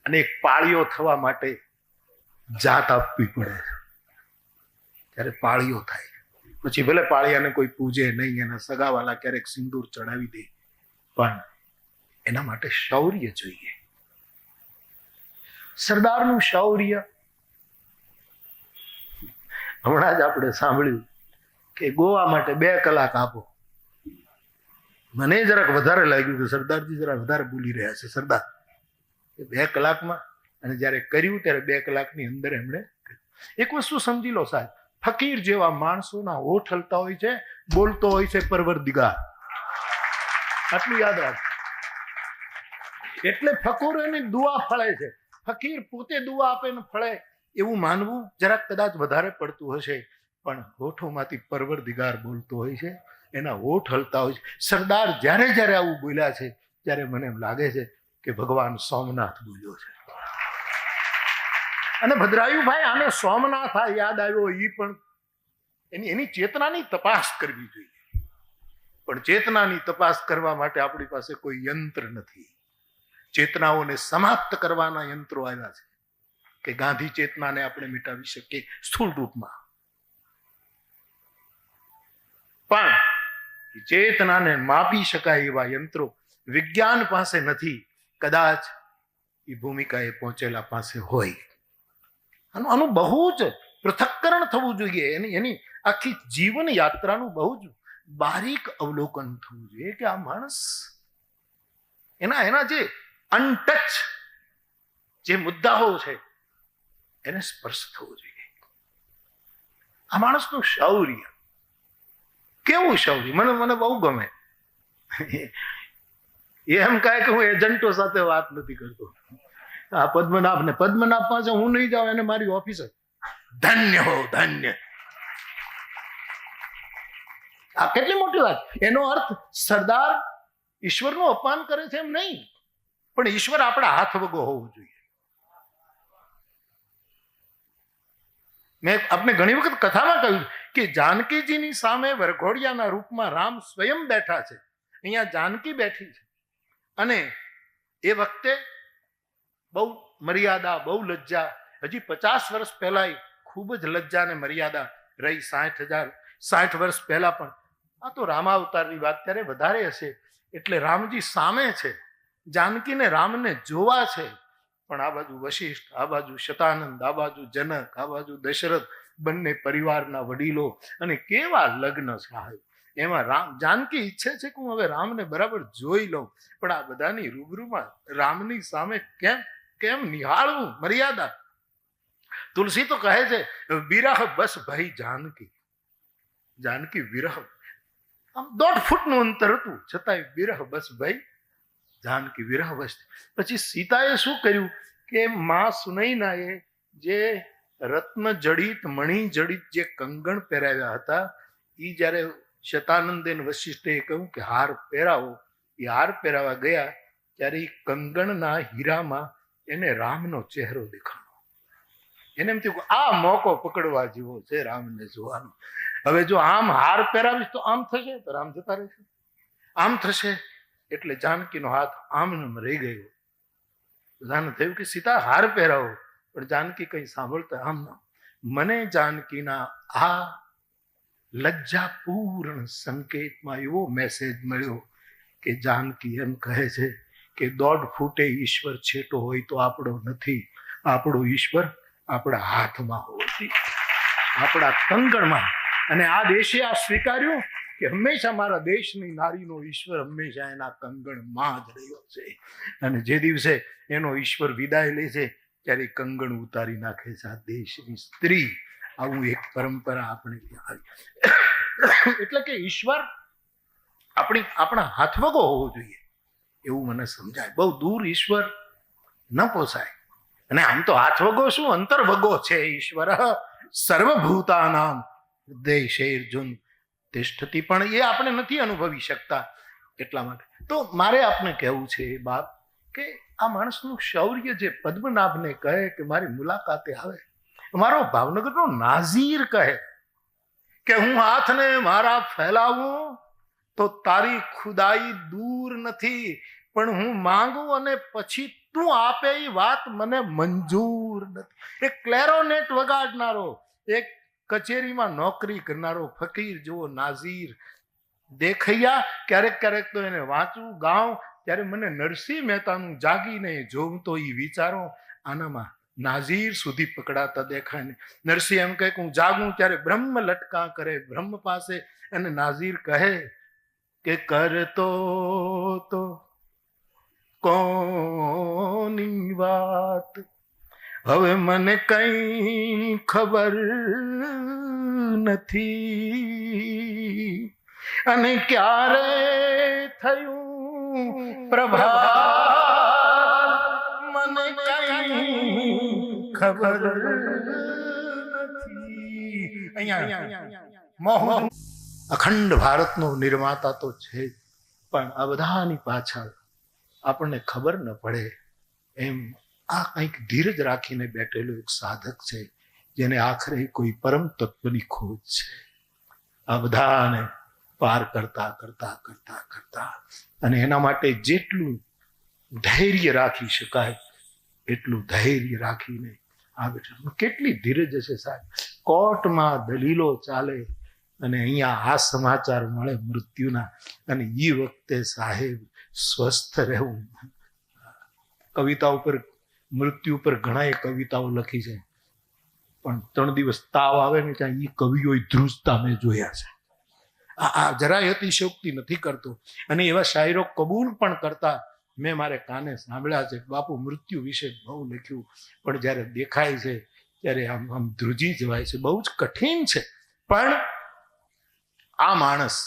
અને એક પાળીઓ થવા માટે જાત આપવી પડે, ત્યારે પાળીઓ થાય. પછી ભલે પાળિયાને કોઈ પૂજે નહીં, એના સગાવાલા ક્યારેક સિંદૂર ચડાવી દે, પણ એના માટે શૌર્ય જોઈએ. સરદારનું શૌર્ય, હમણાં જ આપણે સાંભળ્યું કે ગોવા માટે 2 કલાક આપો. મને જરાક વધારે લાગ્યું કે સરદારજી જરા વધારે બોલી રહ્યા છે. સરદાર 2 કલાકમાં, અને જ્યારે કર્યું ત્યારે 2 કલાકની અંદર એમણે એક વસ્તુ સમજી લો સાહેબ, ફકીર જેવા માણસોના હોઠ હલતા હોય છે, બોલતો હોય છે પરવરદિગાર. આટલું યાદ રાખો. એટલે ફકીરોની દુઆ ફળે છે. ફકીર પોતે દુઆ આપે ને ફળે એવું માનવું જરાક કદાચ વધારે પડતું હશે, પણ હોઠોમાંથી પરવરદિગાર બોલતો હોય છે, એના હોઠ હલતા હોય છે. સરદાર જ્યારે જ્યારે આવું બોલ્યા છે ત્યારે મને એમ લાગે છે કે ભગવાન સોમનાથ બોલ્યો છે. અને ભદ્રાયુભાઈ, આને સોમનાથ યાદ આવ્યો, એ પણ એની ચેતનાની તપાસ કરવી જોઈએ. પણ ચેતનાની તપાસ કરવા માટે આપણી પાસે કોઈ યંત્ર નથી. ચેતનાઓને સમાપ્ત કરવાના યંત્રો આવ્યા છે કે ગાંધી ચેતનાને આપણે મિટાવી શકીએ સ્થૂળ રૂપમાં, પણ ચેતનાને માપી શકાય એવા યંત્રો વિજ્ઞાન પાસે નથી. કદાચ એ ભૂમિકાએ પહોંચેલા પાસે હોય. આનું બહુ જ પૃથક્કરણ થવું જોઈએ. એની આખી જીવન યાત્રાનું બહુ જ બારીક અવલોકન થવું જોઈએ કે આ માણસ એના જે અનટચ જે મુદ્દાઓ છે એને સ્પર્શ થવો જોઈએ. આ માણસનું શૌર્ય, કેવું શૌર્ય! મને બહુ ગમે. એમ કહે કે હું એજન્ટો સાથે વાત નથી કરતો. આ પદ્મનાભ પાસે હું નહીં જાઉં, એને મારી ઓફિસર. ધન્ય હો, ધન્ય. આ કેટલી મોટી વાત! એનો અર્થ સરદાર ઈશ્વરનું અપમાન કરે છે એમ નહીં, પણ ઈશ્વર આપણા હાથ વગો હોવું જોઈએ. મેં આપને ઘણી વખત કથામાં કહ્યું કે જાનકીજીની સામે વરઘોડિયાના રૂપમાં રામ સ્વયં બેઠા છે. અહીંયા જાનકી બેઠી છે, અને એ વખતે બહુ મર્યાદા, બહુ લજ્જા. હજી 50 વર્ષ પહેલા ખૂબ જ લજ્જા ને મર્યાદા રહી. 60 વર્ષ પહેલા પણ. આ તો રામાવતારની વાત ત્યારે વધારે હશે. એટલે રામજી સામે છે, જાનકીને રામને જોવા છે, પણ આ બાજુ વશિષ્ઠ, આ બાજુ શતાનંદ, આ બાજુ જનક, આ બાજુ દશરથ, બંને પરિવારના વડીલો, અને કેવા લગ્ન સાહેબ. એમાં જાનકી ઈચ્છે છે કે હું હવે રામને બરાબર જોઈ લઉં, પણ આ બધાની રૂબરૂમાં રામની સામે કેમ નિહાળવું? મર્યાદા. તુલસી તો કહે છે વિરહ બસ ભાઈ જાનકી. જાનકી વિરહ, આમ 1.5 ફૂટનું અંતર હતું, છતાંય વિરહ બસ ભાઈ જાનકી વિરહ બસ. પછી સીતાએ શું કર્યું કે માં સુનૈનાએ જે રત્ન જડિત, મણિ જડિત જે કંગણ પહેરાવ્યા હતા, એ જ્યારે શતાનંદ અને વશિષ્ઠે કહ્યું કે હાર પહેરાવો, એ હાર પહેરાવા ગયા ત્યારે એ કંગણના હીરામાં એને રામનો ચહેરો દેખાણો. એને એમ થયું કે આ મોકો પકડવા જેવો છે રામને જોવાનો. હવે જો આમ હાર પહેરાવીશ તો આમ થશે, તો રામ જતા રહેશે. આમ થશે એટલે જાનકીનો હાથ આમ રહી ગયો. બધાને થયું કે સીતા હાર પહેરાવો, પણ જાનકી કઈ સાંભળતા આમ ના. મને જાનકીના આ લજ્જાપૂર્ણ સંકેતમાં એવો મેસેજ મળ્યો કે જાનકી એમ કહે છે કે 1.5 ફૂટે ઈશ્વર છેટો હોય તો આપણો નથી, આપણો ઈશ્વર આપણા હાથમાં હોવો જોઈએ, આપણા કંગણમાં. અને આ દેશે આ સ્વીકાર્યું કે હંમેશા મારા દેશની નારીનો ઈશ્વર હંમેશા એના કંગણમાં જ રહ્યો છે. અને જે દિવસે એનો ઈશ્વર વિદાય લે છે ત્યારે કંગણ ઉતારી નાખે છે આ દેશની સ્ત્રી. આવું એક પરંપરા આપણે ત્યાં આવી. એટલે કે ઈશ્વર આપણા હાથવગો હોવો જોઈએ એવું મને સમજાય. બહુ દૂર ઈશ્વર ન પોસાય. અને આમ તો હાથવગો શું, અંતર્વગો છે ઈશ્વર. સર્વભૂતાનામ હૃદયશૈર્જુન તિષ્ઠતિ, પણ એ આપણે નથી અનુભવી શકતા. એટલા માટે તો મારે આપને કહેવું છે બાપ કે આ માણસનું શૌર્ય જે પદ્મનાભને કહે કે મારી મુલાકાતે આવે, મારો ભાવનગરનો નાઝીર કહે કે હું હાથને મારા ફેલાવું તો તારી ખુદાઈ દૂર નથી, પણ હું માંગુ અને પછી તું આપે એ વાત મને મંજૂર નથી. એક ક્લેરોનેટ વગાડનારો, એક કચેરીમાં નોકરી કરનારો ફકીર જેવો નાઝીર દેખૈયા. ક્યારેક ક્યારેક તો એને વાંચું ગાઉં ત્યારે મને નરસિંહ મહેતાનું જાગીને જોઉં તો એ વિચારો આનામાં નાઝીર સુધી પકડાતા દેખાય ને. નરસિંહ એમ કહે કે હું જાગું ત્યારે બ્રહ્મ લટકા કરે બ્રહ્મ પાસે, અને નાઝીર કહે કે કરતો તો કોની વાત, હવે મને કઈ ખબર નથી, અને ક્યારે થયું પ્રભાત મને કઈ ખબર નથી. અહીંયા અખંડ ભારતનો નિર્માતા તો છે જ, પણ આ બધાની પાછળ આપણને ખબર ન પડે એમ આ કંઈક ધીરજ રાખીને બેઠેલો એક સાધક છે જેને આખરે કોઈ પરમ તત્વની ખોજ છે. આ બધાને પાર કરતા કરતા કરતા કરતા અને એના માટે જેટલું ધૈર્ય રાખી શકાય એટલું ધૈર્ય રાખીને આ બેઠા. કેટલી ધીરજ હશે સાહેબ. કોર્ટમાં દલીલો ચાલે અને અહીંયા આ સમાચાર મળે મૃત્યુના, અને એ વખતે સાહેબ સ્વસ્થ રહેવું. કવિતા ઉપર, મૃત્યુ ઉપર ઘણા કવિતાઓ લખી છે, પણ 3 દિવસ તાવ આવે ને ત્યાં એ કવિઓએ ધ્રુજતા મેં જોયા છે. આ જરાય અતિશયોક્તિ નથી કરતો, અને એવા શાયરો કબૂલ પણ કરતા મેં મારે કાને સાંભળ્યા છે. બાપુ મૃત્યુ વિશે બહુ લખ્યું, પણ જ્યારે દેખાય છે ત્યારે આમ ધ્રુજી જવાય છે. બહુ જ કઠિન છે. પણ આ માણસ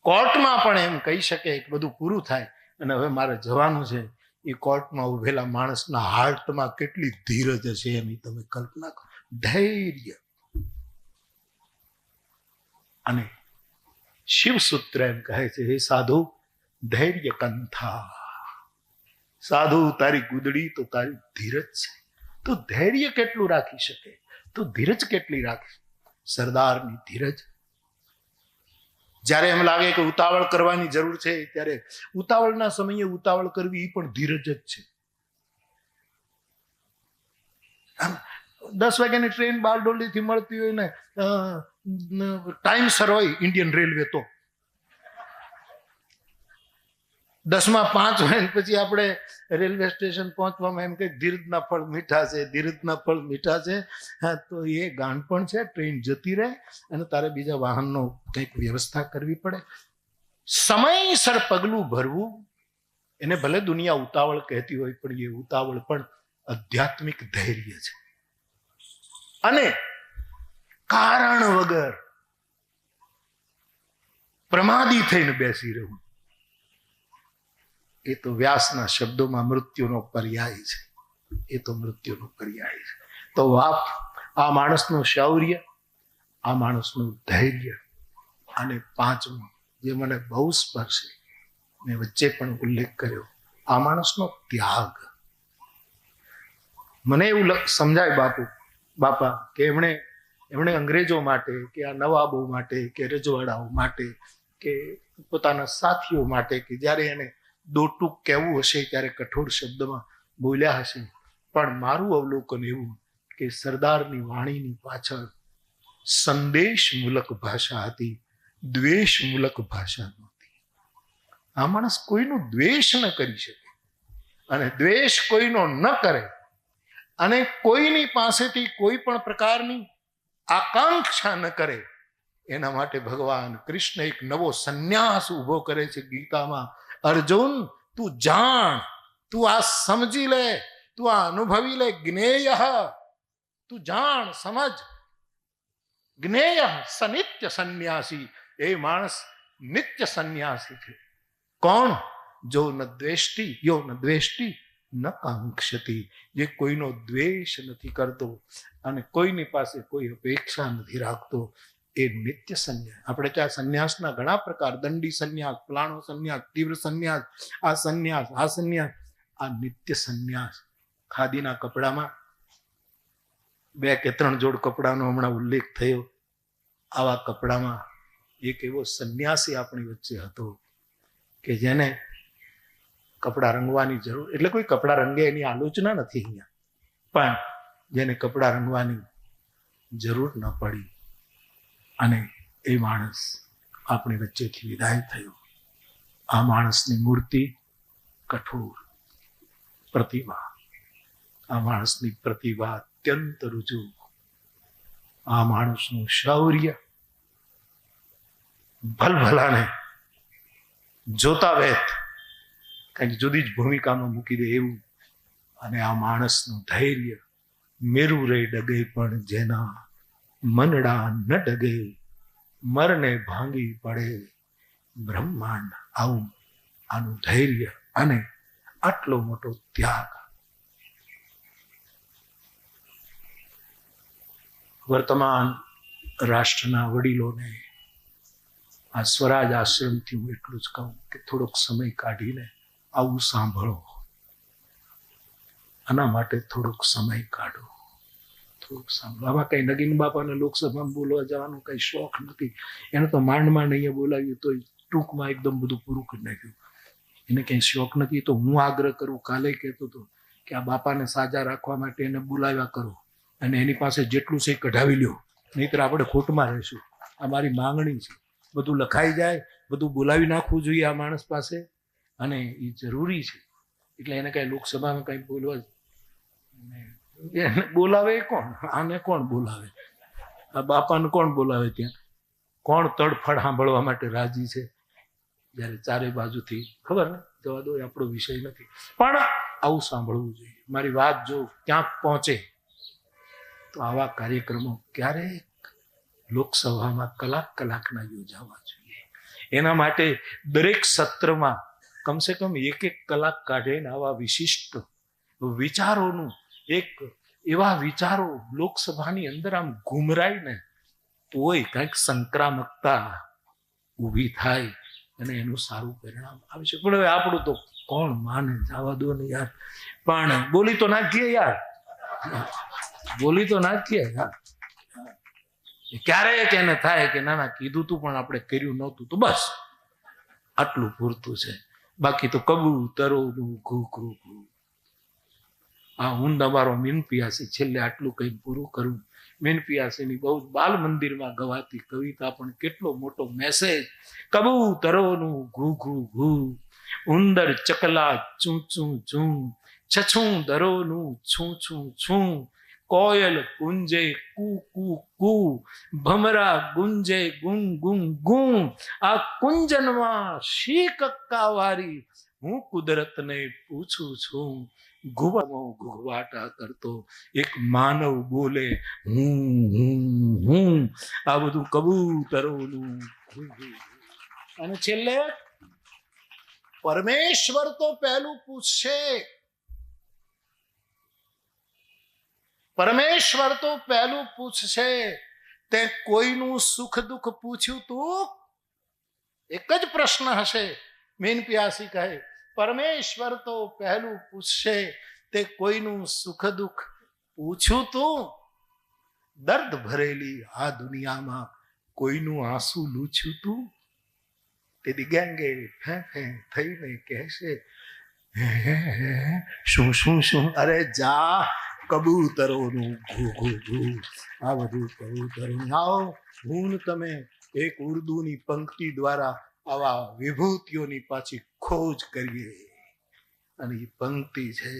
કોર્ટમાં પણ એમ કહી શકે કે બધું પૂરું થાય અને હવે મારે જવાનું છે. એ કોર્ટમાં ઉભેલા માણસના હાર્ટમાં કેટલી ધીરજ હશે એની તમે કલ્પના કરો. ધૈર્ય. અને શિવસૂત્ર એમ કહે છે, હે સાધુ ધૈર્ય કંથા. સાધુ તારી ગુદડી તો તારી ધીરજ છે. તું ધૈર્ય કેટલું રાખી શકે, તું ધીરજ કેટલી રાખી. સરદારની ધીરજ. જ્યારે એમ લાગે કે ઉતાવળ કરવાની જરૂર છે ત્યારે ઉતાવળના સમયે ઉતાવળ કરવી એ પણ ધીરજ જ છે. 10 વાગ્યાની ટ્રેન બારડોલીથી મળતી હોય ને ટાઈમસર હોય ઇન્ડિયન રેલવે તો 10:05 હોય ને પછી આપણે રેલવે સ્ટેશન પહોંચવામાં એમ કે ધીરજના ફળ મીઠા છે, ધીરજના ફળ મીઠા છે. હા, તો એ ગાંડપણ છે. ટ્રેન જતી રહે અને તારે બીજા વાહનનો કંઈક વ્યવસ્થા કરવી પડે. સમયસર પગલું ભરવું, એને ભલે દુનિયા ઉતાવળ કહેતી હોય પણ એ ઉતાવળ પણ આધ્યાત્મિક ધૈર્ય છે. અને કારણ વગર પ્રમાદી થઈને બેસી રહેવું એ તો વ્યાસના શબ્દોમાં મૃત્યુનો પર્યાય છે. એ તો મૃત્યુનો પર્યાય છે. તો આ માણસનું શૌર્ય, આ માણસનું ધૈર્ય, અને 5મું જે મને બહુ સ્પર્શે, મેં વચ્ચે પણ ઉલ્લેખ કર્યો, આ માણસનો ત્યાગ. મને એવું સમજાય બાપા કે એમણે અંગ્રેજો માટે કે આ નવાબો માટે કે રજવાડાઓ માટે કે પોતાના સાથીઓ માટે કે જ્યારે એને દોટુક કહેવું હશે ત્યારે કઠોર શબ્દમાં બોલ્યા હશે, પણ મારું અવલોકન એવું કે સરદારની વાણીની પાછળ સંદેશમૂલક ભાષા હતી, દ્વેષમૂલક ભાષા નહોતી. આ માણસ કોઈનું દ્વેષ ન કરી શકે, અને દ્વેષ કોઈનો ન કરે, અને કોઈની પાસેથી કોઈ પણ પ્રકારની આકાંક્ષા ન કરે. એના માટે ભગવાન કૃષ્ણ એક નવો સંન્યાસ ઉભો કરે છે ગીતામાં. અર્જુન, તું જાણ, તું આ સમજી લે, તું આ અનુભવી લે. જ્ઞેય, તું જાણ, સમજ. જ્ઞેય સનિત્ય સંન્યાસી. એ માણસ નિત્ય સંન્યાસી છે. કોણ? જો ન દ્વેષ્ટિ, યો ન દ્વેષ્ટિ ન કાંક્ષતી. જે કોઈનો દ્વેષ નથી કરતો અને કોઈની પાસે કોઈ અપેક્ષા નથી રાખતો, એ નિત્ય સંન્યાસ. આપણે ત્યાં સંન્યાસના ઘણા પ્રકાર, દંડી સંન્યાસ, ફલાણો સંન્યાસ, તીવ્ર સંન્યાસ, આ સંન્યાસ, આ સંન્યાસ. આ નિત્ય સંન્યાસ. ખાદીના કપડામાં 2 કે 3 જોડ કપડાનો હમણાં ઉલ્લેખ થયો. આવા કપડામાં એક એવો સંન્યાસી આપણી વચ્ચે હતો કે જેને કપડા રંગવાની જરૂર, એટલે કોઈ કપડા રંગે એની આલોચના નથી અહીંયા, પણ જેને કપડા રંગવાની જરૂર ન પડી અને એ માણસ આપણી વચ્ચેથી વિદાય થયો. આ માણસની મૂર્તિ કઠોર પ્રતિભા, આ માણસની પ્રતિભા અત્યંત રુજુ, આ માણસનું શૌર્ય ભલભલાને જોતા વેત કંઈક જુદી જ ભૂમિકામાં મૂકી દે એવું. અને આ માણસનું ધૈર્ય, મેરુ રે ડગે પણ જેના મનડા ન ડગે, મરને ભાંગી પડે બ્રહ્માંડ. આવું આનું ધૈર્ય અને આટલો મોટો ત્યાગ. વર્તમાન રાષ્ટ્રના વડીલોને આ સ્વરાજ આશ્રમથી હું એટલું જ કહું કે થોડોક સમય કાઢીને આવું સાંભળો. આના માટે થોડોક સમય કાઢો, થોડોક સાંભળો. આમાં કઈ નગીન બાપાને લોકસભામાં બોલવા જવાનો કઈ શોખ નથી. એને તો માંડ અહીંયા બોલાવ્યું તો ટૂંકમાં એકદમ બધું પૂરું કરી નાખ્યું. એને કઈ શોખ નથી. તો હું આગ્રહ કરું, કાલે કહેતો હતો કે આ બાપાને સાજા રાખવા માટે એને બોલાવ્યા કરો અને એની પાસે જેટલું છે કઢાવી લ્યો, નહીંતર આપણે ખોટમાં રહીશું. આ મારી માંગણી છે. બધું લખાઈ જાય, બધું બોલાવી નાખવું જોઈએ આ માણસ પાસે, અને એ જરૂરી છે. એટલે એને કઈ લોકસભામાં કઈ બોલવા, એને બોલાવે કોણ? આને કોણ બોલાવે? આ બાપાને કોણ બોલાવે? ત્યાં કોણ તડફડ સાંભળવા માટે રાજી છે? જયારે ચારે બાજુથી ખબર ને, જવા દો, એ આપણો વિષય નથી, પણ આવું સાંભળવું જોઈએ. મારી વાત જો ક્યાંક પહોંચે તો આવા કાર્યક્રમો ક્યારેક લોકસભામાં કલાકના યોજાવા જોઈએ. એના માટે દરેક સત્રમાં કમસે કમ 1 કલાક કાઢીને આવા વિશિષ્ટ વિચારોનું, એક એવા વિચારો લોકસભાની અંદર આમ ઘુમરાઈને તોય કંઈક સંક્રામકતા ઊભી થાય અને એનું સારું પરિણામ આવે છે. પણ હવે આપણું તો કોણ માને, જવા દો ને યાર. પણ બોલી તો નાખીએ યાર, બોલી તો નાખીએ યાર. ક્યારેક એને થાય કે ના ના કીધું તું પણ આપણે કર્યું નહોતું, તો બસ આટલું પૂરતું છે. બાકી તો કબૂતરોનું ઘૂ ઘૂ ઘૂ. આ હું તમારો મીન પિયાસી છેલ્લે આટલું કઈ પૂરું કરું. મીન પિયાસીની બહુ બાલ મંદિરમાં ગવાતી કવિતા પણ કેટલો મોટો મેસેજ. કબૂતરોનું ઘૂ ઘૂ ઘૂ, ઉંદર ચકલા ચૂં ચૂં ચૂં, છછું દરોનું છું છું છું, કોયલ ગુંજે કુ કુ કુ, ભમરા ગુંજે ગું ગું ગું. આ કુંજનમાં શી કક્કાવારી, હું કુદરતને પૂછું છું. ઘુવાટા કરતો એક માનવ બોલે હું હું હું. આ બધું કબૂતરોનું. અને છેલ્લે પરમેશ્વર તો પહેલું પૂછશે, પરમેશ્વર તો પહેલું પૂછશે. તે કોઈનું સુખ દુઃખ પૂછ્યું તું? એક જ પ્રશ્ન હશે. મીન પિયાસી કહે પરમેશ્વર તો પહેલું પૂછશે, તે કોઈનું સુખ દુઃખ પૂછ્યું તું? દર્દ ભરેલી આ દુનિયામાં કોઈનું આંસુ લૂછ્યું તું? તેથી ગેંગે થઈને કહેશે, શું શું શું, અરે જા કબૂતરોનું ઘૂ ઘૂ ઘૂ, આ બધું કબૂતરોનું. આવો હું ને તમે એક ઉર્દુની પંક્તિ દ્વારા આવા વિભૂતિઓની પાછી ખોજ કરીએ. અને એ પંક્તિ છે,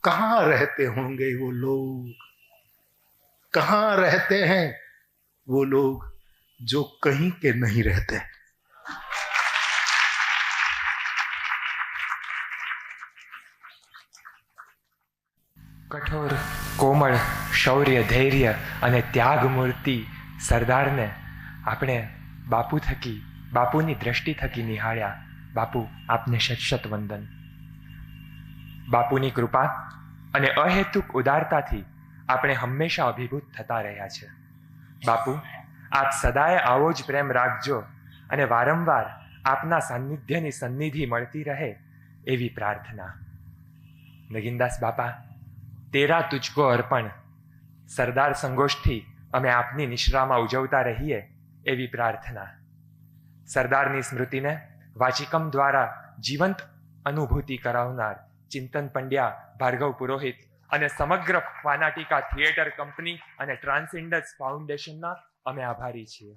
कहाँ रहते होंगे वो लोग, कहाँ रहते हैं वो लोग जो कहीं के नहीं रहते. કઠોર, કોમળ, શૌર્ય, ધૈર્ય અને ત્યાગ મૂર્તિ સરદારને આપણે બાપુ થકી, બાપુની દ્રષ્ટિ થકી નિહાળ્યા. બાપુ, આપને શત શત વંદન. બાપુની કૃપા અને અહેતુક ઉદારતાથી આપણે હંમેશા અભિભૂત થતા રહ્યા છે. બાપુ, આપ સદાય આવો જ પ્રેમ રાખજો અને વારંવાર આપના સાનિધ્યની સન્નિધિ મળતી રહે એવી પ્રાર્થના. નગીનદાસ બાપા, તેરા તુજકો અર્પણ સરદાર સંગોષ્ઠી અમે આપની નિશ્રામાં ઉજવતા રહીએ એવી પ્રાર્થના. સરદારની સ્મૃતિને વાચિકમ દ્વારા જીવંત અનુભૂતિ કરાવનાર ચિંતન પંડ્યા, ભાર્ગવ પુરોહિત અને સમગ્ર ફાનાટિકા થિયેટર કંપની અને ટ્રાન્સઇન્ડસ ફાઉન્ડેશનના અમે આભારી છીએ.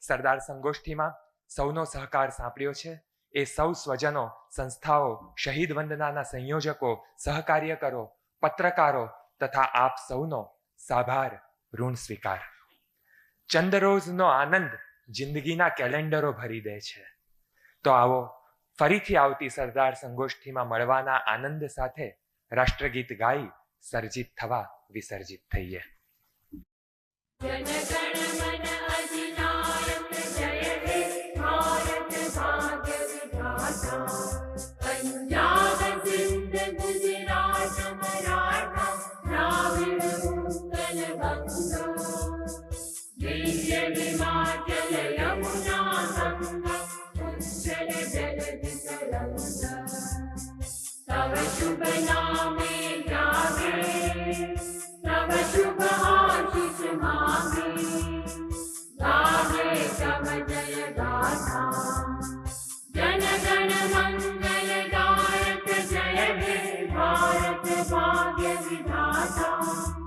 સરદાર સંગોષ્ઠીમાં સૌનો સહકાર સાંપડ્યો છે એ સૌ સ્વજનો, સંસ્થાઓ, શહીદ વંદનાના સંયોજકો, સહકાર્યકરો, પત્રકારો તથા આપ સૌનો સાભાર, ઋણ સ્વીકાર. ચંદરોઝનો આનંદ જિંદગીના કેલેન્ડરો ભરી દે છે. તો આવો ફરીથી આવતી સરદાર સંગોષ્ઠીમાં મળવાના આનંદ સાથે રાષ્ટ્રગીત ગાઈ સર્જિત થવા વિસર્જિત થઈએ. तव शुभ नामे जागे, तव शुभ आशीष मांगे, गावे तव जय गाथा. जन गण मंगल गायक जय हे भारत भाग्य विधाता.